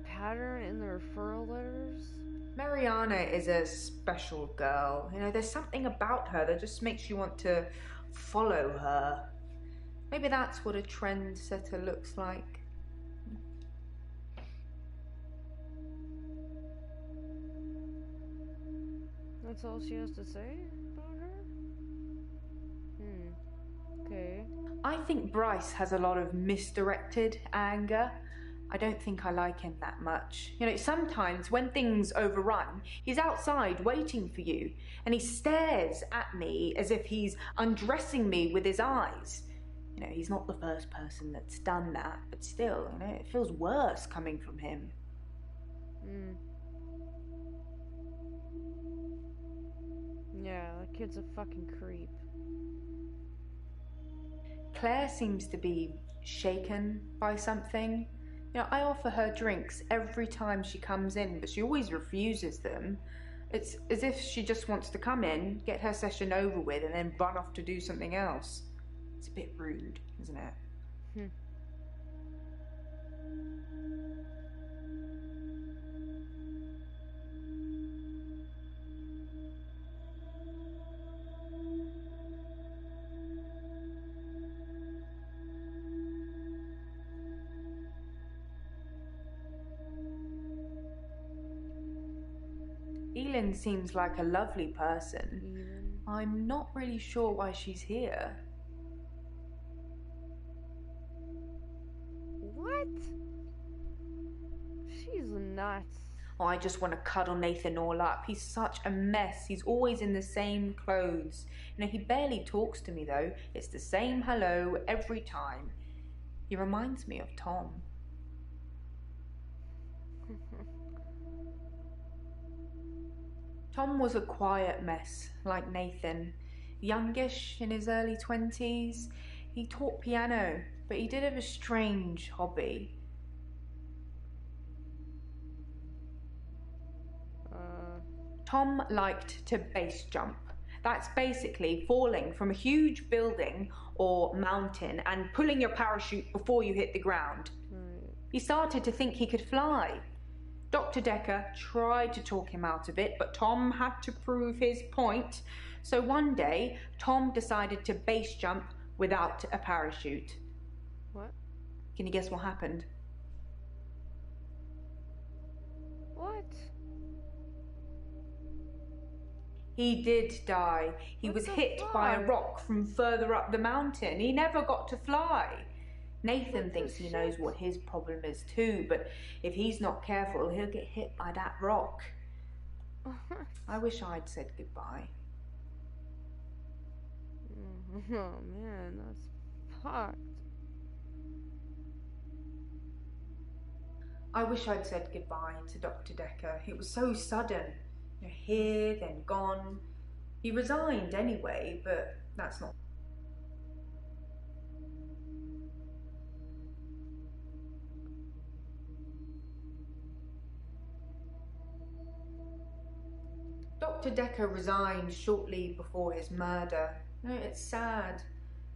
[SPEAKER 1] Pattern in the referral letters?
[SPEAKER 9] Mariana is a special girl. You know, there's something about her that just makes you want to follow her. Maybe that's what a trendsetter looks like.
[SPEAKER 1] That's all she has to say about her? Okay.
[SPEAKER 9] I think Bryce has a lot of misdirected anger. I don't think I like him that much. You know, sometimes when things overrun, he's outside waiting for you, and he stares at me as if he's undressing me with his eyes. You know, he's not the first person that's done that, but still, you know, it feels worse coming from him.
[SPEAKER 1] Yeah, that kid's a fucking creep.
[SPEAKER 9] Claire seems to be shaken by something. You know, I offer her drinks every time she comes in, but she always refuses them. It's as if she just wants to come in, get her session over with, and then run off to do something else. It's a bit rude, isn't it? Elin seems like a lovely person. I'm not really sure why she's here.
[SPEAKER 1] What? She's nuts.
[SPEAKER 9] Oh, I just want to cuddle Nathan all up. He's such a mess. He's always in the same clothes. You know, he barely talks to me though. It's the same hello every time. He reminds me of Tom. Tom was a quiet mess, like Nathan. Youngish, in his early 20s. He taught piano, but he did have a strange hobby. Tom liked to base jump. That's basically falling from a huge building or mountain and pulling your parachute before you hit the ground. He started to think he could fly. Dr. Dekker tried to talk him out of it, but Tom had to prove his point. So one day, Tom decided to base jump without a parachute.
[SPEAKER 1] What?
[SPEAKER 9] Can you guess what happened?
[SPEAKER 1] What?
[SPEAKER 9] He did die. He was hit by a rock from further up the mountain. He never got to fly. Nathan thinks he knows what his problem is too, but if he's not careful, he'll get hit by that rock. I wish I'd said goodbye.
[SPEAKER 1] Oh man, that's fucked.
[SPEAKER 9] I wish I'd said goodbye to Dr. Dekker. It was so sudden. You know, here, then gone. He resigned anyway, but that's not. Dr. Dekker resigned shortly before his murder. No, it's sad,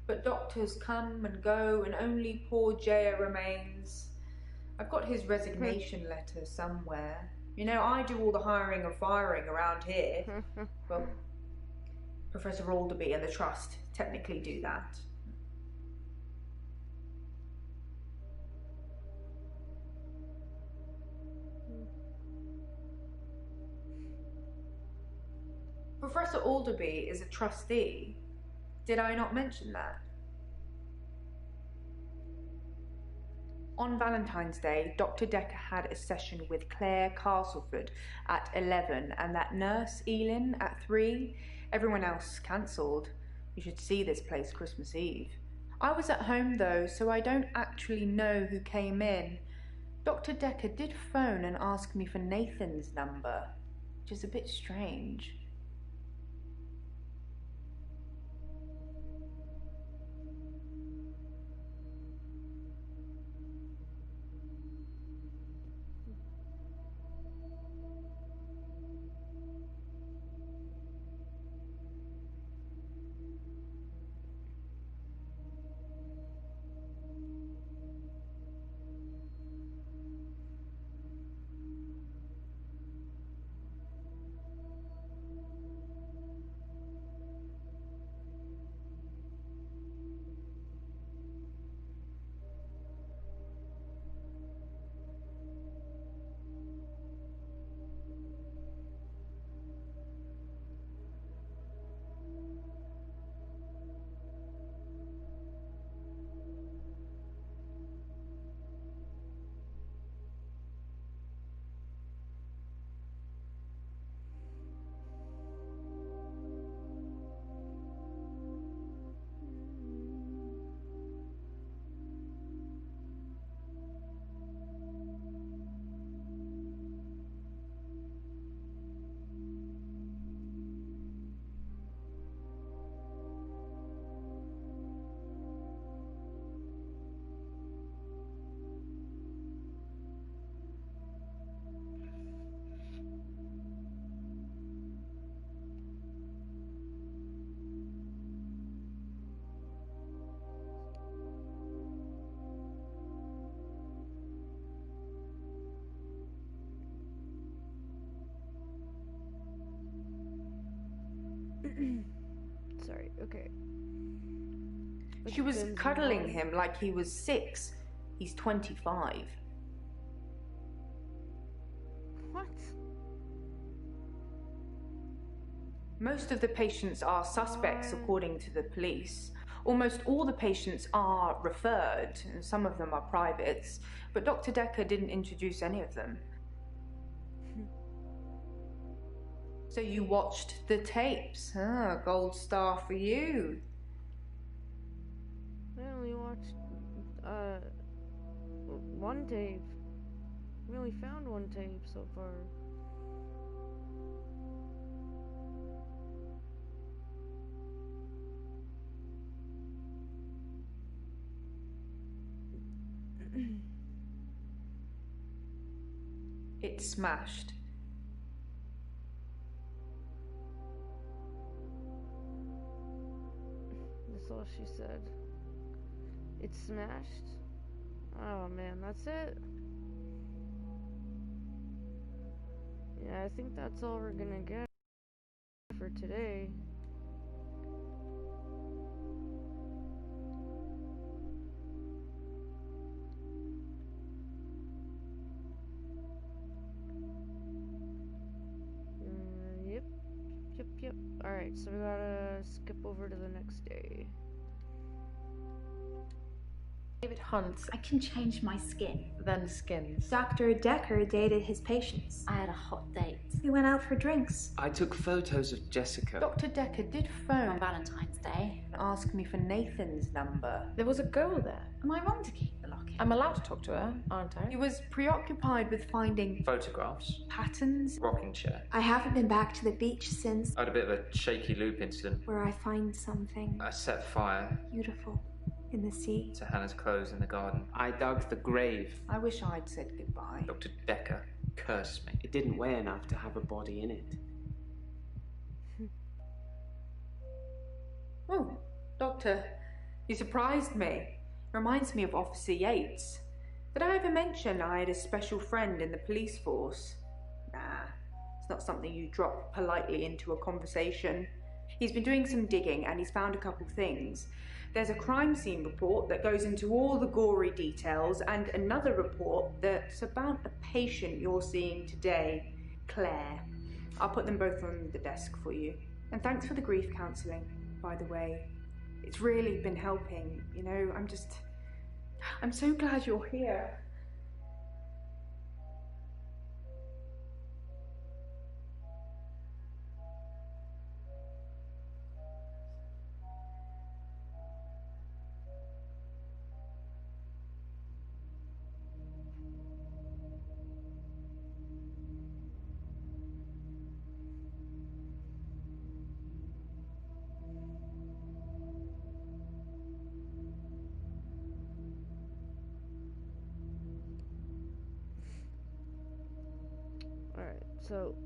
[SPEAKER 9] but doctors come and go and only poor Jaya remains. I've got his resignation letter somewhere. You know, I do all the hiring and firing around here. Well, Professor Alderby and the Trust technically do that. Professor Alderby is a trustee. Did I not mention that? On Valentine's Day, Dr. Dekker had a session with Claire Castleford at 11 and that nurse, Elin, at 3. Everyone else cancelled. You should see this place Christmas Eve. I was at home though, so I don't actually know who came in. Dr. Dekker did phone and ask me for Nathan's number, which is a bit strange.
[SPEAKER 1] Sorry, okay.
[SPEAKER 9] She was cuddling him like he was 6. He's 25.
[SPEAKER 1] What?
[SPEAKER 9] Most of the patients are suspects, according to the police. Almost all the patients are referred, and some of them are privates, but Dr. Dekker didn't introduce any of them. So you watched the tapes? Ah, gold star for you.
[SPEAKER 1] I only watched, one tape. We only found one tape so far.
[SPEAKER 9] It smashed.
[SPEAKER 1] That's all she said. It smashed? Oh man, that's it? Yeah, I think that's all we're gonna get for today. Yep. Alright, so we gotta skip over to the next day.
[SPEAKER 13] David hunts.
[SPEAKER 12] I can change my skin.
[SPEAKER 13] Then skins.
[SPEAKER 3] Dr. Dekker dated his patients.
[SPEAKER 12] I had a hot date.
[SPEAKER 3] We went out for drinks.
[SPEAKER 14] I took photos of Jessica.
[SPEAKER 9] Dr. Dekker did phone on Valentine's Day and asked me for Nathan's number.
[SPEAKER 13] There was a girl there.
[SPEAKER 12] Am I wrong to keep the locket?
[SPEAKER 13] I'm allowed to talk to her, aren't I?
[SPEAKER 9] He was preoccupied with finding
[SPEAKER 10] Photographs.
[SPEAKER 9] patterns.
[SPEAKER 10] Rocking chair.
[SPEAKER 3] I haven't been back to the beach since
[SPEAKER 10] I had a bit of a shaky loop incident.
[SPEAKER 3] where I find something
[SPEAKER 10] I set fire
[SPEAKER 3] beautiful in the sea.
[SPEAKER 10] to Hannah's clothes in the garden.
[SPEAKER 14] I dug the grave.
[SPEAKER 9] I wish I'd said goodbye.
[SPEAKER 10] Dr. Dekker cursed me.
[SPEAKER 14] It didn't weigh enough to have a body in it.
[SPEAKER 9] Oh, Doctor, you surprised me. Reminds me of Officer Yates. Did I ever mention I had a special friend in the police force? Nah, it's not something you drop politely into a conversation. He's been doing some digging and he's found a couple things. There's a crime scene report that goes into all the gory details and another report that's about a patient you're seeing today, Claire. I'll put them both on the desk for you. And thanks for the grief counselling, by the way. It's really been helping, you know, I'm so glad you're here.
[SPEAKER 1] Alright, so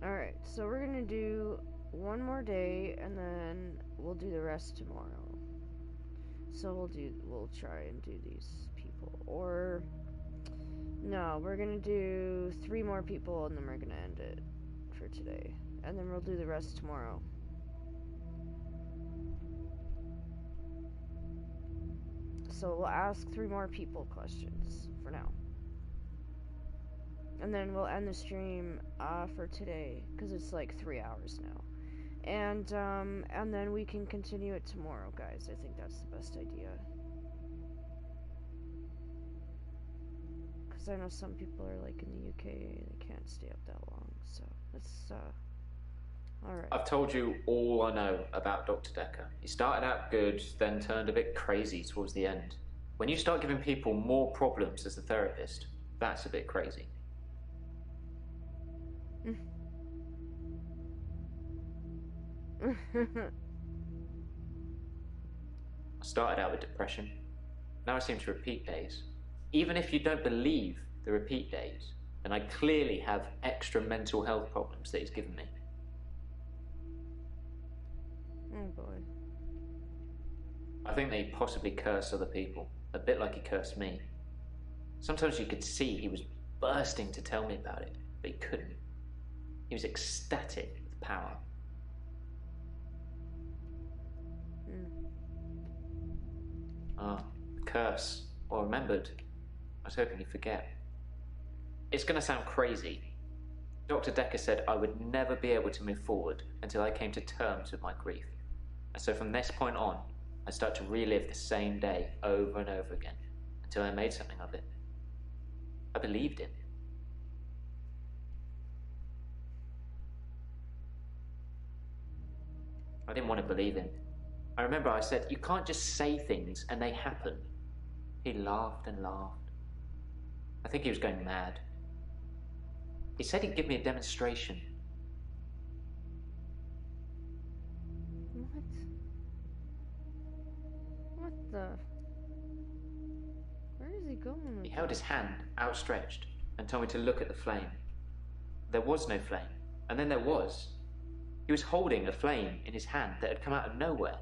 [SPEAKER 1] alright, so we're gonna do one more day and then we'll do the rest tomorrow. So we'll try and do these people. Or no, we're gonna do 3 more people and then we're gonna end it for today. And then we'll do the rest tomorrow. So we'll ask 3 more people questions for now. And then we'll end the stream for today, because it's like 3 hours now. And then we can continue it tomorrow, guys. I think that's the best idea. Because I know some people are like in the UK, they can't stay up that long. So let's alright.
[SPEAKER 10] I've told you all I know about Dr. Dekker. He started out good, then turned a bit crazy towards the end. When you start giving people more problems as a therapist, that's a bit crazy. I started out with depression. Now I seem to repeat days. Even if you don't believe the repeat days, then I clearly have extra mental health problems that he's given me.
[SPEAKER 1] Oh boy.
[SPEAKER 10] I think that he possibly cursed other people, a bit like he cursed me. Sometimes you could see he was bursting to tell me about it, but he couldn't. He was ecstatic with power. Ah, the curse. Well remembered. I was hoping he'd forget. It's gonna sound crazy. Dr. Dekker said I would never be able to move forward until I came to terms with my grief. And so from this point on, I start to relive the same day over and over again until I made something of it. I believed him. I didn't want to believe him. I remember I said, you can't just say things and they happen. He laughed and laughed. I think he was going mad. He said he'd give me a demonstration.
[SPEAKER 1] What the? Where is he going with
[SPEAKER 10] He held his hand outstretched and told me to look at the flame. There was no flame, and then there was. He was holding a flame in his hand that had come out of nowhere.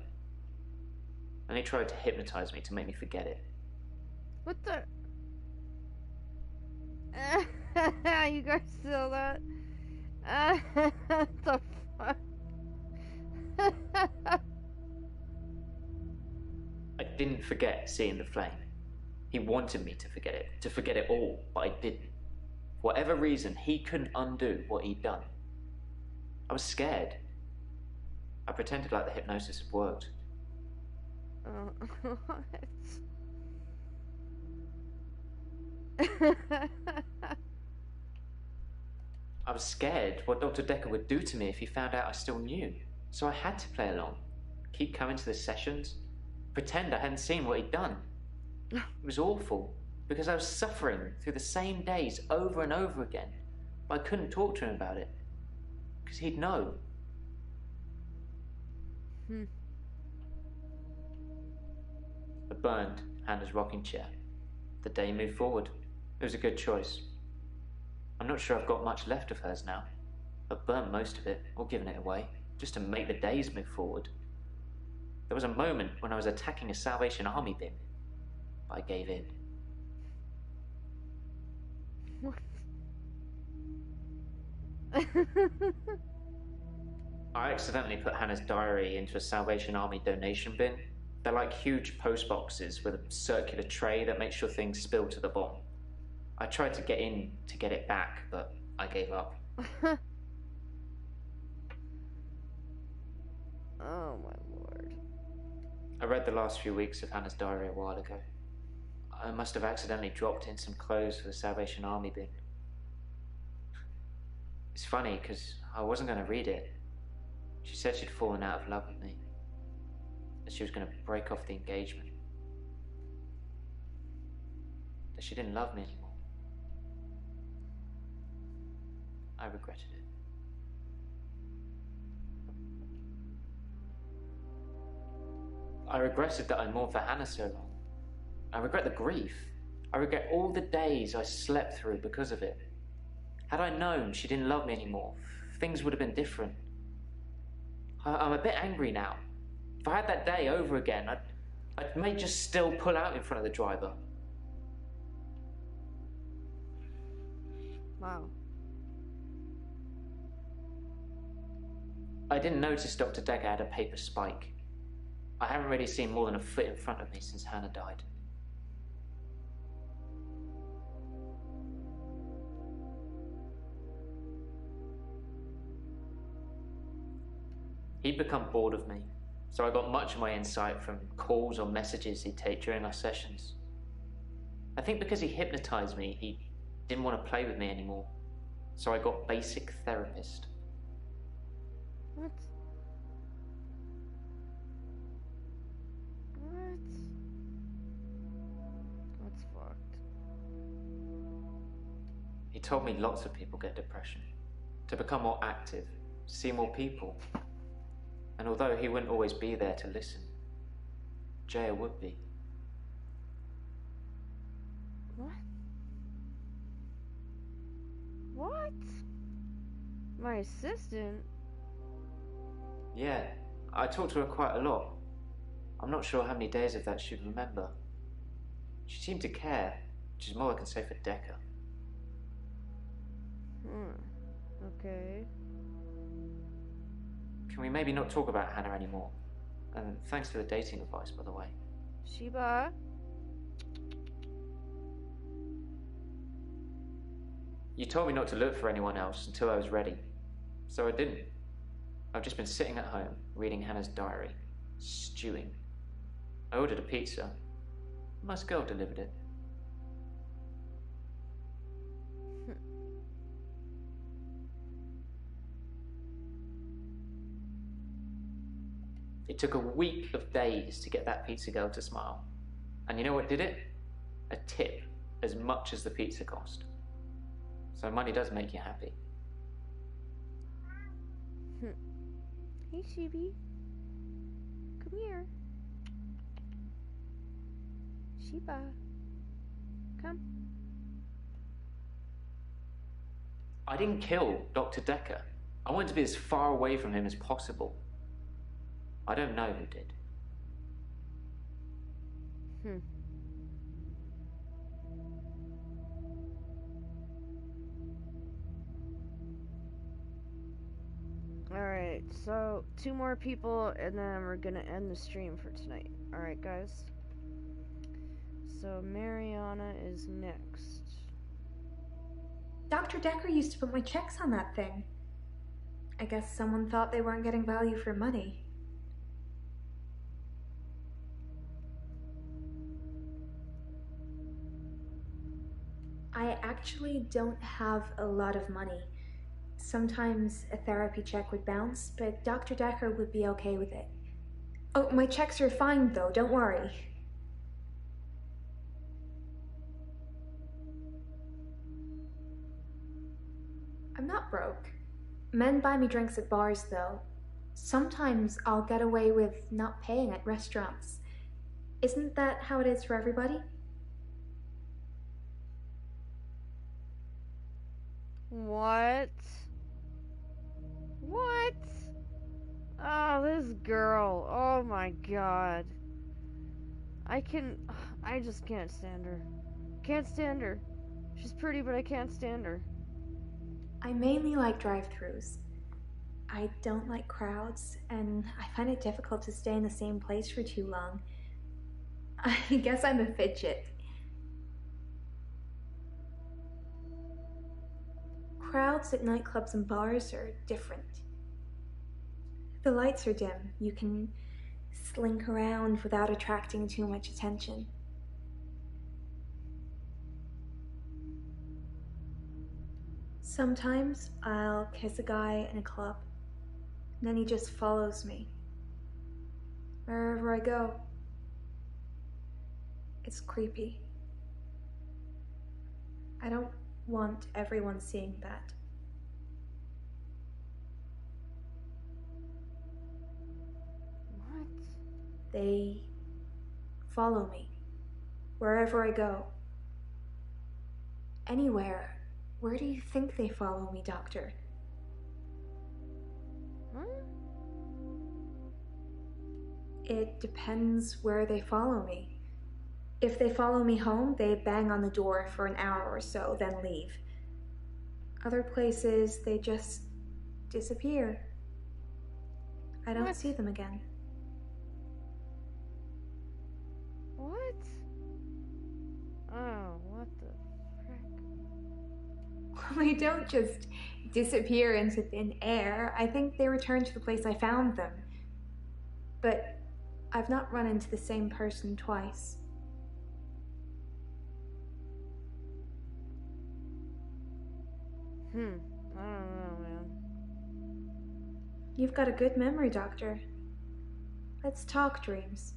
[SPEAKER 10] And he tried to hypnotize me to make me forget it.
[SPEAKER 1] What the? You guys saw that? What the fuck?
[SPEAKER 10] I didn't forget seeing the flame. He wanted me to forget it all, but I didn't. For whatever reason, he couldn't undo what he'd done. I was scared. I pretended like the hypnosis had worked.
[SPEAKER 1] What?
[SPEAKER 10] I was scared what Dr. Dekker would do to me if he found out I still knew. So I had to play along. Keep coming to the sessions. Pretend I hadn't seen what he'd done. It was awful, because I was suffering through the same days over and over again. But I couldn't talk to him about it, because he'd know. I burned Hannah's rocking chair. The day moved forward. It was a good choice. I'm not sure I've got much left of hers now. I've burnt most of it, or given it away, just to make the days move forward. There was a moment when I was attacking a Salvation Army bin, but I gave in.
[SPEAKER 1] What?
[SPEAKER 10] I accidentally put Hannah's diary into a Salvation Army donation bin. They're like huge post boxes with a circular tray that makes sure things spill to the bottom. I tried to get in to get it back, but I gave up.
[SPEAKER 1] Oh my lord.
[SPEAKER 10] I read the last few weeks of Hannah's diary a while ago. I must have accidentally dropped in some clothes for the Salvation Army bin. It's funny, because I wasn't going to read it. She said she'd fallen out of love with me. That she was going to break off the engagement. That she didn't love me anymore. I regretted it. I regretted that I mourned for Hannah so long. I regret the grief. I regret all the days I slept through because of it. Had I known she didn't love me anymore, things would have been different. I'm a bit angry now. If I had that day over again, I may just still pull out in front of the driver.
[SPEAKER 1] Wow.
[SPEAKER 10] I didn't notice Dr. Dekker had a paper spike. I haven't really seen more than a foot in front of me since Hannah died. He'd become bored of me, so I got much of my insight from calls or messages he'd take during our sessions. I think because he hypnotized me, he didn't want to play with me anymore, so I got basic therapist.
[SPEAKER 1] What? What? That's fucked.
[SPEAKER 10] He told me lots of people get depression, to become more active, see more people. And although he wouldn't always be there to listen, Jaya would be.
[SPEAKER 1] What? What? My assistant?
[SPEAKER 10] Yeah, I talked to her quite a lot. I'm not sure how many days of that she'd remember. She seemed to care, which is more I can say for Dekker.
[SPEAKER 1] Okay.
[SPEAKER 10] Can we maybe not talk about Hannah anymore? And thanks for the dating advice, by the way.
[SPEAKER 1] Sheba?
[SPEAKER 10] You told me not to look for anyone else until I was ready. So I didn't. I've just been sitting at home, reading Hannah's diary, stewing. I ordered a pizza. A nice girl delivered it. It took a week of days to get that pizza girl to smile. And you know what did it? A tip, as much as the pizza cost. So money does make you happy.
[SPEAKER 1] Hey, Shibi. Come here. Shiba. Come.
[SPEAKER 10] I didn't kill Dr. Dekker. I wanted to be as far away from him as possible. I don't know who did.
[SPEAKER 1] Alright, so 2 more people and then we're gonna end the stream for tonight. Alright, guys. So Mariana is next.
[SPEAKER 3] Dr. Dekker used to put my checks on that thing. I guess someone thought they weren't getting value for money. I actually don't have a lot of money. Sometimes a therapy check would bounce, but Dr. Dekker would be okay with it. Oh, my checks are fine though, don't worry. I'm not broke. Men buy me drinks at bars though. Sometimes I'll get away with not paying at restaurants. Isn't that how it is for everybody?
[SPEAKER 1] What? What? Oh, this girl. Oh my god. I just can't stand her. Can't stand her. She's pretty, but I can't stand her.
[SPEAKER 3] I mainly like drive-thrus. I don't like crowds, and I find it difficult to stay in the same place for too long. I guess I'm a fidget. Crowds at nightclubs and bars are different. The lights are dim. You can slink around without attracting too much attention. Sometimes I'll kiss a guy in a club, and then he just follows me wherever I go. It's creepy. I don't want everyone seeing that.
[SPEAKER 1] What?
[SPEAKER 3] They follow me wherever I go. Anywhere. Where do you think they follow me, Doctor?
[SPEAKER 1] Huh?
[SPEAKER 3] It depends where they follow me. If they follow me home, they bang on the door for an hour or so, then leave. Other places, they just disappear. I don't see them again.
[SPEAKER 1] What? Oh, what the frick?
[SPEAKER 3] They don't just disappear into thin air. I think they return to the place I found them. But I've not run into the same person twice.
[SPEAKER 1] I don't know, man.
[SPEAKER 3] You've got a good memory, Doctor. Let's talk dreams.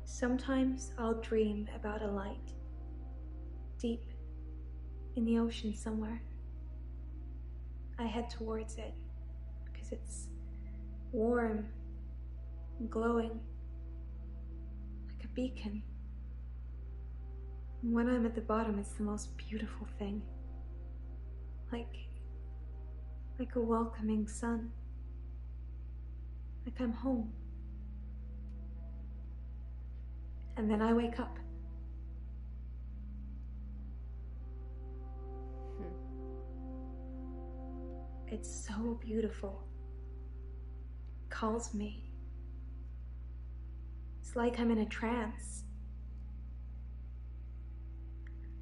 [SPEAKER 3] Sometimes I'll dream about a light. Deep in the ocean somewhere. I head towards it because it's warm and glowing like a beacon. And when I'm at the bottom, it's the most beautiful thing. Like a welcoming sun. Like I'm home. And then I wake up. It's so beautiful. It calls me. It's like I'm in a trance.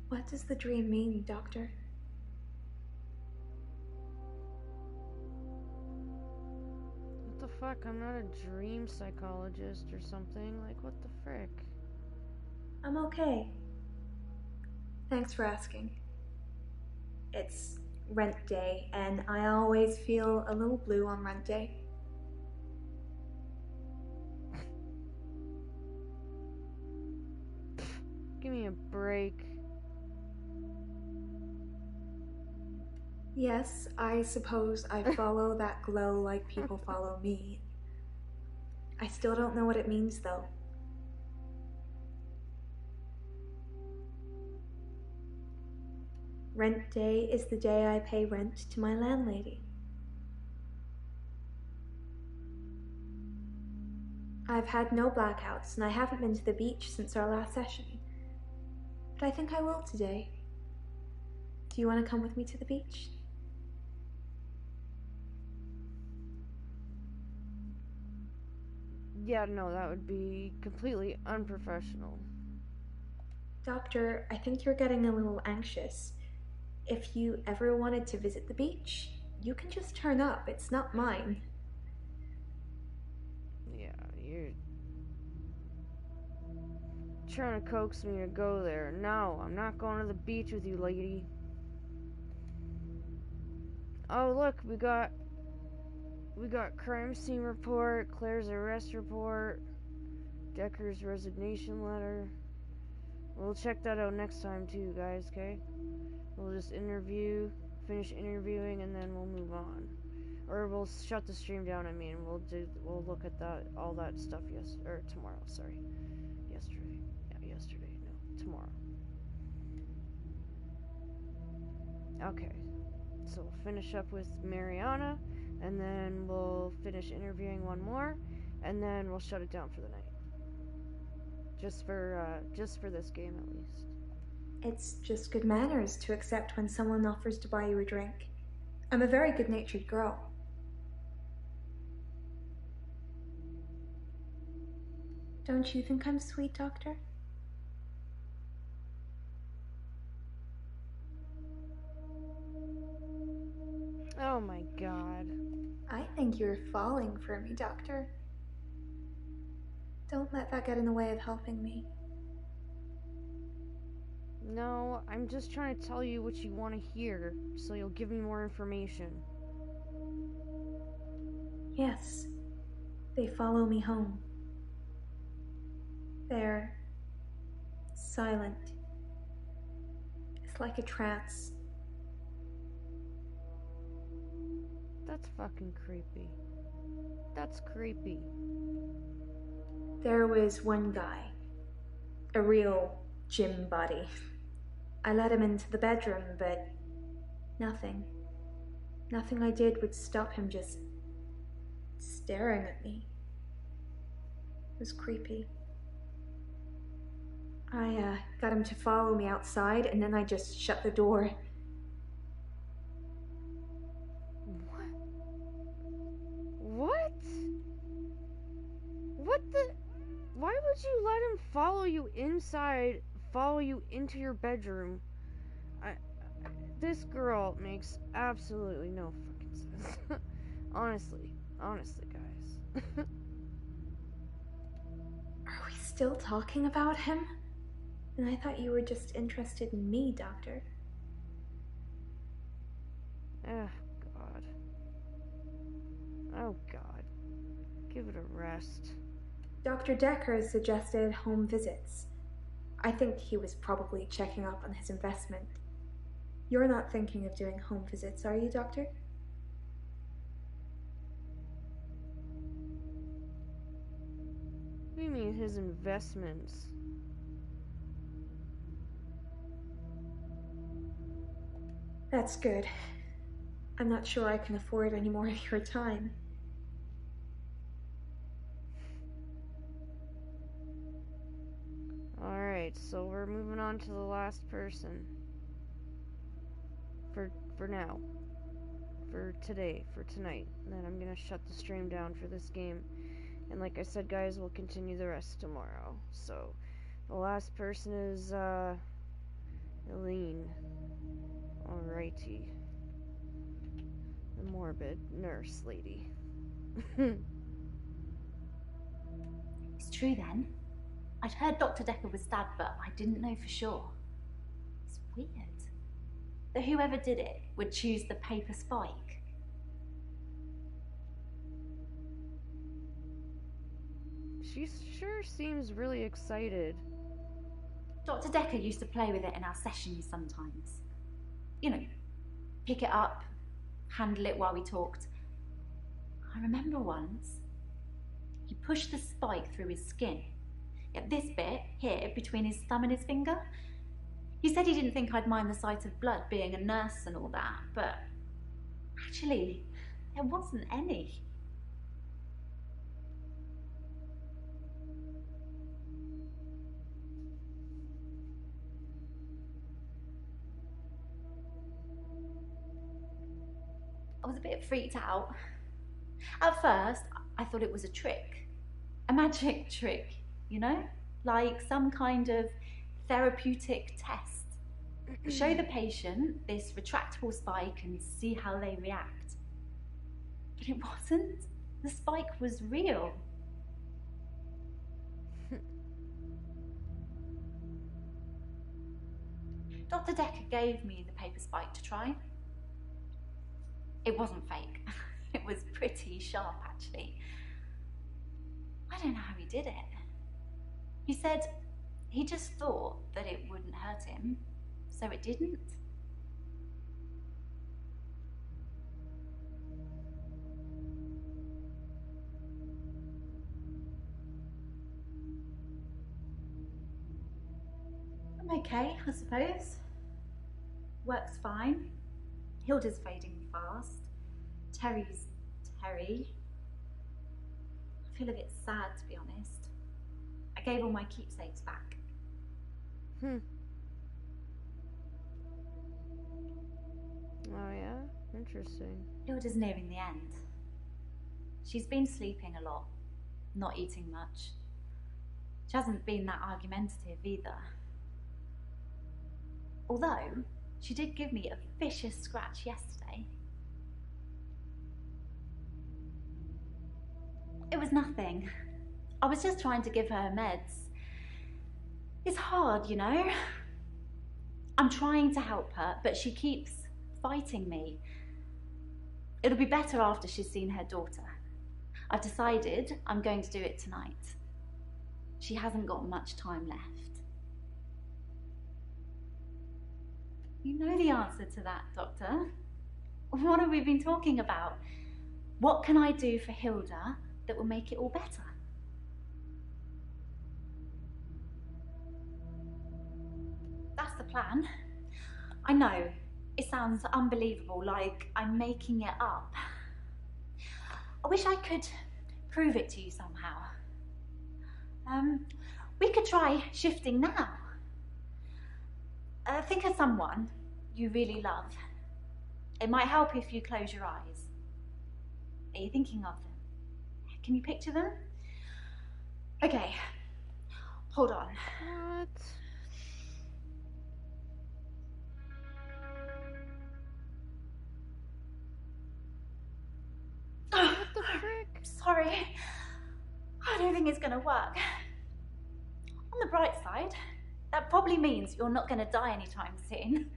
[SPEAKER 3] What does the dream mean, Doctor?
[SPEAKER 1] fuck? I'm not a dream psychologist or something. Like, what the frick?
[SPEAKER 3] I'm okay. Thanks for asking. It's rent day, and I always feel a little blue on rent day.
[SPEAKER 1] Give me a break.
[SPEAKER 3] Yes, I suppose I follow that glow like people follow me. I still don't know what it means, though. Rent day is the day I pay rent to my landlady. I've had no blackouts, and I haven't been to the beach since our last session. But I think I will today. Do you want to come with me to the beach?
[SPEAKER 1] Yeah, no, that would be completely unprofessional.
[SPEAKER 3] Doctor, I think you're getting a little anxious. If you ever wanted to visit the beach, you can just turn up. It's not mine.
[SPEAKER 1] Yeah, you're trying to coax me to go there. No, I'm not going to the beach with you, lady. Oh, look, we got crime scene report, Claire's arrest report, Dekker's resignation letter. We'll check that out next time too, guys, okay? We'll just finish interviewing, and then we'll move on. Or we'll shut the stream down, we'll look at all that stuff tomorrow, sorry. Yesterday. Yeah, yesterday. No, tomorrow. Okay. So we'll finish up with Mariana, and then we'll finish interviewing one more, and then we'll shut it down for the night. Just for this game, at least.
[SPEAKER 3] It's just good manners to accept when someone offers to buy you a drink. I'm a very good-natured girl. Don't you think I'm sweet, Doctor?
[SPEAKER 1] Oh my god.
[SPEAKER 3] I think you're falling for me, Doctor. Don't let that get in the way of helping me.
[SPEAKER 1] No, I'm just trying to tell you what you want to hear, so you'll give me more information.
[SPEAKER 3] Yes, they follow me home. They're silent. It's like a trance.
[SPEAKER 1] That's fucking creepy. That's creepy.
[SPEAKER 3] There was one guy, a real gym body. I let him into the bedroom, but nothing. Nothing I did would stop him just staring at me. It was creepy. I got him to follow me outside, and then I just shut the door.
[SPEAKER 1] What? What the? Why would you let him follow you inside, follow you into your bedroom? This girl makes absolutely no fucking sense. Honestly, guys.
[SPEAKER 3] Are we still talking about him? And I thought you were just interested in me, Doctor.
[SPEAKER 1] Oh, God. Oh, God. Give it a rest.
[SPEAKER 3] Dr. Dekker suggested home visits. I think he was probably checking up on his investment. You're not thinking of doing home visits, are you, Doctor?
[SPEAKER 1] What do you mean, his investments?
[SPEAKER 3] That's good. I'm not sure I can afford any more of your time.
[SPEAKER 1] Alright, so we're moving on to the last person. For now. For today, for tonight. And then I'm gonna shut the stream down for this game. And like I said, guys, we'll continue the rest tomorrow. So, the last person is, Eileen. Alrighty. The morbid nurse lady.
[SPEAKER 12] true then. I'd heard Dr. Dekker was stabbed, but I didn't know for sure. It's weird that whoever did it would choose the paper spike.
[SPEAKER 1] She sure seems really excited.
[SPEAKER 12] Dr. Dekker used to play with it in our sessions sometimes. You know, pick it up, handle it while we talked. I remember once, he pushed the spike through his skin. At this bit, here, between his thumb and his finger. He said he didn't think I'd mind the sight of blood, being a nurse and all that, but actually, there wasn't any. I was a bit freaked out. At first, I thought it was a trick. A magic trick, you know? Like some kind of therapeutic test. Show the patient this retractable spike and see how they react. But it wasn't. The spike was real. Dr. Dekker gave me the paper spike to try. It wasn't fake. It was pretty sharp, actually. I don't know how he did it. He said he just thought that it wouldn't hurt him, so it didn't. I'm okay, I suppose. Works fine. Hilda's fading fast. Terry's Terry. I feel a bit sad, to be honest. I gave all my keepsakes back.
[SPEAKER 1] Oh yeah? Interesting.
[SPEAKER 12] Hilda's nearing the end. She's been sleeping a lot, not eating much. She hasn't been that argumentative either. Although, she did give me a vicious scratch yesterday. It was nothing. I was just trying to give her meds. It's hard, you know? I'm trying to help her, but she keeps fighting me. It'll be better after she's seen her daughter. I've decided I'm going to do it tonight. She hasn't got much time left. You know the answer to that, Doctor. What have we been talking about? What can I do for Hilda that will make it all better? That's the plan. I know, it sounds unbelievable, like I'm making it up. I wish I could prove it to you somehow. We could try shifting now. Think of someone you really love. It might help if you close your eyes. Are you thinking of them? Can you picture them? Okay, hold on.
[SPEAKER 1] What? What the frick?
[SPEAKER 12] Sorry. I don't think it's gonna work. On the bright side, that probably means you're not gonna die anytime soon.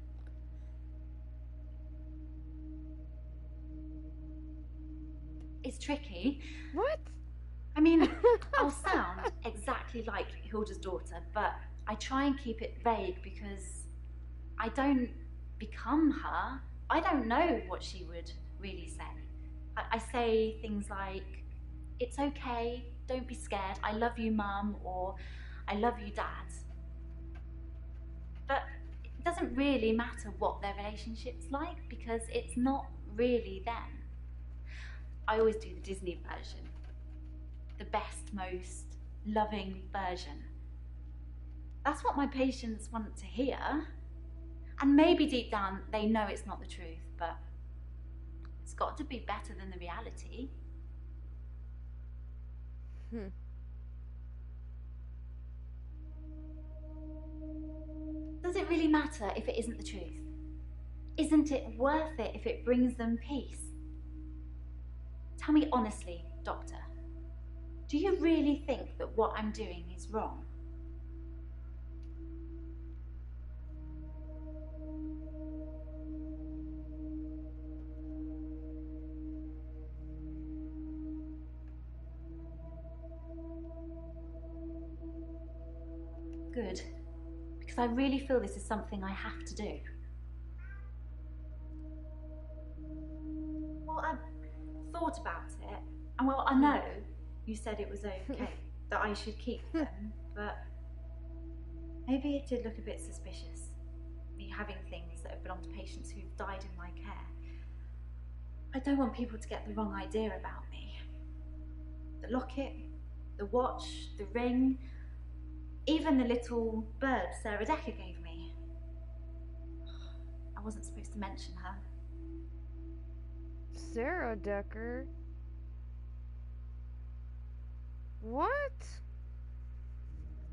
[SPEAKER 12] It's tricky.
[SPEAKER 1] What?
[SPEAKER 12] I mean, I'll sound exactly like Hilda's daughter, but I try and keep it vague because I don't become her. I don't know what she would really say. I say things like, it's okay, don't be scared, I love you, Mum, or I love you, Dad. But it doesn't really matter what their relationship's like because it's not really them. I always do the Disney version. The best, most loving version. That's what my patients want to hear. And maybe deep down they know it's not the truth, but it's got to be better than the reality. Does it really matter if it isn't the truth? Isn't it worth it if it brings them peace? Tell me honestly, Doctor. Do you really think that what I'm doing is wrong? Good. Because I really feel this is something I have to do. Well, I've thought about it, and well, I know you said it was okay that I should keep them, but maybe it did look a bit suspicious, me having things that have belonged to patients who've died in my care. I don't want people to get the wrong idea about me. The locket, the watch, the ring, even the little bird Sarah Dekker gave me. I wasn't supposed to mention her.
[SPEAKER 1] Sarah Dekker? What?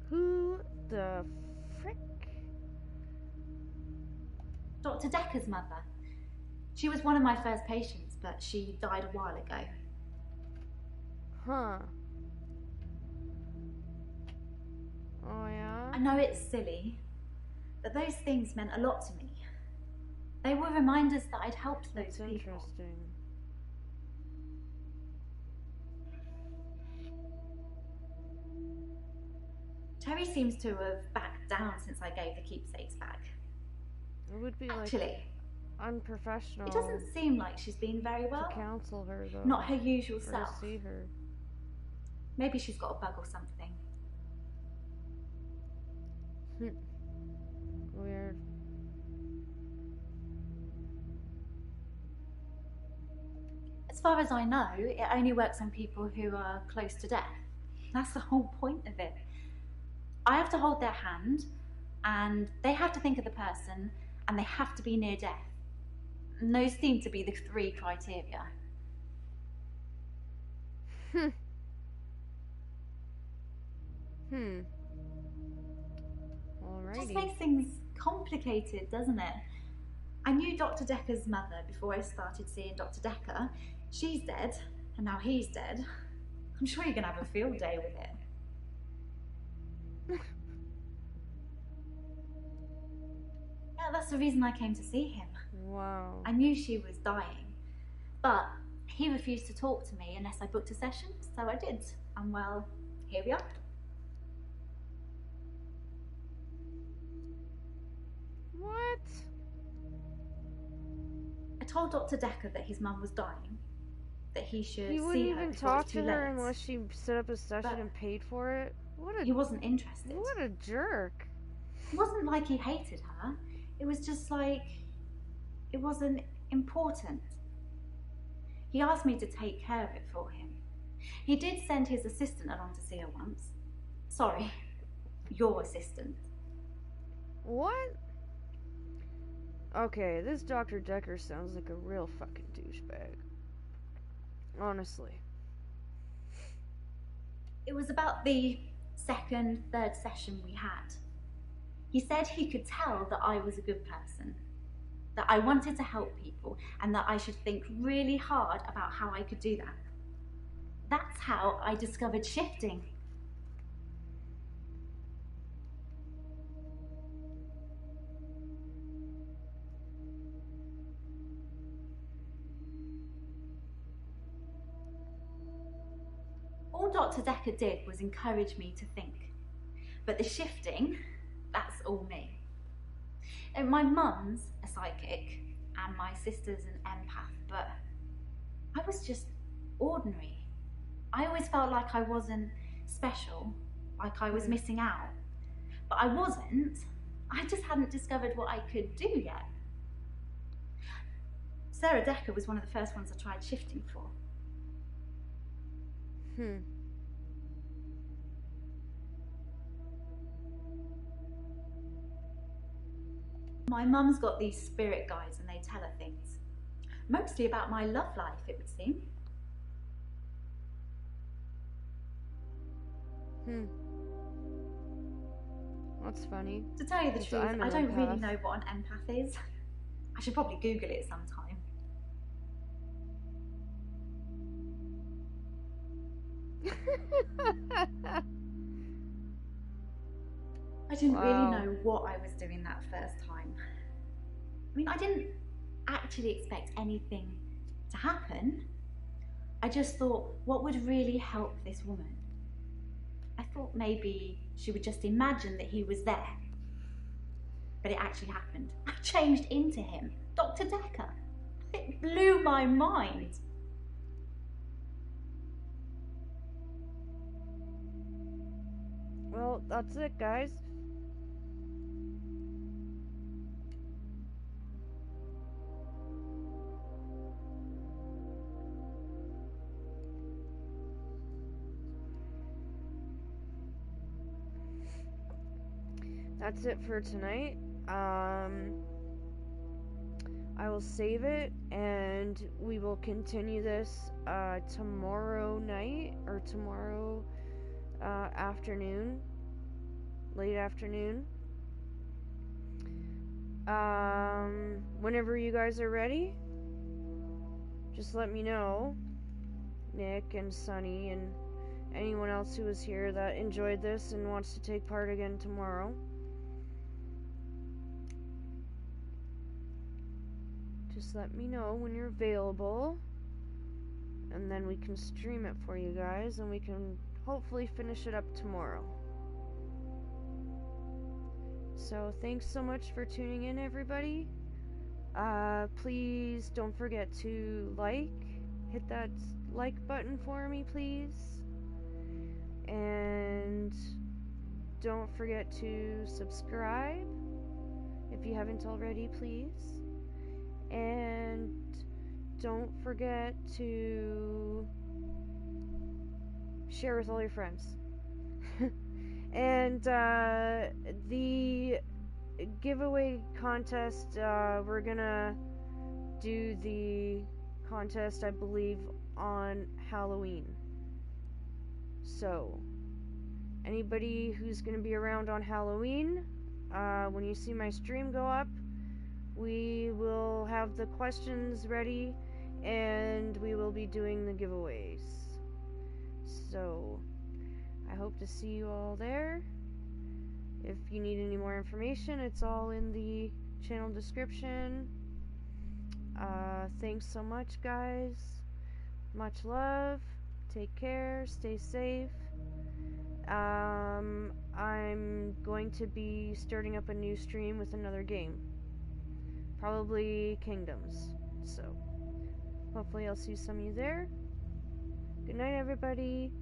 [SPEAKER 1] Who the frick?
[SPEAKER 12] Dr. Dekker's mother. She was one of my first patients, but she died a while ago.
[SPEAKER 1] Huh. Oh, yeah?
[SPEAKER 12] I know it's silly, but those things meant a lot to me. They were reminders that I'd helped those people.
[SPEAKER 1] Interesting.
[SPEAKER 12] Terry seems to have backed down since I gave the keepsakes back.
[SPEAKER 1] It would be
[SPEAKER 12] actually
[SPEAKER 1] unprofessional.
[SPEAKER 12] It doesn't seem like she's been very well.
[SPEAKER 1] To counsel her, though.
[SPEAKER 12] Not her usual
[SPEAKER 1] or
[SPEAKER 12] self.
[SPEAKER 1] To see her.
[SPEAKER 12] Maybe she's got a bug or something.
[SPEAKER 1] Weird.
[SPEAKER 12] As far as I know, it only works on people who are close to death. That's the whole point of it. I have to hold their hand, and they have to think of the person, and they have to be near death. And those seem to be the 3 criteria.
[SPEAKER 1] Alrighty.
[SPEAKER 12] Just makes things complicated, doesn't it? I knew Dr. Dekker's mother before I started seeing Dr. Dekker. She's dead, and now he's dead. I'm sure you're gonna have a field day with it. Yeah, that's the reason I came to see him.
[SPEAKER 1] Wow.
[SPEAKER 12] I knew she was dying, but he refused to talk to me unless I booked a session, so I did. And well, here we are.
[SPEAKER 1] What?
[SPEAKER 12] I told Dr. Dekker that his mum was dying, that he should
[SPEAKER 1] He
[SPEAKER 12] see
[SPEAKER 1] wouldn't
[SPEAKER 12] her
[SPEAKER 1] even
[SPEAKER 12] before
[SPEAKER 1] talk
[SPEAKER 12] it's
[SPEAKER 1] to
[SPEAKER 12] too
[SPEAKER 1] her
[SPEAKER 12] late.
[SPEAKER 1] unless she set up a session
[SPEAKER 12] But
[SPEAKER 1] and paid for it? What a...
[SPEAKER 12] He wasn't interested.
[SPEAKER 1] What a jerk.
[SPEAKER 12] It wasn't like he hated her. It was just like, it wasn't important. He asked me to take care of it for him. He did send his assistant along to see her once. Sorry, your assistant.
[SPEAKER 1] What? Okay, this Dr. Dekker sounds like a real fucking douchebag. Honestly.
[SPEAKER 12] It was about the second, third session we had. He said he could tell that I was a good person, that I wanted to help people, and that I should think really hard about how I could do that. That's how I discovered shifting. All Dr. Dekker did was encourage me to think. But the shifting, that's all me. And my mum's a psychic, and my sister's an empath, but I was just ordinary. I always felt like I wasn't special, like I was missing out. But I wasn't. I just hadn't discovered what I could do yet. Sarah Dekker was one of the first ones I tried shifting for. My mum's got these spirit guides and they tell her things. Mostly about my love life, it would seem.
[SPEAKER 1] That's funny.
[SPEAKER 12] To tell you the truth,
[SPEAKER 1] I'm an
[SPEAKER 12] I don't really
[SPEAKER 1] empath.
[SPEAKER 12] know what an empath is. I should probably Google it sometime. I didn't really
[SPEAKER 1] Wow.
[SPEAKER 12] know what I was doing that first time. I mean, I didn't actually expect anything to happen. I just thought, what would really help this woman? I thought maybe she would just imagine that he was there. But it actually happened. I changed into him, Dr. Dekker. It blew my mind.
[SPEAKER 1] Well, that's it, guys. That's it for tonight. I will save it, and we will continue this tomorrow night, or tomorrow afternoon, late afternoon. Whenever you guys are ready, just let me know. Nick and Sunny and anyone else who was here that enjoyed this and wants to take part again tomorrow. Just let me know when you're available, and then we can stream it for you guys, and we can hopefully finish it up tomorrow. So thanks so much for tuning in, everybody. Please don't forget to hit that like button for me, please. And don't forget to subscribe if you haven't already, please. And don't forget to share with all your friends. And the giveaway contest, we're gonna do the contest, I believe, on Halloween. So, anybody who's gonna be around on Halloween, when you see my stream go up, we will have the questions ready, and we will be doing the giveaways. So, I hope to see you all there. If you need any more information, it's all in the channel description. Thanks so much, guys. Much love. Take care. Stay safe. I'm going to be starting up a new stream with another game. Probably Kingdoms. So, hopefully I'll see some of you there. Good night, everybody.